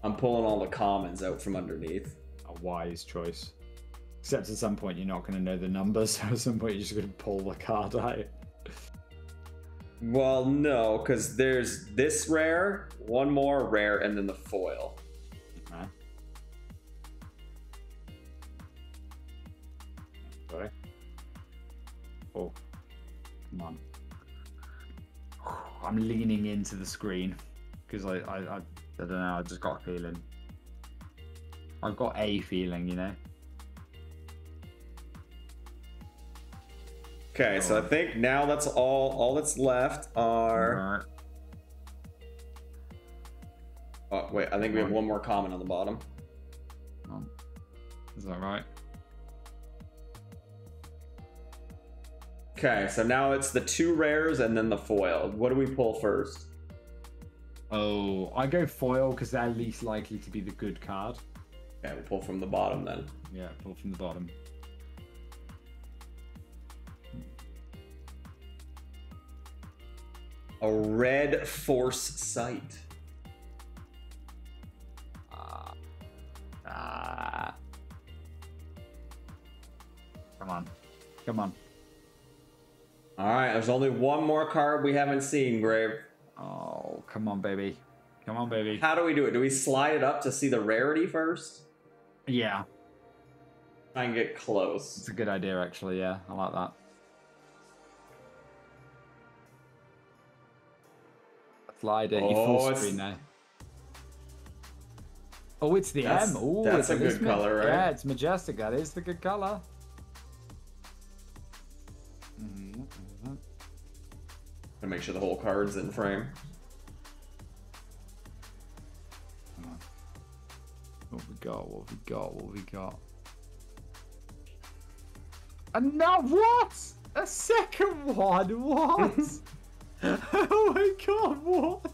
[SPEAKER 1] I'm pulling all the commons out from underneath.
[SPEAKER 2] A wise choice. Except at some point you're not going to know the numbers, so at some point you're just going to pull the card out.
[SPEAKER 1] Well, no, because there's this rare, one more rare, and then the foil.
[SPEAKER 2] Okay. Sorry. Oh, come on. I'm leaning into the screen because I don't know, I just got a feeling. I've got a feeling, you know.
[SPEAKER 1] Okay, so I think now that's all that's left are... Oh, wait, I think we have one more common on the bottom.
[SPEAKER 2] Is that right?
[SPEAKER 1] Okay, so now it's the two rares and then the foil. What do we pull first?
[SPEAKER 2] Oh, I go foil because they're least likely to be the good card.
[SPEAKER 1] Okay, we'll pull from the bottom then.
[SPEAKER 2] Yeah, pull from the bottom.
[SPEAKER 1] A red force sight.
[SPEAKER 2] Come on.
[SPEAKER 1] All right, there's only one more card we haven't seen, Grave.
[SPEAKER 2] Oh, come on, baby. Come on, baby.
[SPEAKER 1] How do we do it? Do we slide it up to see the rarity first?
[SPEAKER 2] Yeah.
[SPEAKER 1] Try and get close.
[SPEAKER 2] It's a good idea, actually. Yeah, I like that. Slide it. You full screen now. Oh, it's the M. Oh,
[SPEAKER 1] that's a good color, right?
[SPEAKER 2] Yeah, it's majestic. That is the good color.
[SPEAKER 1] To make sure the whole card's in frame.
[SPEAKER 2] What we got? And now what? A second one? What? Oh my god, what?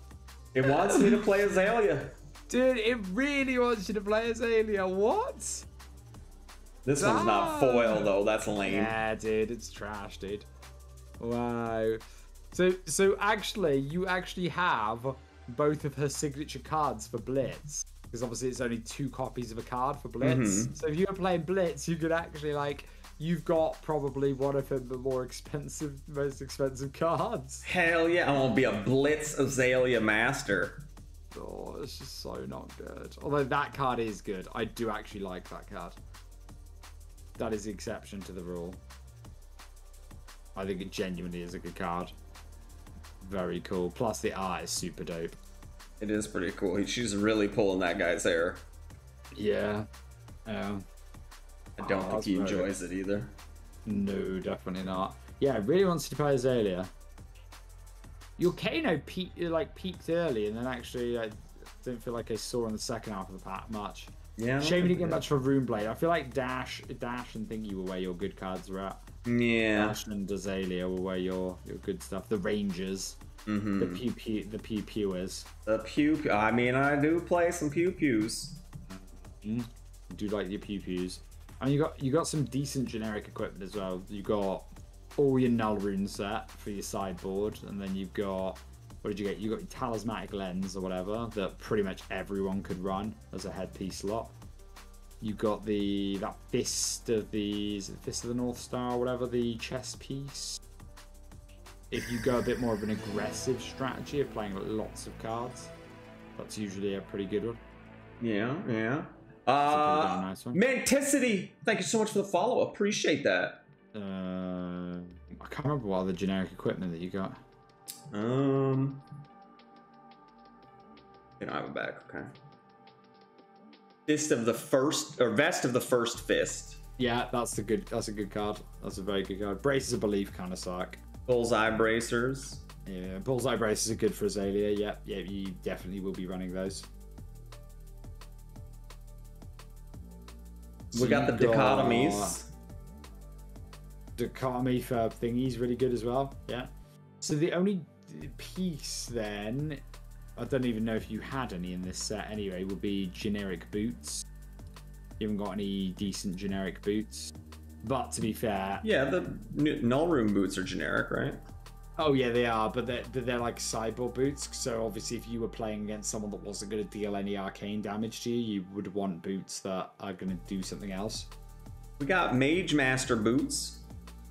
[SPEAKER 1] It wants me to play Azalea.
[SPEAKER 2] Dude, it really wants you to play Azalea. What?
[SPEAKER 1] This one's not foil though. That's lame.
[SPEAKER 2] Yeah, dude, it's trash, dude. Wow. So actually, you actually have both of her signature cards for Blitz, because obviously it's only 2 copies of a card for Blitz. So if you were playing Blitz, you could actually you've got probably one of the most expensive cards.
[SPEAKER 1] Hell yeah, I'm gonna be a Blitz Azalea master.
[SPEAKER 2] Oh, it's just so not good. Although that card is good. I do actually like that card. That is the exception to the rule. I think it genuinely is a good card. Very cool. Plus the art is super dope.
[SPEAKER 1] It is pretty cool. She's really pulling that guy's hair.
[SPEAKER 2] Yeah.
[SPEAKER 1] I don't think he enjoys it either.
[SPEAKER 2] No, definitely not. Yeah, I really wanted to play Azalea. Your Kano peaked early, and then actually I didn't feel like I saw in the second half of the pack much.
[SPEAKER 1] Yeah.
[SPEAKER 2] Shame you didn't get much for Runeblade. I feel like Dash and Thingy were where your good cards were at.
[SPEAKER 1] Yeah.
[SPEAKER 2] Dash and Azalea were where your good stuff. The Rangers. The pew pewers.
[SPEAKER 1] The pew. I mean, I do play some pew pews.
[SPEAKER 2] I do like your pew pews. And you got some decent generic equipment as well. You got all your Null Rune set for your sideboard, and then you've got, what did you get? You got your Talismanic Lens or whatever that pretty much everyone could run as a headpiece slot. You got that Fist of the North Star or whatever, the chess piece. If you go a bit more of an aggressive strategy of playing lots of cards, that's usually a pretty good one.
[SPEAKER 1] Yeah.
[SPEAKER 2] Nice one.
[SPEAKER 1] Manticity, thank you so much for the follow. Appreciate that.
[SPEAKER 2] I can't remember what other generic equipment that you got.
[SPEAKER 1] You don't have a bag, okay. Vest of the first fist.
[SPEAKER 2] Yeah, that's a good card. That's a very good card. Braces of Belief kind of suck.
[SPEAKER 1] Bullseye bracers.
[SPEAKER 2] Yeah, Bullseye bracers are good for Azalea. Yeah, you definitely will be running those.
[SPEAKER 1] We got the dichotomies.
[SPEAKER 2] Dichotomy for thingies really good as well. Yeah. So the only piece then, I don't even know if you had any in this set anyway, would be generic boots. You haven't got any decent generic boots. But to be fair,
[SPEAKER 1] yeah, the Null Rune boots are generic, right?
[SPEAKER 2] Oh yeah, they are, but they're like sideboard boots. So obviously, if you were playing against someone that wasn't going to deal any arcane damage to you, you would want boots that are going to do something else.
[SPEAKER 1] We got Mage Master boots.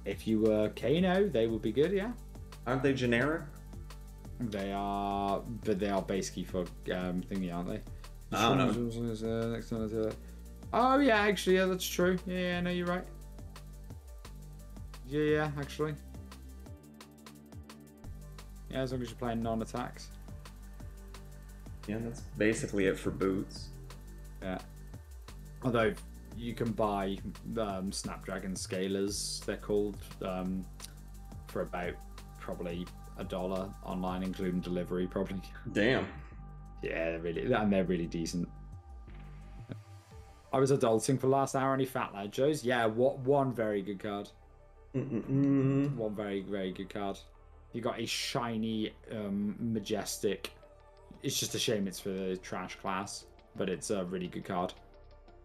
[SPEAKER 2] If you were Kano, they would be good, yeah.
[SPEAKER 1] Aren't they generic?
[SPEAKER 2] They are, but they are basically for thingy, aren't they?
[SPEAKER 1] I don't know.
[SPEAKER 2] Oh yeah, actually, yeah, that's true. Yeah, no, you're right. Yeah, actually. Yeah, as long as you're playing non-attacks.
[SPEAKER 1] Yeah, that's basically it for boots.
[SPEAKER 2] Yeah. Although you can buy Snapdragon Scalers, they're called, for about probably $1 online, including delivery, probably.
[SPEAKER 1] Damn.
[SPEAKER 2] Yeah, they're really decent. I was adulting for the last hour. Any Fat Lad shows? Yeah, one very good card. One very, very good card. You got a shiny, majestic. It's just a shame it's for the trash class, but it's a really good card.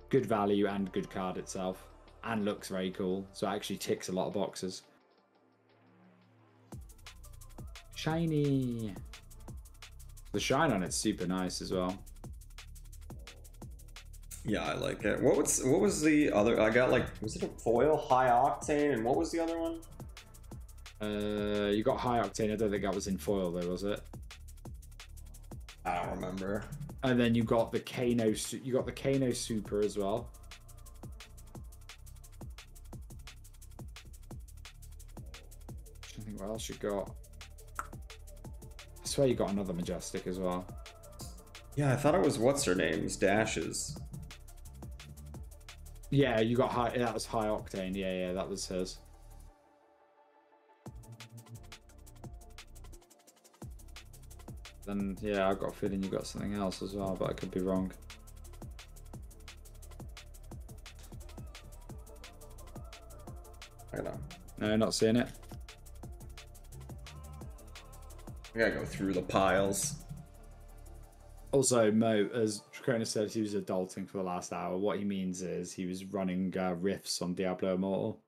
[SPEAKER 2] Good value and good card itself, and looks very cool. So it actually ticks a lot of boxes. Shiny. The shine on it's super nice as well.
[SPEAKER 1] Yeah, I like it. What was the other? I got was it a foil, high octane, and what was the other one?
[SPEAKER 2] You got high octane. I don't think that was in foil though, was it?
[SPEAKER 1] I don't remember.
[SPEAKER 2] And then you got the Kano. You got the Kano Super as well. I think what else you got. I swear you got another Majestic as well.
[SPEAKER 1] Yeah, I thought it was what's her name's Dashes.
[SPEAKER 2] Yeah, you got high. That was high octane. Yeah, that was hers. Then yeah, I've got a feeling you got something else as well, but I could be wrong.
[SPEAKER 1] I don't know.
[SPEAKER 2] No, not seeing it.
[SPEAKER 1] I gotta go through the piles.
[SPEAKER 2] Also, Mo, as Tricona said, he was adulting for the last hour. What he means is he was running riffs on Diablo Immortal.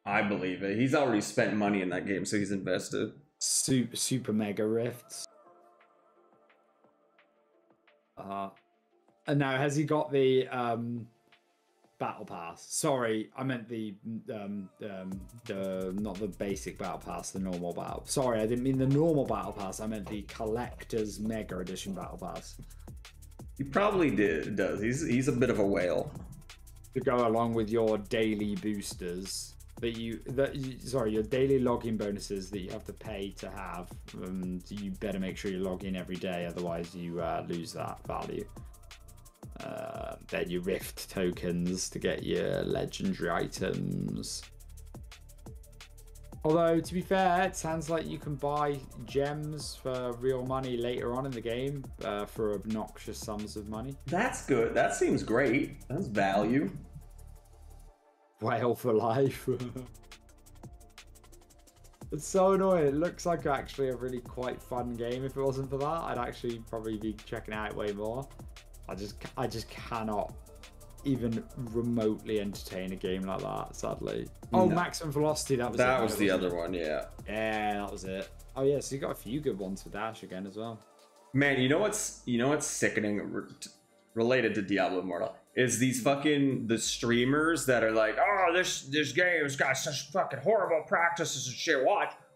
[SPEAKER 1] I believe it. He's already spent money in that game, so he's invested.
[SPEAKER 2] Super mega rifts. And now, has he got the battle pass? Sorry, I meant the not the basic battle pass, the normal battle. Sorry, I didn't mean the normal battle pass. I meant the collector's mega edition battle pass.
[SPEAKER 1] He probably does. He's a bit of a whale.
[SPEAKER 2] To go along with your daily boosters sorry, your daily login bonuses that you have to pay to have. You better make sure you log in every day, otherwise you lose that value. Then your rift tokens to get your legendary items. Although, to be fair, it sounds like you can buy gems for real money later on in the game for obnoxious sums of money.
[SPEAKER 1] That's good. That seems great. That's value.
[SPEAKER 2] Whale for life. It's so annoying. It looks like actually a really quite fun game. If it wasn't for that, I'd actually probably be checking it out way more. I just cannot even remotely entertain a game like that, sadly. Oh, no. Maximum Velocity, that was
[SPEAKER 1] the other one, yeah.
[SPEAKER 2] Yeah, that was it. Oh yeah, so you got a few good ones for Dash again as well.
[SPEAKER 1] Man, you know what's sickening related to Diablo Immortal is these the streamers that are like, oh, this game's got such fucking horrible practices and shit.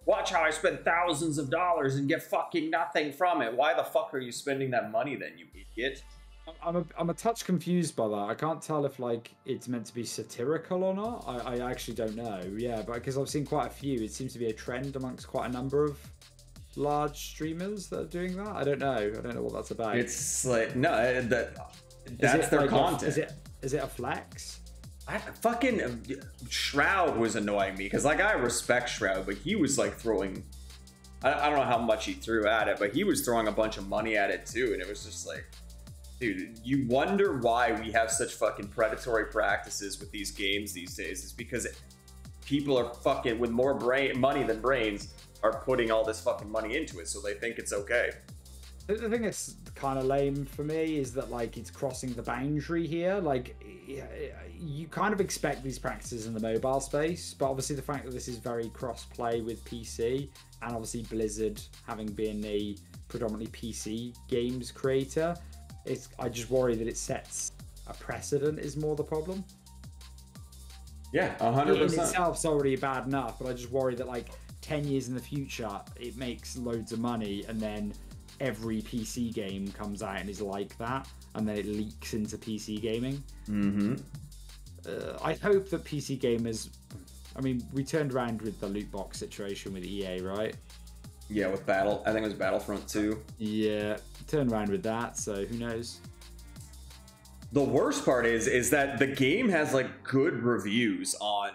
[SPEAKER 1] Watch how I spend thousands of dollars and get fucking nothing from it. Why the fuck are you spending that money then, you idiot?
[SPEAKER 2] I'm a touch confused by that. I can't tell if like it's meant to be satirical or not. I actually don't know. Yeah, but because I've seen quite a few, it seems to be a trend amongst quite a number of large streamers that are doing that. I don't know what that's about.
[SPEAKER 1] It's like that's their like content.
[SPEAKER 2] Is it a flex?
[SPEAKER 1] Fucking Shroud was annoying me because like I respect Shroud, but he was like throwing. I don't know how much he threw at it, but he was throwing a bunch of money at it too, and it was just like, dude, you wonder why we have such fucking predatory practices with these games these days. It's because people are fucking with more money than brains are putting all this fucking money into it, so they think it's okay.
[SPEAKER 2] The thing that's kind of lame for me is that like it's crossing the boundary here. Like you kind of expect these practices in the mobile space, but obviously the fact that this is very cross-play with PC, and obviously Blizzard having been a predominantly PC games creator, I just worry that it sets a precedent is more the problem.
[SPEAKER 1] Yeah, 100%.
[SPEAKER 2] In itself's already bad enough, but I just worry that like 10 years in the future, it makes loads of money, and then every PC game comes out and is like that, and then it leaks into PC gaming.
[SPEAKER 1] Mm-hmm.
[SPEAKER 2] I hope that PC gamers... I mean, we turned around with the loot box situation with EA, right?
[SPEAKER 1] Yeah, with I think it was Battlefront 2.
[SPEAKER 2] Yeah, turned around with that, so who knows?
[SPEAKER 1] The worst part is that the game has like good reviews on...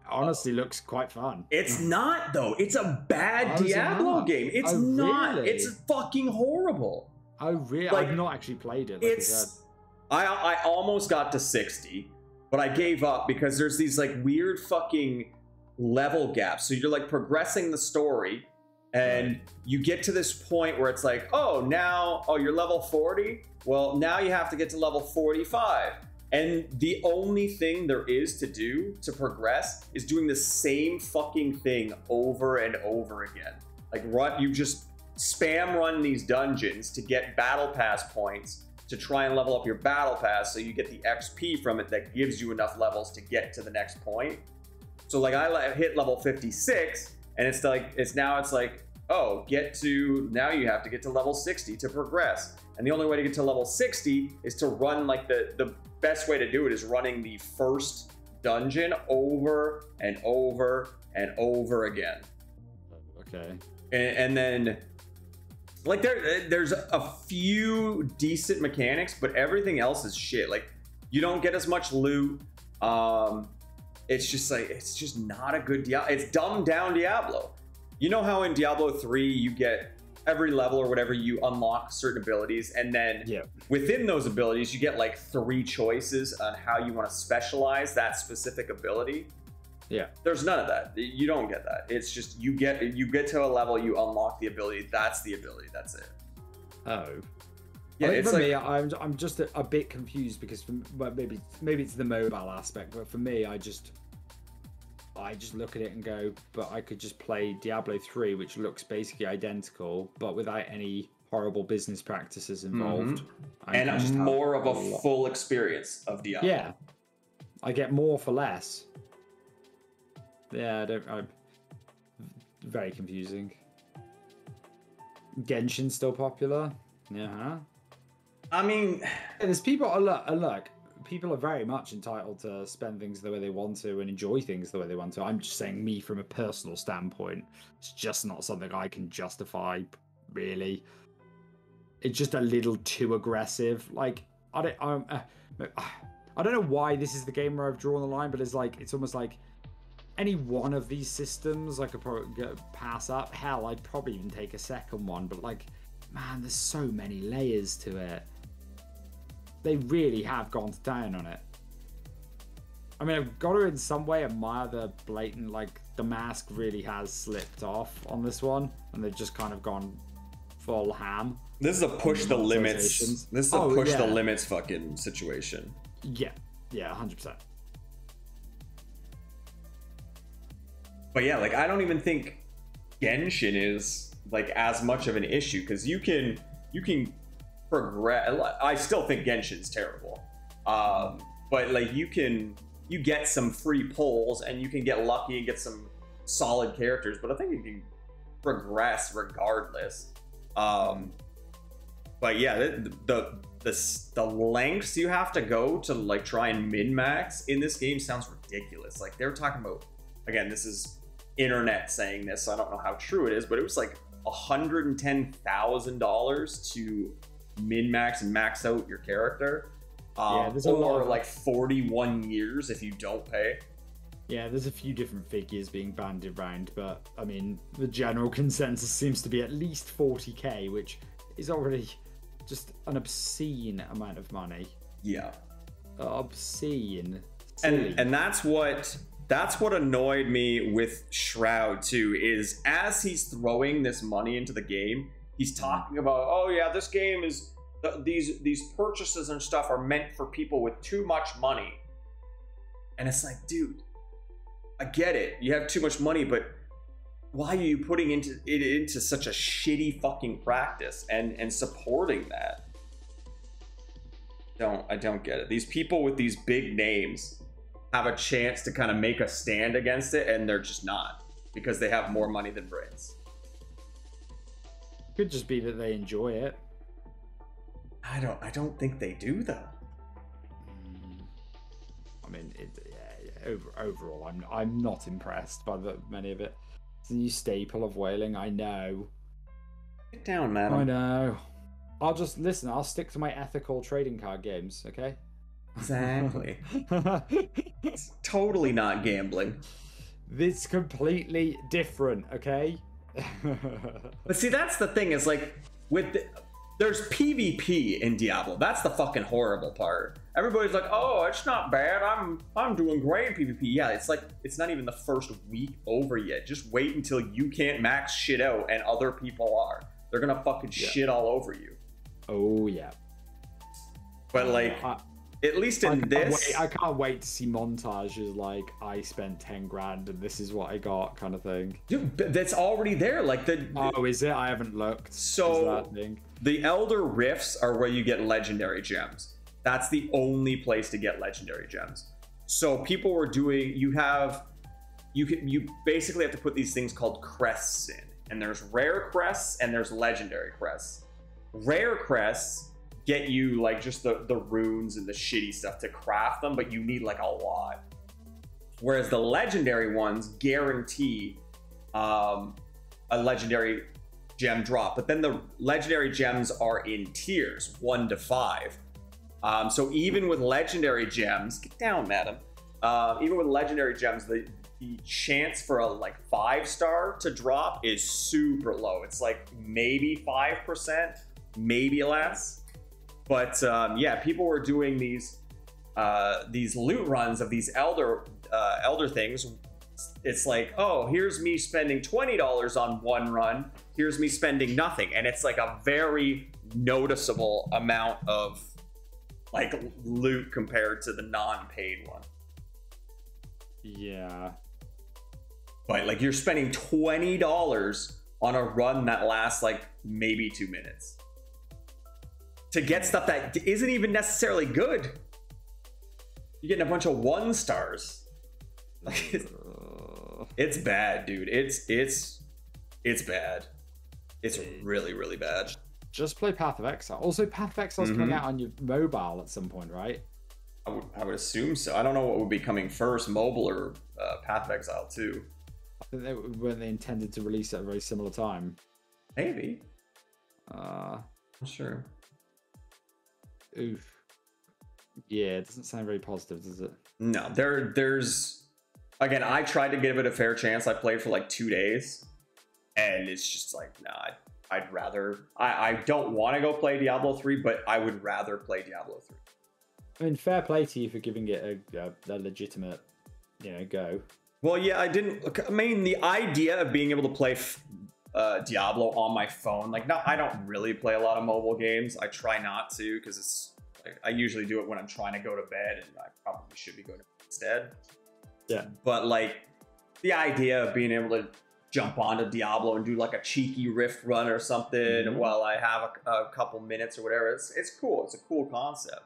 [SPEAKER 2] Honestly, looks quite fun.
[SPEAKER 1] It's not though. It's a bad Diablo game. It's not. Really? It's fucking horrible.
[SPEAKER 2] Oh really? Like, I've not actually played it. Like
[SPEAKER 1] I almost got to 60, but I gave up because there's these like weird fucking level gaps. So you're like progressing the story, and you get to this point where it's like, oh, you're level 40. Well, now you have to get to level 45. And the only thing there is to do to progress is doing the same fucking thing over and over again. Like you just spam run these dungeons to get battle pass points to try and level up your battle pass so you get the XP from it that gives you enough levels to get to the next point. So like I hit level 56 and it's like, oh, now you have to get to level 60 to progress. And the only way to get to level 60 is to run like the best way to do it is running the first dungeon over and over and over again.
[SPEAKER 2] Okay.
[SPEAKER 1] And then like there's a few decent mechanics, but everything else is shit. Like you don't get as much loot. It's just not a good Diablo. It's dumbed down Diablo. You know how in Diablo 3 you get every level or whatever, you unlock certain abilities, and then within those abilities you get like 3 choices on how you want to specialize that specific ability.
[SPEAKER 2] Yeah,
[SPEAKER 1] there's none of that. You don't get that. It's just you get to a level, you unlock the ability. That's the ability. That's it.
[SPEAKER 2] Oh.
[SPEAKER 1] Yeah,
[SPEAKER 2] I think
[SPEAKER 1] it's
[SPEAKER 2] for
[SPEAKER 1] like
[SPEAKER 2] me, I'm just a bit confused because well, maybe it's the mobile aspect, but for me, I just look at it and go, but I could just play Diablo 3, which looks basically identical, but without any horrible business practices involved.
[SPEAKER 1] And more of a full experience of Diablo.
[SPEAKER 2] Yeah, I get more for less. Yeah, very confusing. Genshin's still popular. Yeah.
[SPEAKER 1] I mean,
[SPEAKER 2] there's people. Look, people are very much entitled to spend things the way they want to and enjoy things the way they want to. I'm just saying, me from a personal standpoint, it's just not something I can justify. Really, it's just a little too aggressive. Like, I don't know why this is the game where I've drawn the line, but it's almost like any one of these systems I could probably pass up. Hell, I'd probably even take a second one, but like, man, there's so many layers to it. They really have gone to town on it. I mean, I've got to in some way admire the blatant, like, the mask really has slipped off on this one, and they've just kind of gone full ham.
[SPEAKER 1] This is a push the limits. This is a push the limits fucking situation.
[SPEAKER 2] Yeah, 100%.
[SPEAKER 1] But yeah, like, I don't even think Genshin is like as much of an issue, because you can progress. I still think Genshin's terrible, but like you get some free pulls and you can get lucky and get some solid characters, but I think you can progress regardless. But yeah, the lengths you have to go to like try and min-max in this game sounds ridiculous. Like, they're talking about, again, this is internet saying this, so I don't know how true it is, but it was like $110,000 to min-max and max out your character. There's or like 41 years if you don't pay.
[SPEAKER 2] Yeah, there's a few different figures being bandied around, but I mean, the general consensus seems to be at least 40k, which is already just an obscene amount of money.
[SPEAKER 1] Yeah.
[SPEAKER 2] Obscene.
[SPEAKER 1] And that's what annoyed me with Shroud too, is as he's throwing this money into the game, he's talking about, oh yeah, this game is these purchases and stuff are meant for people with too much money. And it's like, dude, I get it, you have too much money, but why are you putting it into such a shitty fucking practice and supporting that? I don't get it. These people with these big names have a chance to kind of make a stand against it, and they're just not, because they have more money than brains.
[SPEAKER 2] Could just be that they enjoy it.
[SPEAKER 1] I don't think they do, though.
[SPEAKER 2] I mean, overall, I'm not impressed by many of it. It's a new staple of whaling, I know.
[SPEAKER 1] Get down, madam.
[SPEAKER 2] I know. I'll stick to my ethical trading card games, okay?
[SPEAKER 1] Exactly. It's totally not gambling.
[SPEAKER 2] It's completely different, okay?
[SPEAKER 1] But see, that's the thing, is like, there's PvP in Diablo. That's the fucking horrible part. Everybody's like, oh, it's not bad, I'm doing great in PvP. Yeah, it's like, it's not even the first week over yet. Just wait until you can't max shit out and other people are. They're gonna fucking shit all over you.
[SPEAKER 2] Oh yeah.
[SPEAKER 1] But like, at least in this,
[SPEAKER 2] I can't wait to see montages like, I spent 10 grand and this is what I got, kind of thing.
[SPEAKER 1] Dude, that's already there. Like
[SPEAKER 2] oh, is it? I haven't looked.
[SPEAKER 1] So the Elder Rifts are where you get legendary gems. That's the only place to get legendary gems. So people were doing, you basically have to put these things called crests in, and there's rare crests and there's legendary crests. Rare crests get you like just the runes and the shitty stuff to craft them, but you need like a lot. Whereas the legendary ones guarantee a legendary gem drop, but then the legendary gems are in tiers 1 to 5. So even with legendary gems, get down, madam. Even with legendary gems, the chance for a like 5-star to drop is super low. It's like maybe 5%, maybe less. But yeah, people were doing these loot runs of these elder things. It's like, oh, here's me spending $20 on one run. Here's me spending nothing, and it's like a very noticeable amount of like loot compared to the non-paid one.
[SPEAKER 2] Yeah.
[SPEAKER 1] But like you're spending $20 on a run that lasts like maybe 2 minutes to get stuff that isn't even necessarily good. You're getting a bunch of 1 stars. Like, it's bad, dude. It's bad. It's really, really bad.
[SPEAKER 2] Just play Path of Exile. Also, Path of Exile's coming out on your mobile at some point, right?
[SPEAKER 1] I would assume so. I don't know what would be coming first, mobile or Path of Exile 2.
[SPEAKER 2] I think weren't they intended to release at a very similar time?
[SPEAKER 1] Maybe.
[SPEAKER 2] I'm
[SPEAKER 1] sure.
[SPEAKER 2] Oof. Yeah, it doesn't sound very positive, does it?
[SPEAKER 1] No, there's again, I tried to give it a fair chance. I played for like 2 days, and it's just like, nah, I'd rather. I don't want to go play Diablo 3, but I would rather play Diablo 3.
[SPEAKER 2] I mean, fair play to you for giving it a legitimate, go.
[SPEAKER 1] Well, yeah, I didn't. I mean, the idea of being able to play Diablo on my phone, like, no, I don't really play a lot of mobile games. I try not to because it's. I usually do it when I'm trying to go to bed, and I probably should be going to bed instead.
[SPEAKER 2] Yeah.
[SPEAKER 1] But like, the idea of being able to jump onto Diablo and do like a cheeky rift run or something while I have a couple minutes or whatever, it's cool. It's a cool concept.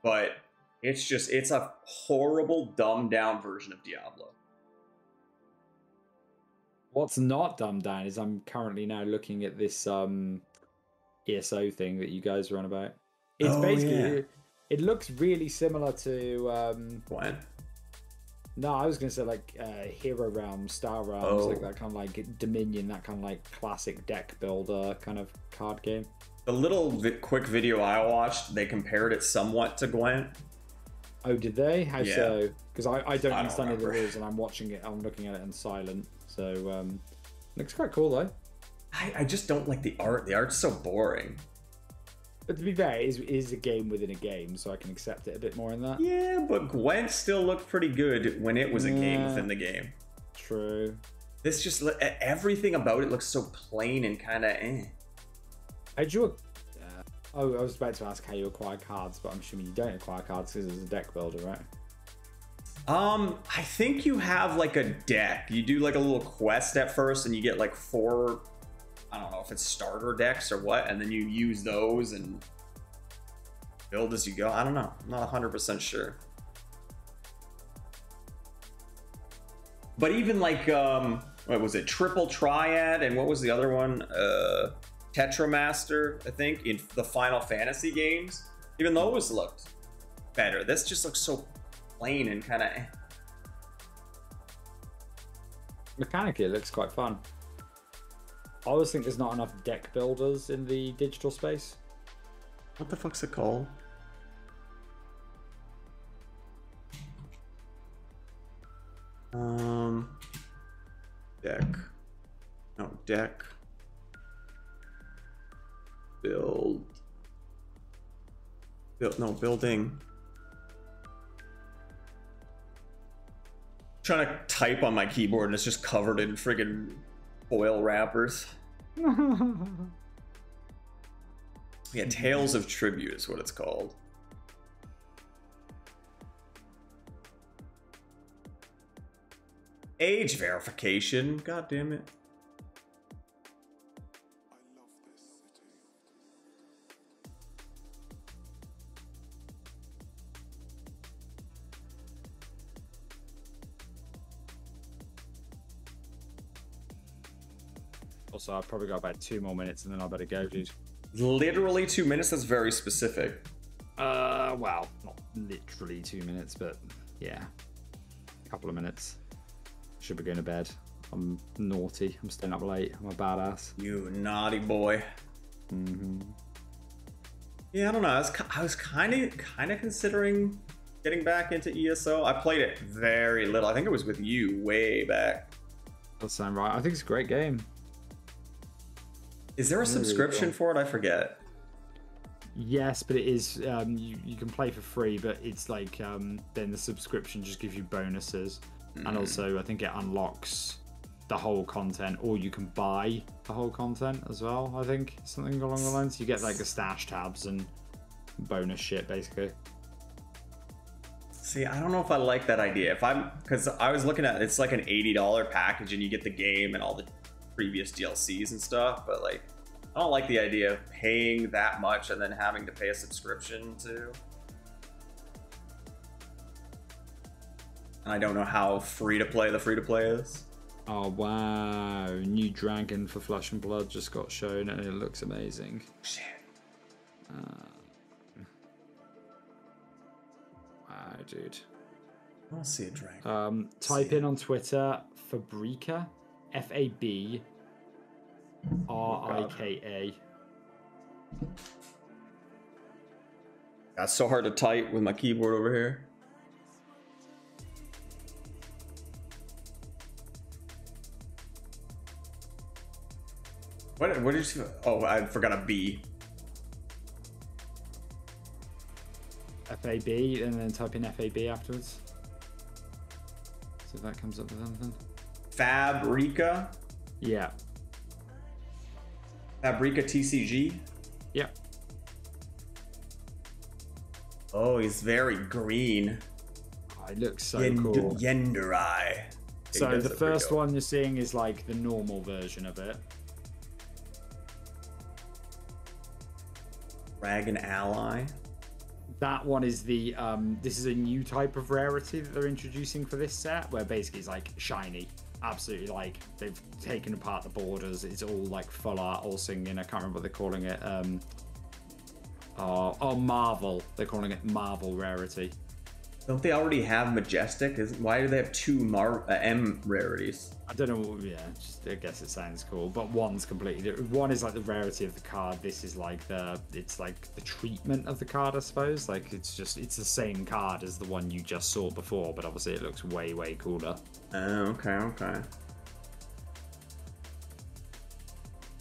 [SPEAKER 1] But it's a horrible, dumbed down version of Diablo.
[SPEAKER 2] What's not dumbed down is I'm currently now looking at this ESO thing that you guys are on about. It's basically, it looks really similar to...
[SPEAKER 1] What?
[SPEAKER 2] No, I was going to say like Hero Realms, Star Realms, like that kind of like Dominion, that kind of like classic deck builder kind of card game.
[SPEAKER 1] The little quick video I watched, they compared it somewhat to Gwent.
[SPEAKER 2] Oh, did they? How so? Because I don't understand the
[SPEAKER 1] remember.
[SPEAKER 2] rules, and I'm watching it. I'm looking at it in silent. So looks quite cool though.
[SPEAKER 1] I just don't like the art. The art's so boring.
[SPEAKER 2] But to be fair, it is a game within a game, so I can accept it a bit more in that.
[SPEAKER 1] Yeah, but Gwent still looked pretty good when it was a game within the game.
[SPEAKER 2] True.
[SPEAKER 1] This just everything about it looks so plain and kind of eh.
[SPEAKER 2] I drew I was about to ask how you acquire cards, but I'm assuming you don't acquire cards because it's a deck builder, right?
[SPEAKER 1] I think you have like a deck. You do like a little quest at first, and you get like 4. I don't know if it's starter decks or what, and then you use those and build as you go. I don't know. I'm not 100% sure. But even like, what was it? Triple Triad, and what was the other one? Tetramaster, I think, in the Final Fantasy games. Even those looked better. This just looks so plain and kind of eh.
[SPEAKER 2] Mechanically, it looks quite fun. I always think there's not enough deck builders in the digital space.
[SPEAKER 1] What the fuck's it called? Deck. No, deck. Build. No, building. I'm trying to type on my keyboard and it's just covered in friggin' foil wrappers. Yeah, Tales of Tribute is what it's called. Age verification. God damn it.
[SPEAKER 2] Also, I've probably got about 2 more minutes and then I better go, dude.
[SPEAKER 1] Literally 2 minutes? That's very specific.
[SPEAKER 2] Well, not literally 2 minutes, but yeah. A couple of minutes. Should be going to bed. I'm naughty. I'm staying up late. I'm a badass.
[SPEAKER 1] You naughty boy. Yeah, I don't know. I was kind of considering getting back into ESO. I played it very little. I think it was with you way back.
[SPEAKER 2] Does sound right. I think it's a great game.
[SPEAKER 1] Is there a subscription for it? I forget.
[SPEAKER 2] Yes, but it is. You can play for free, but it's like then the subscription just gives you bonuses, and also I think it unlocks the whole content, or you can buy the whole content as well. I think something along the lines. You get like the stash tabs and bonus shit basically.
[SPEAKER 1] See, I don't know if I like that idea. Because I was looking at it's like an $80 package and you get the game and all the previous DLCs and stuff, but like I don't like the idea of paying that much and then having to pay a subscription to. And I don't know how free to play is.
[SPEAKER 2] Oh wow, new dragon for Flesh and Blood just got shown and it looks amazing.
[SPEAKER 1] Shit.
[SPEAKER 2] Wow, dude.
[SPEAKER 1] I want to see a dragon.
[SPEAKER 2] Type in on Twitter Fabrika, Fabrika.
[SPEAKER 1] That's so hard to type with my keyboard over here. What did you? Oh, I forgot a B.
[SPEAKER 2] FAB and then type in FAB afterwards. See if that comes up with anything.
[SPEAKER 1] Fabrika?
[SPEAKER 2] Yeah.
[SPEAKER 1] Fabrika TCG?
[SPEAKER 2] Yep.
[SPEAKER 1] Oh, he's very green.
[SPEAKER 2] Oh, it looks so cool.
[SPEAKER 1] Yenderai.
[SPEAKER 2] So the first one you're seeing is like the normal version of it.
[SPEAKER 1] Dragon Ally.
[SPEAKER 2] That one is the this is a new type of rarity that they're introducing for this set, where basically it's like shiny, absolutely, like they've taken apart the borders. It's all like full art, all singing. I can't remember what they're calling it. Marvel. They're calling it Marvel rarity.
[SPEAKER 1] Don't they already have Majestic? Why do they have two M rarities?
[SPEAKER 2] I don't know. Yeah, I guess it sounds cool, but one's completely different. One is like the rarity of the card. This is like it's like the treatment of the card, I suppose. Like it's the same card as the one you just saw before, but obviously it looks way cooler.
[SPEAKER 1] Oh, okay.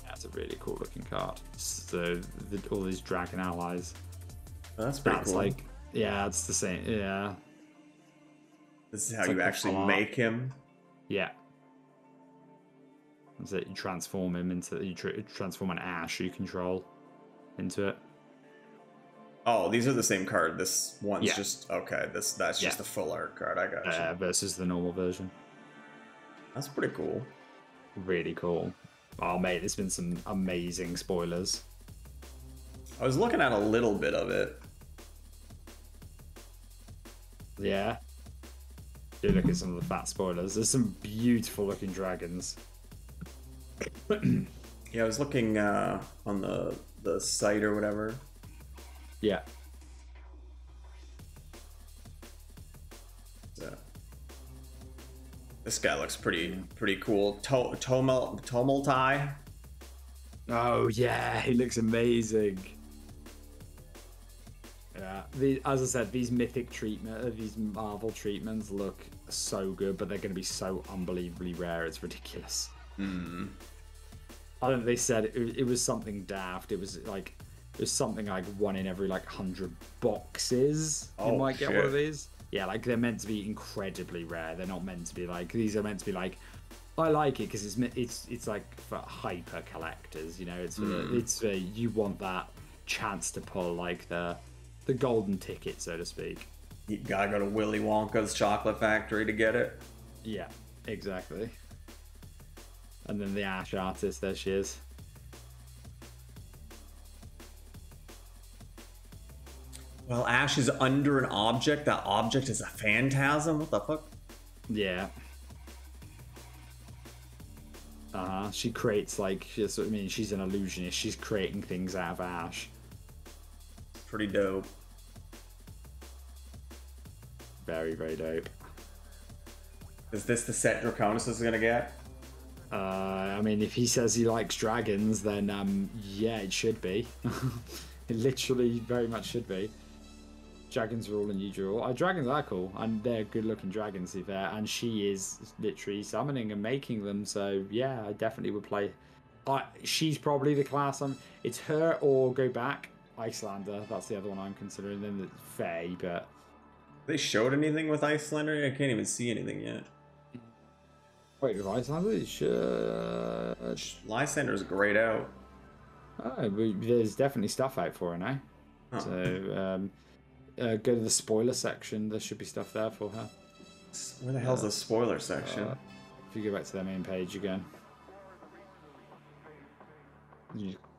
[SPEAKER 2] That's a really cool looking card. So all these dragon allies.
[SPEAKER 1] Oh, that's pretty cool.
[SPEAKER 2] Like, yeah, it's the same. Yeah.
[SPEAKER 1] This is how you actually make him.
[SPEAKER 2] Yeah. So you transform him into transform an Ash you control into it.
[SPEAKER 1] Oh, these are the same card. This one's just okay. That's just the full art card. I got you.
[SPEAKER 2] Versus the normal version.
[SPEAKER 1] That's pretty cool.
[SPEAKER 2] Really cool. Oh mate, there's been some amazing spoilers.
[SPEAKER 1] I was looking at a little bit of it.
[SPEAKER 2] Yeah. Do look at some of the fat spoilers. There's some beautiful looking dragons.
[SPEAKER 1] Yeah, I was looking on the site or whatever.
[SPEAKER 2] Yeah.
[SPEAKER 1] So, this guy looks pretty cool. Tomultai.
[SPEAKER 2] Oh yeah, he looks amazing. Yeah, as I said, these mythic these Marvel treatments look so good, but they're going to be so unbelievably rare. It's ridiculous. I don't know, they said it was something daft. It was something like one in every like 100 boxes. You might get one of these. Yeah, like they're meant to be incredibly rare. They're not meant to be like, these are meant to be like, I like it because it's like for hyper collectors. You know, it's you want that chance to pull like the golden ticket, so to speak.
[SPEAKER 1] You gotta go to Willy Wonka's chocolate factory to get it.
[SPEAKER 2] Yeah, exactly. And then the Ash artist, there she is.
[SPEAKER 1] Well, Ash is under an object. That object is a phantasm. What the fuck?
[SPEAKER 2] Yeah. She creates like, she's an illusionist. She's creating things out of Ash.
[SPEAKER 1] Pretty dope.
[SPEAKER 2] Very dope.
[SPEAKER 1] Is this the set Draconis is gonna get?
[SPEAKER 2] If he says he likes dragons, then yeah, it should be. It literally very much should be. Dragons are all unusual. Dragons are cool, and they're good-looking dragons, to be fair. And she is literally summoning and making them. So yeah, I definitely would play. She's probably the class. It's her or go back Icelander. That's the other one I'm considering. Then the Fae, but
[SPEAKER 1] they showed anything with Icelander? I can't even see anything yet.
[SPEAKER 2] Wait, Device Language?
[SPEAKER 1] Lysander's grayed out.
[SPEAKER 2] Oh, there's definitely stuff out for her now.
[SPEAKER 1] Oh.
[SPEAKER 2] So, go to the spoiler section. There should be stuff there for her.
[SPEAKER 1] Where the hell's the spoiler section?
[SPEAKER 2] If you go back to their main page again.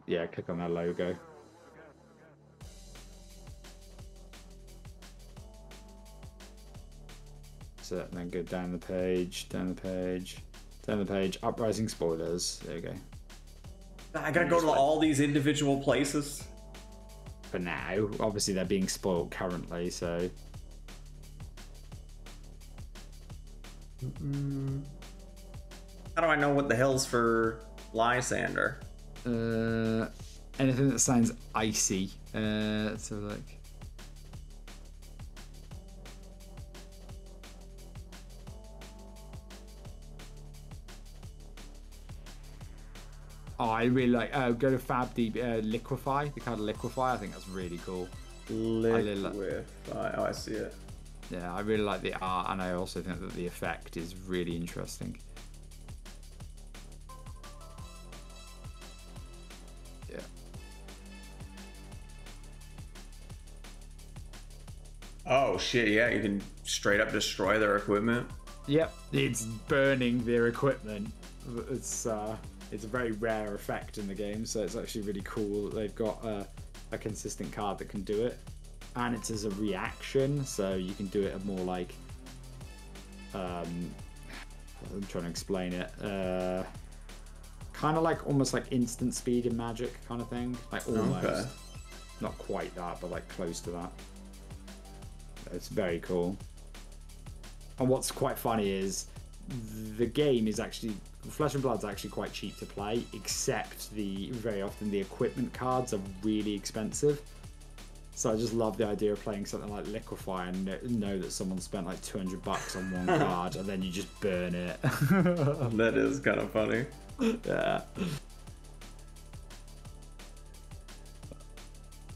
[SPEAKER 2] Yeah, click on their logo. So, and then go down the page, Uprising spoilers. There you go.
[SPEAKER 1] I gotta go to all these individual places.
[SPEAKER 2] For now, obviously they're being spoiled currently, so.
[SPEAKER 1] How do I know what the hell's for Lysander?
[SPEAKER 2] Anything that sounds icy. So like. Oh, I really like. Go to Fab Deep, Liquefy. The card Liquefy. I think that's really cool.
[SPEAKER 1] Liquefy. Oh, I see it.
[SPEAKER 2] Yeah, I really like the art, and I also think that the effect is really interesting. Yeah.
[SPEAKER 1] Oh shit! Yeah, you can straight up destroy their equipment.
[SPEAKER 2] Yep, it's burning their equipment. It's a very rare effect in the game, so it's actually really cool that they've got a consistent card that can do it, and it's as a reaction, so you can do it at more like I'm trying to explain it, kind of like almost like instant speed in Magic kind of thing, like almost. Okay. Not quite that, but like close to that. It's very cool. And what's quite funny is the game is actually, Flesh and Blood's actually quite cheap to play, except very often the equipment cards are really expensive. So I just love the idea of playing something like Liquefy and know that someone spent like $200 on one card and then you just burn it.
[SPEAKER 1] That is kind of funny.
[SPEAKER 2] Yeah.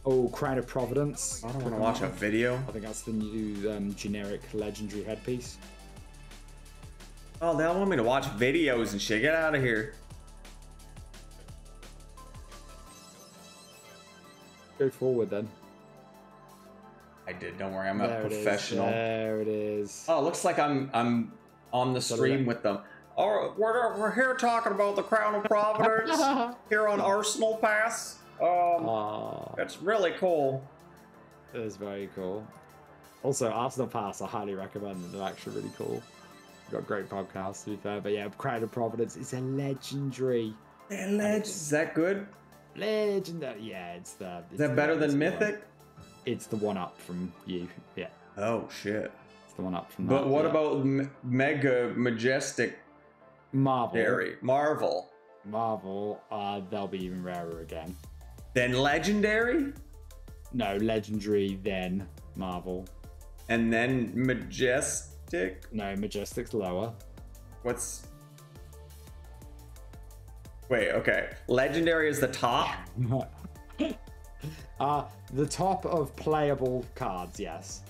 [SPEAKER 2] Oh, Crown of Providence.
[SPEAKER 1] I don't want to watch a video.
[SPEAKER 2] I think that's the new generic legendary headpiece.
[SPEAKER 1] Oh, they all want me to watch videos and shit. Get out of here.
[SPEAKER 2] Go forward then.
[SPEAKER 1] I did. Don't worry. I'm a professional.
[SPEAKER 2] There it is.
[SPEAKER 1] Oh, it looks like I'm on the stream with them. Oh, we're here talking about the Crown of Providence here on Arsenal Pass. It's really cool.
[SPEAKER 2] It is very cool. Also, Arsenal Pass, I highly recommend them. They're actually really cool. We've got great podcasts, to be fair. But yeah, Crown of Providence is a legendary.
[SPEAKER 1] Is that good?
[SPEAKER 2] Legendary. Yeah, it's the.
[SPEAKER 1] Is that better than Mythic?
[SPEAKER 2] It's the one up from you. Yeah.
[SPEAKER 1] Oh shit.
[SPEAKER 2] It's the one up from.
[SPEAKER 1] But what about Mega Majestic?
[SPEAKER 2] Marvel.
[SPEAKER 1] Marvel.
[SPEAKER 2] They'll be even rarer again.
[SPEAKER 1] Then Legendary?
[SPEAKER 2] No, Legendary, then Marvel.
[SPEAKER 1] And then Majestic?
[SPEAKER 2] No, Majestic's lower.
[SPEAKER 1] Wait, okay. Legendary is the top?
[SPEAKER 2] The top of playable cards, yes.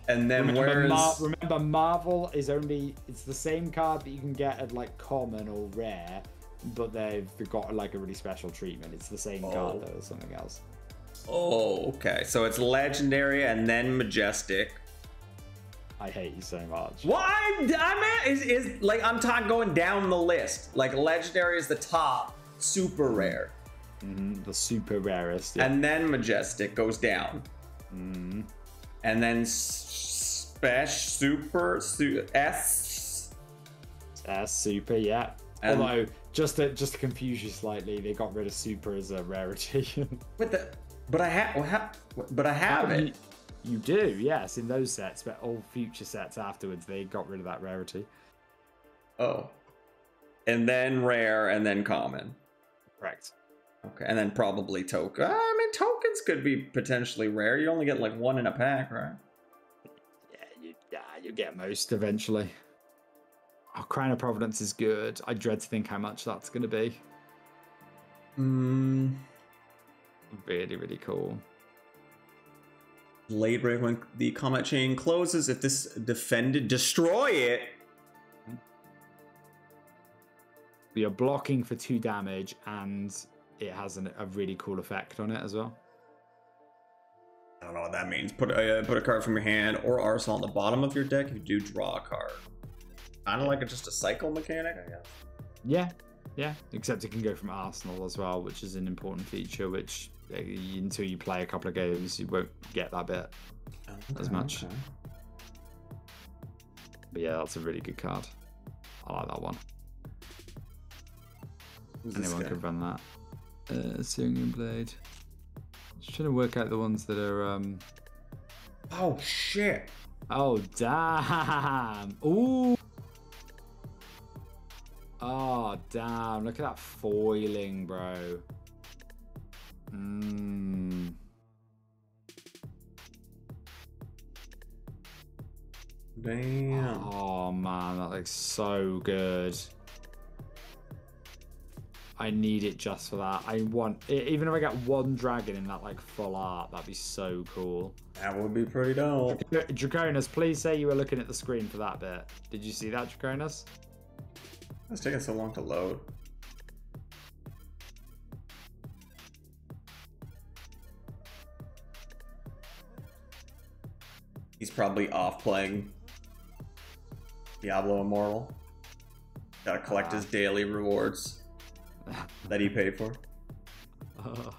[SPEAKER 1] And then
[SPEAKER 2] remember, Marvel is it's the same card that you can get at like common or rare, but they've got like a really special treatment. It's the same card though, or something else.
[SPEAKER 1] Oh, okay. So it's Legendary and then Majestic.
[SPEAKER 2] I hate you so much.
[SPEAKER 1] Why? I'm talking going down the list. Like Legendary is the top, super rare.
[SPEAKER 2] Mm-hmm, the super rarest. Yeah.
[SPEAKER 1] And then Majestic goes down.
[SPEAKER 2] Mm-hmm.
[SPEAKER 1] And then super
[SPEAKER 2] super, yeah. Although just to confuse you slightly, they got rid of super as a rarity.
[SPEAKER 1] But I have it.
[SPEAKER 2] You do, yes, in those sets, but all future sets afterwards, they got rid of that rarity.
[SPEAKER 1] Oh. And then rare, and then common.
[SPEAKER 2] Correct.
[SPEAKER 1] Okay, and then probably token. I mean, tokens could be potentially rare. You only get like one in a pack, right?
[SPEAKER 2] Yeah, you get most eventually. Oh, Crown of Providence is good. I dread to think how much that's going to be. Really, really cool.
[SPEAKER 1] Late break when the combat chain closes. If this defended, destroy it.
[SPEAKER 2] You're blocking for 2 damage, and it has a really cool effect on it as well.
[SPEAKER 1] I don't know what that means. Put a card from your hand or arsenal on the bottom of your deck if you do draw a card. Kind of like just a cycle mechanic, I guess.
[SPEAKER 2] Yeah. Except it can go from arsenal as well, which is an important feature, which until you play a couple of games, you won't get that bit as much. Okay. But yeah, that's a really good card. I like that one. Anyone could run that. Syrian Blade. Just trying to work out the ones that are.
[SPEAKER 1] Oh shit!
[SPEAKER 2] Oh damn! Ooh! Oh damn! Look at that foiling, bro.
[SPEAKER 1] Damn!
[SPEAKER 2] Oh man, that looks so good. I need it just for that. I want it, even if I get 1 dragon in that like full art, that'd be so cool.
[SPEAKER 1] That would be pretty dope.
[SPEAKER 2] Draconis, please say you were looking at the screen for that bit. Did you see that, Draconis?
[SPEAKER 1] It's taking so long to load. He's probably off playing Diablo Immortal. Gotta collect his daily rewards that he paid for.
[SPEAKER 2] Oh,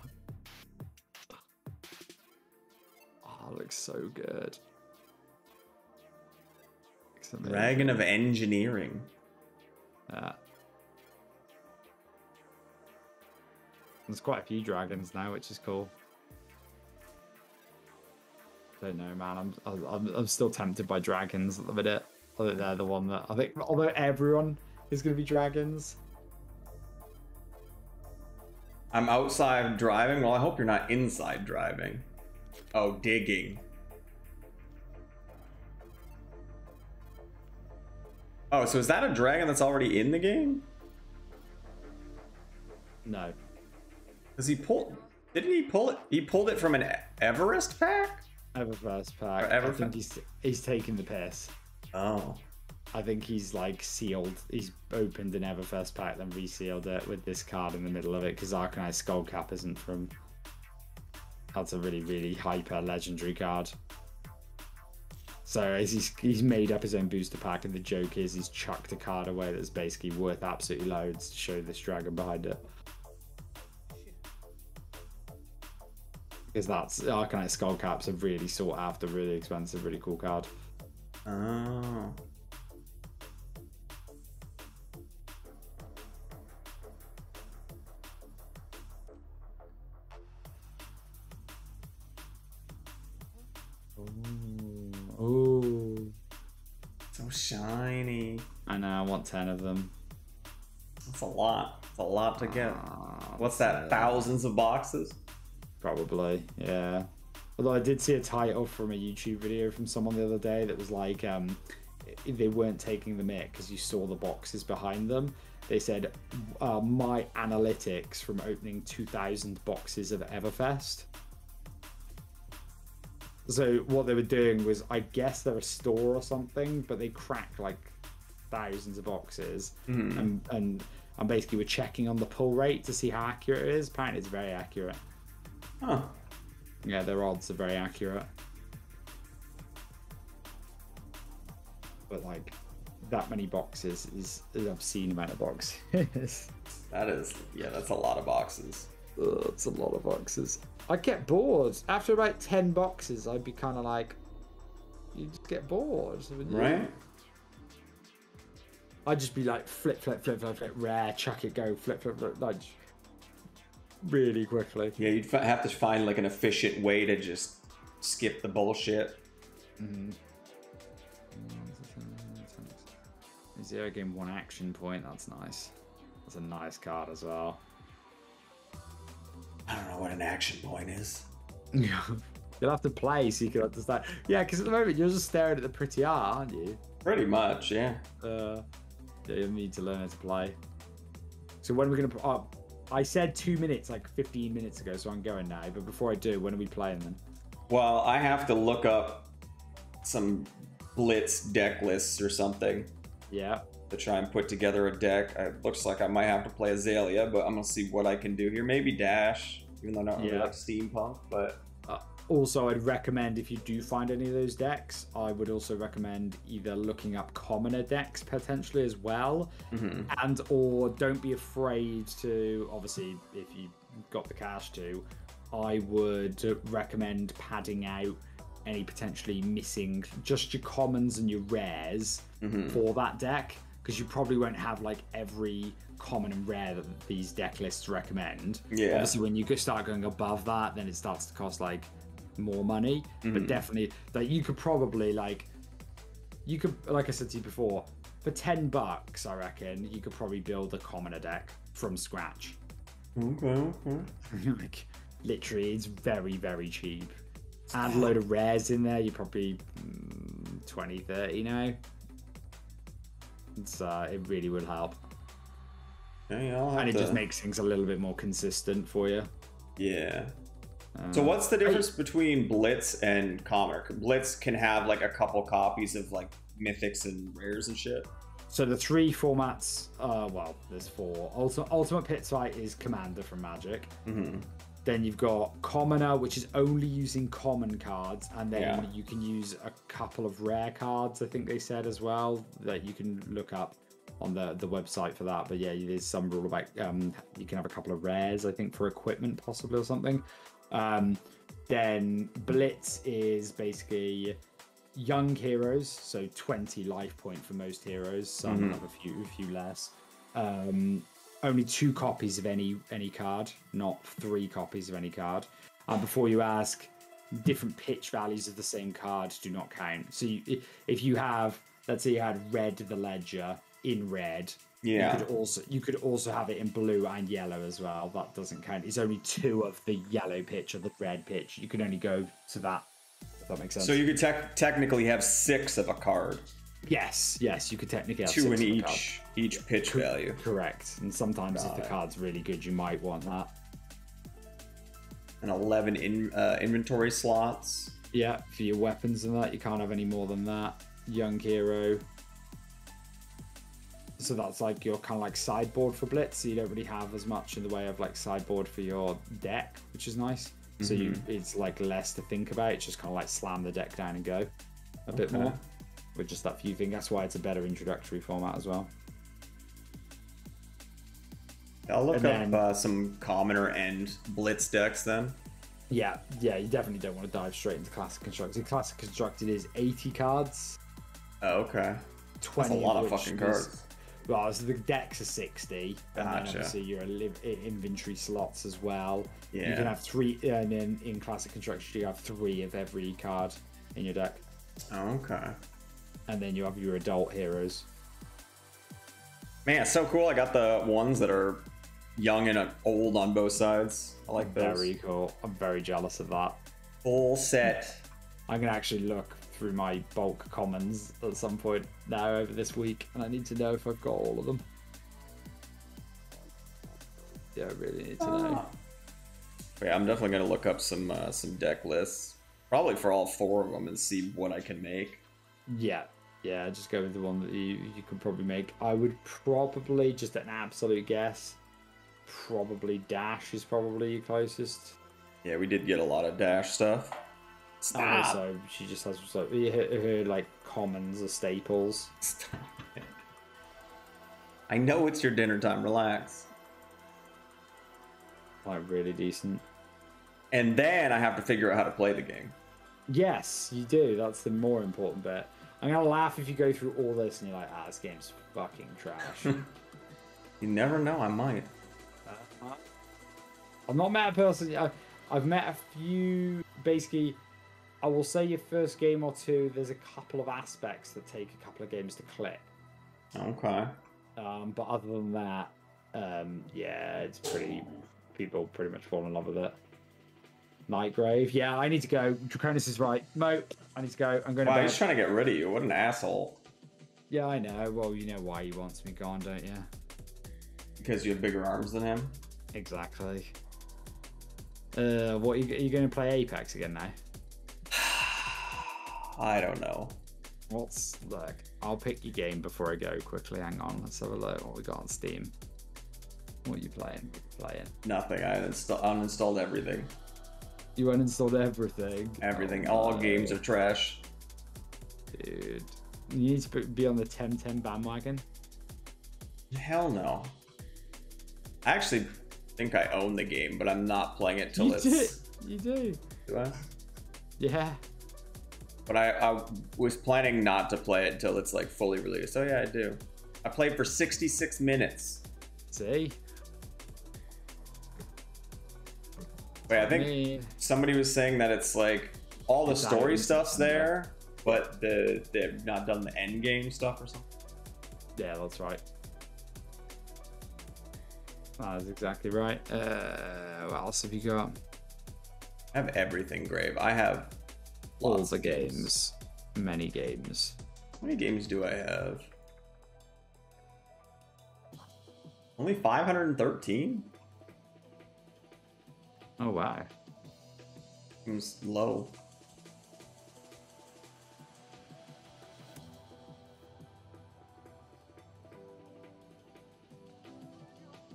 [SPEAKER 2] looks so good.
[SPEAKER 1] Dragon of Engineering.
[SPEAKER 2] Yeah. There's quite a few dragons now, which is cool. Don't know, man. I'm still tempted by dragons at the minute. I think they're the one that I think. Although everyone is going to be dragons.
[SPEAKER 1] I'm outside driving. Well, I hope you're not inside driving. Oh, digging. Oh, so is that a dragon that's already in the game?
[SPEAKER 2] No.
[SPEAKER 1] Does he pull? Didn't he pull it? He pulled it from an Everest pack?
[SPEAKER 2] Everfirst pack. I think he's taking the piss.
[SPEAKER 1] Oh.
[SPEAKER 2] I think he's like sealed. He's opened an Everfirst pack, then resealed it with this card in the middle of it because Arcane Skullcap isn't from. That's a really, really hyper legendary card. So he's made up his own booster pack, and the joke is he's chucked a card away that's basically worth absolutely loads to show this dragon behind it. Because that's Arcane Skullcap's a really sought after, really expensive, really cool card.
[SPEAKER 1] Oh.
[SPEAKER 2] Ooh.
[SPEAKER 1] So shiny.
[SPEAKER 2] I know, I want 10 of them.
[SPEAKER 1] That's a lot. It's a lot to get. What's that? Thousands of boxes?
[SPEAKER 2] Probably, yeah. Although I did see a title from a YouTube video from someone the other day that was like, they weren't taking the mic because you saw the boxes behind them. They said, my analytics from opening 2,000 boxes of Everfest. So what they were doing was, I guess they're a store or something, but they crack like thousands of boxes, and basically we're checking on the pull rate to see how accurate it is. Apparently it's very accurate.
[SPEAKER 1] Huh.
[SPEAKER 2] Yeah, their odds are very accurate. But like, that many boxes is an obscene amount of boxes.
[SPEAKER 1] That is, yeah, that's a lot of boxes.
[SPEAKER 2] That's a lot of boxes. I get bored. After about 10 boxes, I'd be kind of like, you just get bored.
[SPEAKER 1] Right?
[SPEAKER 2] I'd just be like, flip, rare, chuck it, go, flip, like, really quickly.
[SPEAKER 1] Yeah, you'd have to find like an efficient way to just skip the bullshit.
[SPEAKER 2] Zero game 1 action point. That's nice. That's a nice card as well.
[SPEAKER 1] I don't know what an action point is.
[SPEAKER 2] You'll have to play so you can understand. Yeah, because at the moment you're just staring at the pretty art, aren't you?
[SPEAKER 1] Pretty much, yeah.
[SPEAKER 2] You need to learn how to play. So when are we going to... I said 2 minutes like 15 minutes ago, so I'm going now. But before I do, when are we playing then?
[SPEAKER 1] Well, I have to look up some Blitz deck lists or something.
[SPEAKER 2] Yeah.
[SPEAKER 1] to try and put together a deck. It looks like I might have to play Azalea, but I'm gonna see what I can do here. Maybe Dash, even though I don't really like steampunk, but.
[SPEAKER 2] Also, I'd recommend if you do find any of those decks, I would also recommend either looking up commoner decks potentially as well, and or don't be afraid to, obviously, if you've got the cash to, I would recommend padding out any potentially missing, just your commons and your rares for that deck, because you probably won't have like every common and rare that these deck lists recommend. Yeah. Obviously, when you start going above that, then it starts to cost like more money, but definitely like you could probably like I said to you before, for $10 I reckon you could probably build a commoner deck from scratch. Like literally it's very, very cheap. Add a load of rares in there, you probably 20-30 now. It's it really will help. And it just makes things a little bit more consistent for you.
[SPEAKER 1] Yeah. So what's the difference between Blitz and Commoner? Blitz can have like a couple copies of like mythics and rares and shit.
[SPEAKER 2] So the 3 formats, well, there's 4. Ultimate Pit Fight is Commander from Magic. Then you've got Commoner, which is only using common cards, and then you can use a couple of rare cards, I think they said as well, that you can look up on the website for that. But yeah, there's some rule about you can have a couple of rares, I think, for equipment possibly or something. Then Blitz is basically young heroes, so 20 life point for most heroes. Some have a few less. Only 2 copies of any card, not 3 copies of any card. Before you ask, different pitch values of the same card do not count. So if you have, let's say you had Red the Ledger in red, you could also have it in blue and yellow as well. That doesn't count. It's only 2 of the yellow pitch or the red pitch. You can only go to that. If that makes sense.
[SPEAKER 1] So you could technically have 6 of a card.
[SPEAKER 2] Yes, you could technically have
[SPEAKER 1] 2 in each pitch value.
[SPEAKER 2] Correct. And sometimes if the card's really good, you might want that.
[SPEAKER 1] And 11 inventory slots.
[SPEAKER 2] Yeah, for your weapons and that, you can't have any more than that. Young hero. So that's like your kind of like sideboard for Blitz. So you don't really have as much in the way of like sideboard for your deck, which is nice. So it's like less to think about. It's just kind of like slam the deck down and go a bit more with just that few things. That's why it's a better introductory format as well.
[SPEAKER 1] I'll look up some commoner and Blitz decks then.
[SPEAKER 2] Yeah, you definitely don't want to dive straight into Classic Constructed. Classic Constructed is 80 cards.
[SPEAKER 1] Oh, okay.
[SPEAKER 2] 20
[SPEAKER 1] That's a lot of fucking cards.
[SPEAKER 2] Well, so the decks are 60, and then obviously your inventory slots as well. Yeah. You can have 3, and then in Classic Construction you have 3 of every card in your deck.
[SPEAKER 1] Oh, okay.
[SPEAKER 2] And then you have your adult heroes.
[SPEAKER 1] Man, it's so cool. I got the ones that are young and old on both sides. I like those.
[SPEAKER 2] Very cool. I'm very jealous of that.
[SPEAKER 1] Full set.
[SPEAKER 2] I'm going to actually look through my bulk commons at some point now over this week, and I need to know if I've got all of them. Yeah, I really need to know.
[SPEAKER 1] Yeah, I'm definitely going to look up some deck lists. Probably for all 4 of them and see what I can make.
[SPEAKER 2] Yeah, just go with the one that you could probably make. I would probably, just an absolute guess, probably Dash is probably your closest.
[SPEAKER 1] Yeah, we did get a lot of Dash stuff. Stop.
[SPEAKER 2] So she just has her like commons are staples.
[SPEAKER 1] Stop it. I know it's your dinner time. Relax.
[SPEAKER 2] Like really decent.
[SPEAKER 1] And then I have to figure out how to play the game.
[SPEAKER 2] Yes, you do. That's the more important bit. I'm gonna laugh if you go through all this and you're like, this game's fucking trash.
[SPEAKER 1] You never know. I might.
[SPEAKER 2] I've not met a person. I've met a few. Basically, I will say your first game or 2, there's a couple of aspects that take a couple of games to click.
[SPEAKER 1] Okay.
[SPEAKER 2] But other than that, it's people pretty much fall in love with it. Nightgrave. Yeah, I need to go. Draconis is right. Mo, I need to go. I'm going to.
[SPEAKER 1] Wow, he's trying to get rid of you. What an asshole.
[SPEAKER 2] Yeah, I know. Well, you know why he wants me gone, don't you?
[SPEAKER 1] Because you have bigger arms than him?
[SPEAKER 2] Exactly. What are you going to play Apex again now?
[SPEAKER 1] I don't know.
[SPEAKER 2] Look, I'll pick your game before I go quickly. Hang on, let's have a look what we got on Steam. What are you playing?
[SPEAKER 1] Nothing. I uninstalled everything.
[SPEAKER 2] You uninstalled everything?
[SPEAKER 1] Everything.
[SPEAKER 2] Oh,
[SPEAKER 1] All
[SPEAKER 2] no.
[SPEAKER 1] games are trash.
[SPEAKER 2] Dude. You need to be on the 1010 bandwagon?
[SPEAKER 1] Hell no. I actually think I own the game, but I'm not playing it till it's...
[SPEAKER 2] You do.
[SPEAKER 1] Do I?
[SPEAKER 2] Yeah.
[SPEAKER 1] But I was planning not to play it until it's like fully released. Oh yeah, I do. I played for 66 minutes.
[SPEAKER 2] See?
[SPEAKER 1] Wait, I think somebody was saying that it's like all the story stuff's there, but they've not done the end game stuff or something.
[SPEAKER 2] Yeah, that's right. That's exactly right. What else have you got?
[SPEAKER 1] I have everything, Grave. I have
[SPEAKER 2] all
[SPEAKER 1] lots
[SPEAKER 2] the
[SPEAKER 1] of
[SPEAKER 2] games. Many games.
[SPEAKER 1] How many games do I have? Only 513?
[SPEAKER 2] Oh, wow.
[SPEAKER 1] Seems low.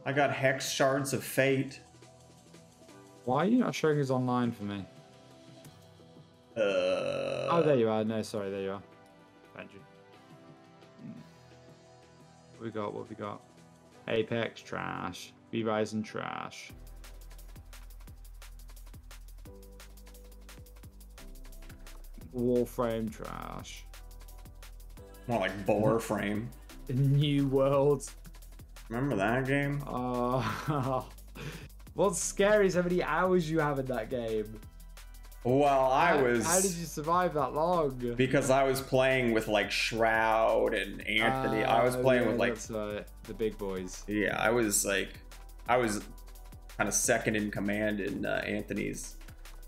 [SPEAKER 1] I got Hex Shards of Fate.
[SPEAKER 2] Why are you not showing us online for me? Oh, there you are. No, sorry, there you are. Thank you. What have we got? Apex, trash. V-Rising, trash. Warframe, trash.
[SPEAKER 1] More like Boar Frame.
[SPEAKER 2] New World.
[SPEAKER 1] Remember that game?
[SPEAKER 2] What's scary is how many hours you have in that game.
[SPEAKER 1] Well,
[SPEAKER 2] How did you survive that long?
[SPEAKER 1] Because I was playing with like Shroud and Anthony. I was playing with like
[SPEAKER 2] that's right, the big boys.
[SPEAKER 1] Yeah, I was kind of second in command in Anthony's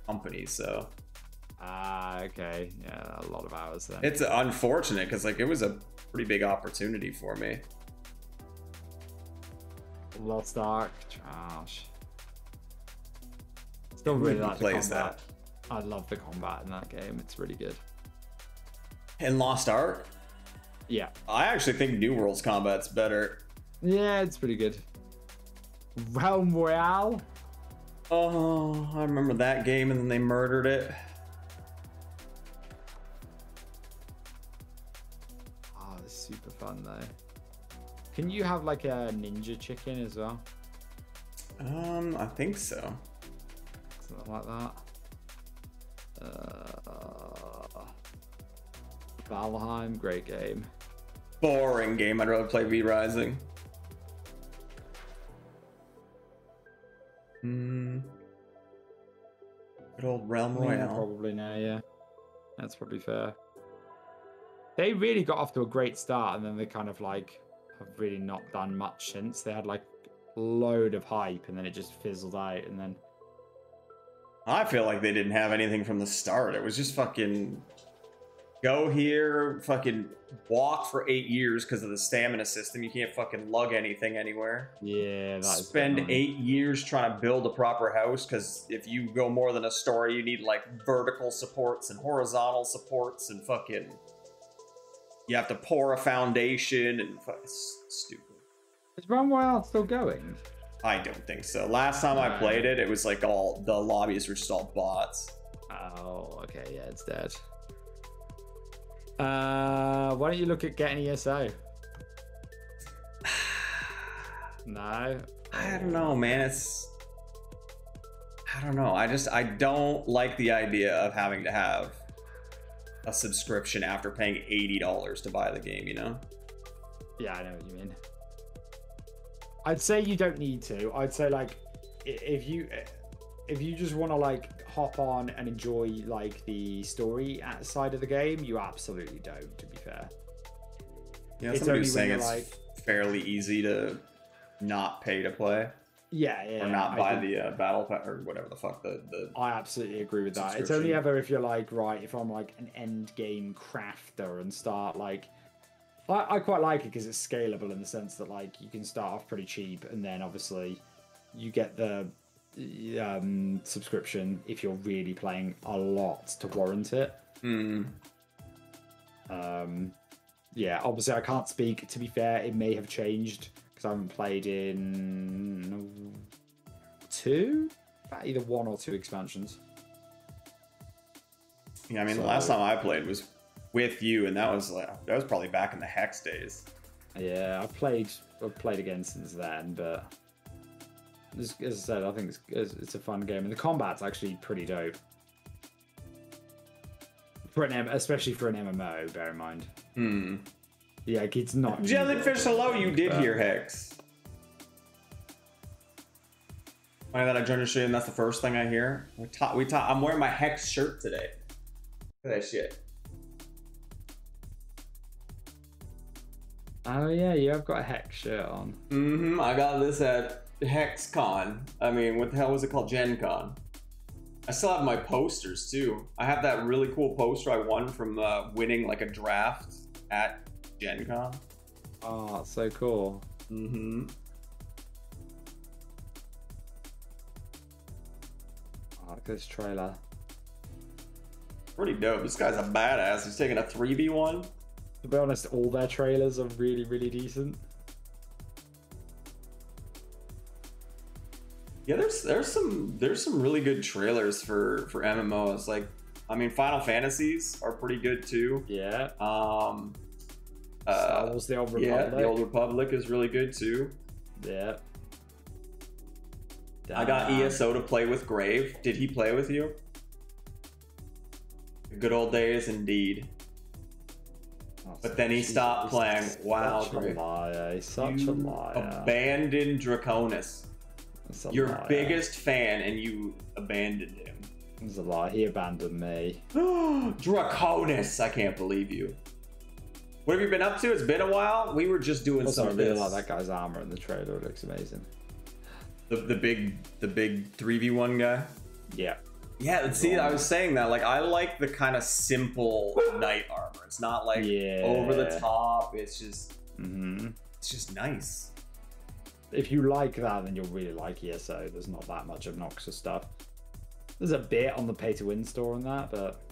[SPEAKER 1] company, so.
[SPEAKER 2] Okay. Yeah, a lot of hours then.
[SPEAKER 1] It's unfortunate because like it was a pretty big opportunity for me.
[SPEAKER 2] Lost Ark, trash. Still really like the combat. I love the combat in that game. It's really good.
[SPEAKER 1] In Lost Ark?
[SPEAKER 2] Yeah.
[SPEAKER 1] I actually think New World's combat's better.
[SPEAKER 2] Yeah, it's pretty good. Realm Royale?
[SPEAKER 1] Oh, I remember that game and then they murdered it.
[SPEAKER 2] Oh, it's super fun though. Can you have like a ninja chicken as well?
[SPEAKER 1] I think so.
[SPEAKER 2] Something like that. Valheim, great game.
[SPEAKER 1] Boring game. I'd rather play V Rising. Good old Realm Royale.
[SPEAKER 2] Probably now, yeah. That's probably fair. They really got off to a great start, and then they kind of like have really not done much since. They had like a load of hype, and then it just fizzled out, and then.
[SPEAKER 1] I feel like they didn't have anything from the start. It was just fucking go here, fucking walk for 8 years because of the stamina system. You can't fucking lug anything anywhere.
[SPEAKER 2] Yeah,
[SPEAKER 1] Spend 8 years trying to build a proper house because if you go more than a story, you need like vertical supports and horizontal supports and fucking. You have to pour a foundation and it's stupid.
[SPEAKER 2] Is Realm Royale still going?
[SPEAKER 1] I don't think so. Last time I played it, it was like all the lobbies were just all bots.
[SPEAKER 2] Oh, okay, yeah, it's dead. Why don't you look at getting ESO? No?
[SPEAKER 1] I don't know, man. I don't know. I don't like the idea of having to have a subscription after paying $80 to buy the game, you know?
[SPEAKER 2] Yeah, I know what you mean. I'd say you don't need to. I'd say like if you just want to like hop on and enjoy like the story side of the game, you absolutely don't, to be fair.
[SPEAKER 1] Yeah, somebody was saying it's fairly easy to not pay to play.
[SPEAKER 2] Yeah.
[SPEAKER 1] Or not buy the battle pass or whatever the fuck the
[SPEAKER 2] I absolutely agree with that. It's only ever if you're like, right, if I'm like an end game crafter and start like I quite like it because it's scalable in the sense that like you can start off pretty cheap and then obviously you get the subscription if you're really playing a lot to warrant it. Yeah, obviously I can't speak. To be fair, it may have changed because I haven't played in either 1 or 2 expansions.
[SPEAKER 1] Yeah, I mean, the last time I played was with you, and that was probably back in the Hex days.
[SPEAKER 2] Yeah, I've played again since then, but as I said, I think it's a fun game, and the combat's actually pretty dope. Especially for an MMO, bear in mind. Yeah, it's not.
[SPEAKER 1] Jellyfish, hello, you did hear Hex. Funny that I joined your stream, and that's the first thing I hear. I'm wearing my Hex shirt today. Look at that shit.
[SPEAKER 2] Oh yeah, you have got a Hex shirt on.
[SPEAKER 1] I got this at HexCon. I mean, what the hell was it called? Gen Con. I still have my posters too. I have that really cool poster I won from winning like a draft at Gen Con.
[SPEAKER 2] Oh, so cool.
[SPEAKER 1] Oh,
[SPEAKER 2] look at this trailer.
[SPEAKER 1] Pretty dope. This guy's a badass. He's taking a 3v1.
[SPEAKER 2] To be honest, all their trailers are really, really decent.
[SPEAKER 1] Yeah, there's some really good trailers for MMOs. Like, I mean, Final Fantasies are pretty good too.
[SPEAKER 2] Yeah.
[SPEAKER 1] Star
[SPEAKER 2] Wars: The Old Republic.
[SPEAKER 1] Yeah, The Old Republic is really good too.
[SPEAKER 2] Yeah.
[SPEAKER 1] I got ESO to play with Grave. Did he play with you? The good old days, indeed. But then he stopped playing. Wow,
[SPEAKER 2] Grave. He's such a liar.
[SPEAKER 1] Abandoned Draconis. Your biggest fan, and you abandoned him.
[SPEAKER 2] It's a lie. He abandoned me.
[SPEAKER 1] Draconis! I can't believe you. What have you been up to? It's been a while. We were just doing some of this. I really
[SPEAKER 2] like that guy's armor in the trailer. It looks amazing.
[SPEAKER 1] The big 3v1 guy.
[SPEAKER 2] Yeah.
[SPEAKER 1] Yeah. See, I was saying that. Like, I like the kind of simple knight armor. It's not like over the top. It's just. It's just nice.
[SPEAKER 2] If you like that, then you'll really like ESO. There's not that much obnoxious stuff. There's a bit on the pay-to-win store on that, but...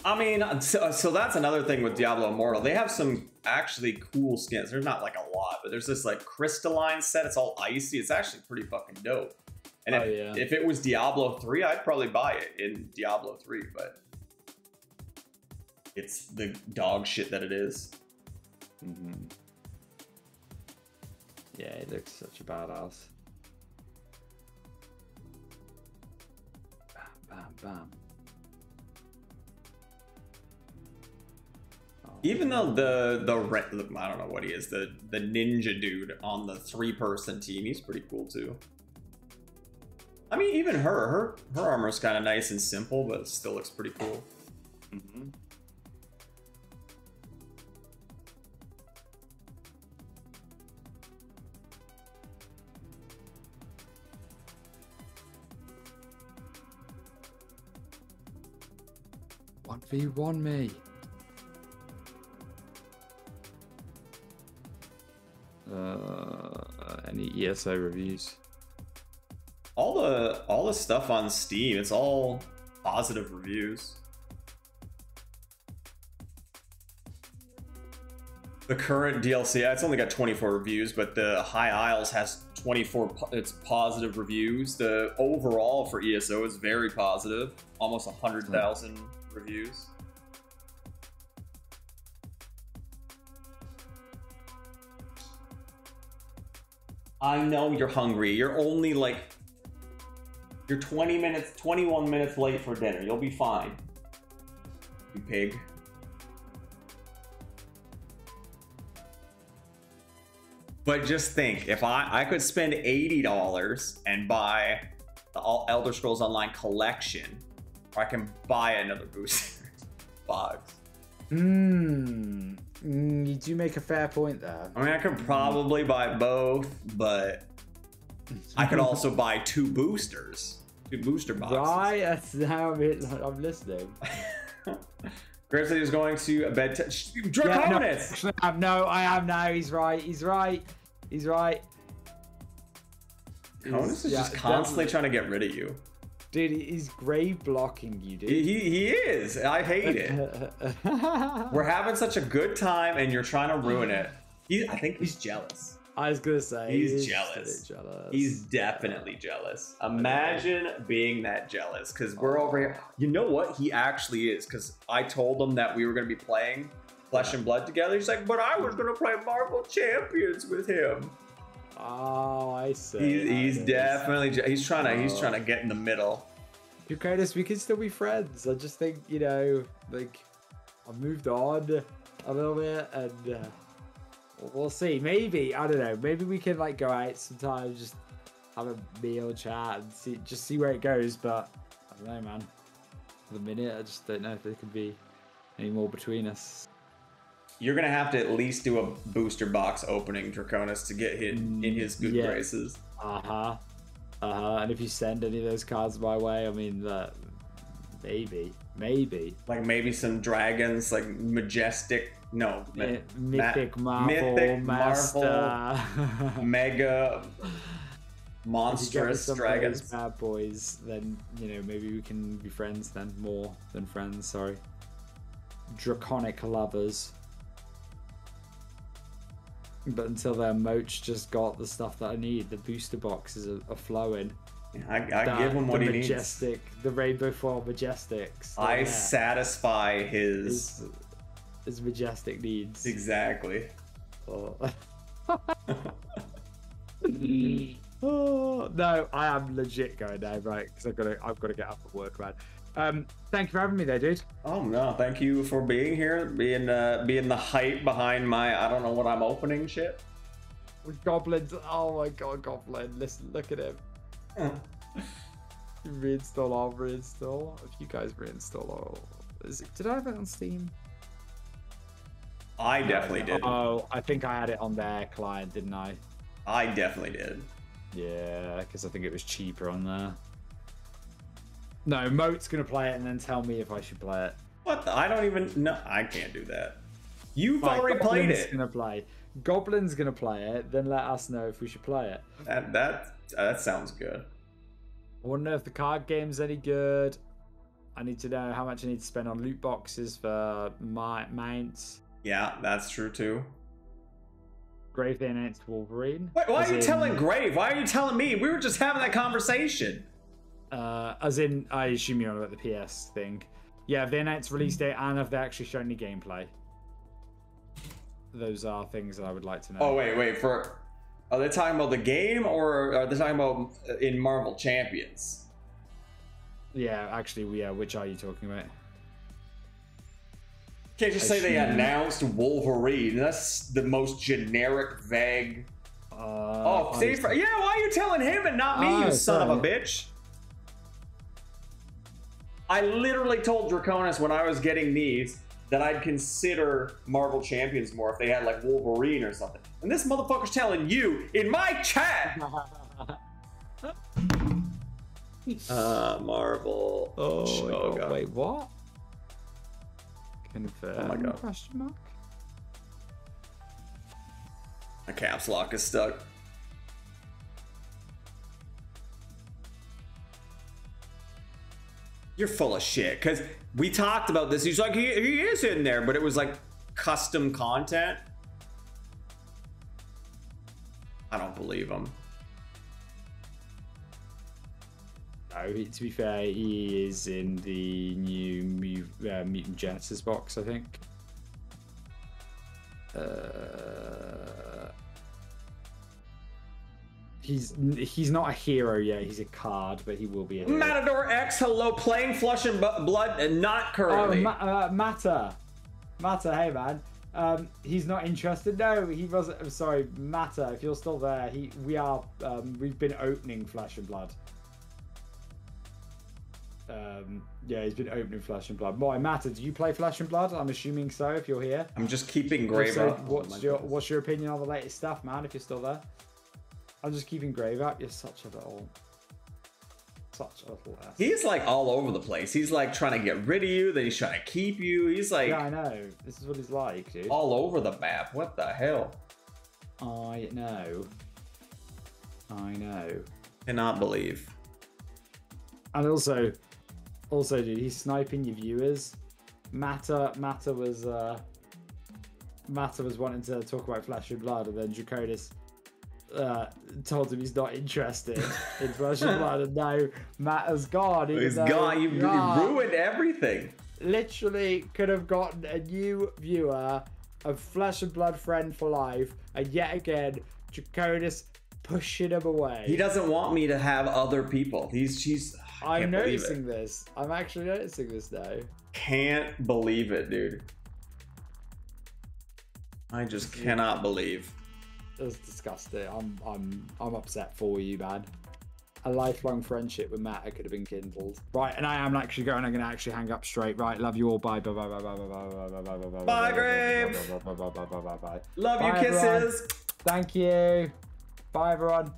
[SPEAKER 1] I mean, so that's another thing with Diablo Immortal. They have some actually cool skins. There's not like a lot, but there's this like crystalline set. It's all icy. It's actually pretty fucking dope. And if it was Diablo 3, I'd probably buy it in Diablo 3, but... It's the dog shit that it is.
[SPEAKER 2] Yeah, he looks such a badass. Bam, bam, bam. Oh,
[SPEAKER 1] even though the I don't know what he is, the ninja dude on the 3-person team, he's pretty cool too. I mean, even her armor's kind of nice and simple, but it still looks pretty cool.
[SPEAKER 2] 1v1 me. Any ESO reviews?
[SPEAKER 1] All the stuff on Steam, it's all positive reviews. The current DLC, it's only got 24 reviews, but the High Isles has 24 it's positive reviews. The overall for ESO is very positive, almost 100,000 reviews. I know you're hungry. You're only like, you're 21 minutes late for dinner. You'll be fine, you pig. But just think, if I could spend $80 and buy the Elder Scrolls Online collection, or I can buy another booster box.
[SPEAKER 2] You do make a fair point there.
[SPEAKER 1] I mean, I could probably buy both, but I could also buy 2 boosters, 2 booster boxes.
[SPEAKER 2] Right, that's how I'm listening.
[SPEAKER 1] Grizzly is going to bed. Draconis!
[SPEAKER 2] Yeah, no, I am now. He's right. He's right. He's right.
[SPEAKER 1] Draconis is just constantly trying to get rid of you.
[SPEAKER 2] Dude, he's grave blocking you, dude.
[SPEAKER 1] He is. I hate it. We're having such a good time, and you're trying to ruin it. I think he's jealous.
[SPEAKER 2] I was gonna say
[SPEAKER 1] he's jealous. He's definitely jealous. Imagine being that jealous, because we're over here. You know what? He actually is, because I told him that we were gonna be playing Flesh and Blood together. He's like, but I was gonna play Marvel Champions with him.
[SPEAKER 2] Oh, I see.
[SPEAKER 1] He's definitely he's trying to get in the middle.
[SPEAKER 2] Dude, Curtis, we can still be friends. I just think, you know, like, I've moved on a little bit, and we'll see. Maybe, I don't know. Maybe we can like go out sometime, just have a meal, chat, and see where it goes. But I don't know, man. For the minute, I just don't know if there could be any more between us.
[SPEAKER 1] You're gonna have to at least do a booster box opening, Draconis, to get in his good graces.
[SPEAKER 2] And if you send any of those cards my way, I mean, maybe.
[SPEAKER 1] Like maybe some dragons, like Majestic. No,
[SPEAKER 2] Mythic Marvel, Master.
[SPEAKER 1] Mega, monstrous dragons.
[SPEAKER 2] Bad boys, then, you know, maybe we can be friends then, more than friends, sorry. Draconic lovers. But until then, Moach just got the stuff that I need. The booster boxes are flowing.
[SPEAKER 1] I give him what he needs.
[SPEAKER 2] The Rainbow Foil Majestics.
[SPEAKER 1] I satisfy his
[SPEAKER 2] majestic needs.
[SPEAKER 1] Exactly.
[SPEAKER 2] Oh. Oh, no, I am legit going now, right? Because I've got to get up and work, man. Thank you for having me there, dude.
[SPEAKER 1] Oh no, thank you for being here, being the hype behind my I don't know what I'm opening shit.
[SPEAKER 2] With goblins, oh my god, Goblin! Listen, look at him. Reinstall, I'll reinstall. If you guys reinstall, did I have it on Steam?
[SPEAKER 1] I definitely did.
[SPEAKER 2] Oh, I think I had it on their client, didn't I?
[SPEAKER 1] I definitely did.
[SPEAKER 2] Yeah, because I think it was cheaper on there. No, Moat's gonna play it and then tell me if I should play it.
[SPEAKER 1] What? I don't even know. I can't do that. You've already played it.
[SPEAKER 2] Goblin's gonna play it. Then let us know if we should play it.
[SPEAKER 1] That sounds good.
[SPEAKER 2] I want to know if the card game's any good. I need to know how much I need to spend on loot boxes for my mounts.
[SPEAKER 1] Yeah, that's true too.
[SPEAKER 2] Grave they announced Wolverine.
[SPEAKER 1] Wait, why are you telling Grave? Why are you telling me? We were just having that conversation.
[SPEAKER 2] As in, I assume you're on about the PS thing. Yeah, they announced release date and have they actually shown any gameplay? Those are things that I would like to know.
[SPEAKER 1] Oh, wait. Are they talking about the game or are they talking about in Marvel Champions?
[SPEAKER 2] Yeah, actually, yeah. Which are you talking about?
[SPEAKER 1] Can't just say they announced Wolverine. That's the most generic, vague. Yeah, why are you telling him and not me, you son of a bitch? I literally told Draconis when I was getting these that I'd consider Marvel Champions more if they had like Wolverine or something. And this motherfucker's telling you in my chat. Marvel.
[SPEAKER 2] Oh god. Wait, what? Confirm?
[SPEAKER 1] Oh my god.
[SPEAKER 2] Question mark?
[SPEAKER 1] A caps lock is stuck. You're full of shit, because we talked about this. He's like, he is in there, but it was like custom content. I don't believe him.
[SPEAKER 2] No, to be fair, he is in the new Mutant Genesis box, I think. He's not a hero yet. He's a card, but he will be a hero.
[SPEAKER 1] Matador X, hello, playing Flesh and Blood, and not currently.
[SPEAKER 2] Matter, hey man. He's not interested. No, he wasn't. I'm sorry, Matter. If you're still there, we've been opening Flesh and Blood. Yeah, he's been opening Flesh and Blood. Why, Matter? Do you play Flesh and Blood? I'm assuming so. If you're here,
[SPEAKER 1] I'm just keeping Grave up.
[SPEAKER 2] What's your opinion on the latest stuff, man? If you're still there. I'm just keeping Grave up. You're such a little ass.
[SPEAKER 1] He's like all over the place. He's like trying to get rid of you, then he's trying to keep you. He's like,
[SPEAKER 2] yeah, I know. This is what he's like, dude.
[SPEAKER 1] All over the map. What the hell?
[SPEAKER 2] I know.
[SPEAKER 1] Cannot believe.
[SPEAKER 2] And also, dude, he's sniping your viewers. Matter was wanting to talk about Flesh and Blood, and then Draconis told him he's not interested in Flesh and Blood, and now Matt has gone.
[SPEAKER 1] He's gone. You ruined everything.
[SPEAKER 2] Literally could have gotten a new viewer, a Flesh and Blood friend for life, and yet again, Draconis pushing him away.
[SPEAKER 1] He doesn't want me to have other people.
[SPEAKER 2] I'm noticing this. I'm actually noticing this now.
[SPEAKER 1] Can't believe it, dude. I just cannot believe.
[SPEAKER 2] That's disgusting. I'm upset for you, man. A lifelong friendship with Matt could have been kindled. Right, and I am actually going. I'm going to actually hang up straight. Right, love you all. Bye, bye, bye, bye, bye, bye, bye, bye,
[SPEAKER 1] bye, Grave.
[SPEAKER 2] Bye.
[SPEAKER 1] Love you, kisses.
[SPEAKER 2] Thank you. Bye, everyone.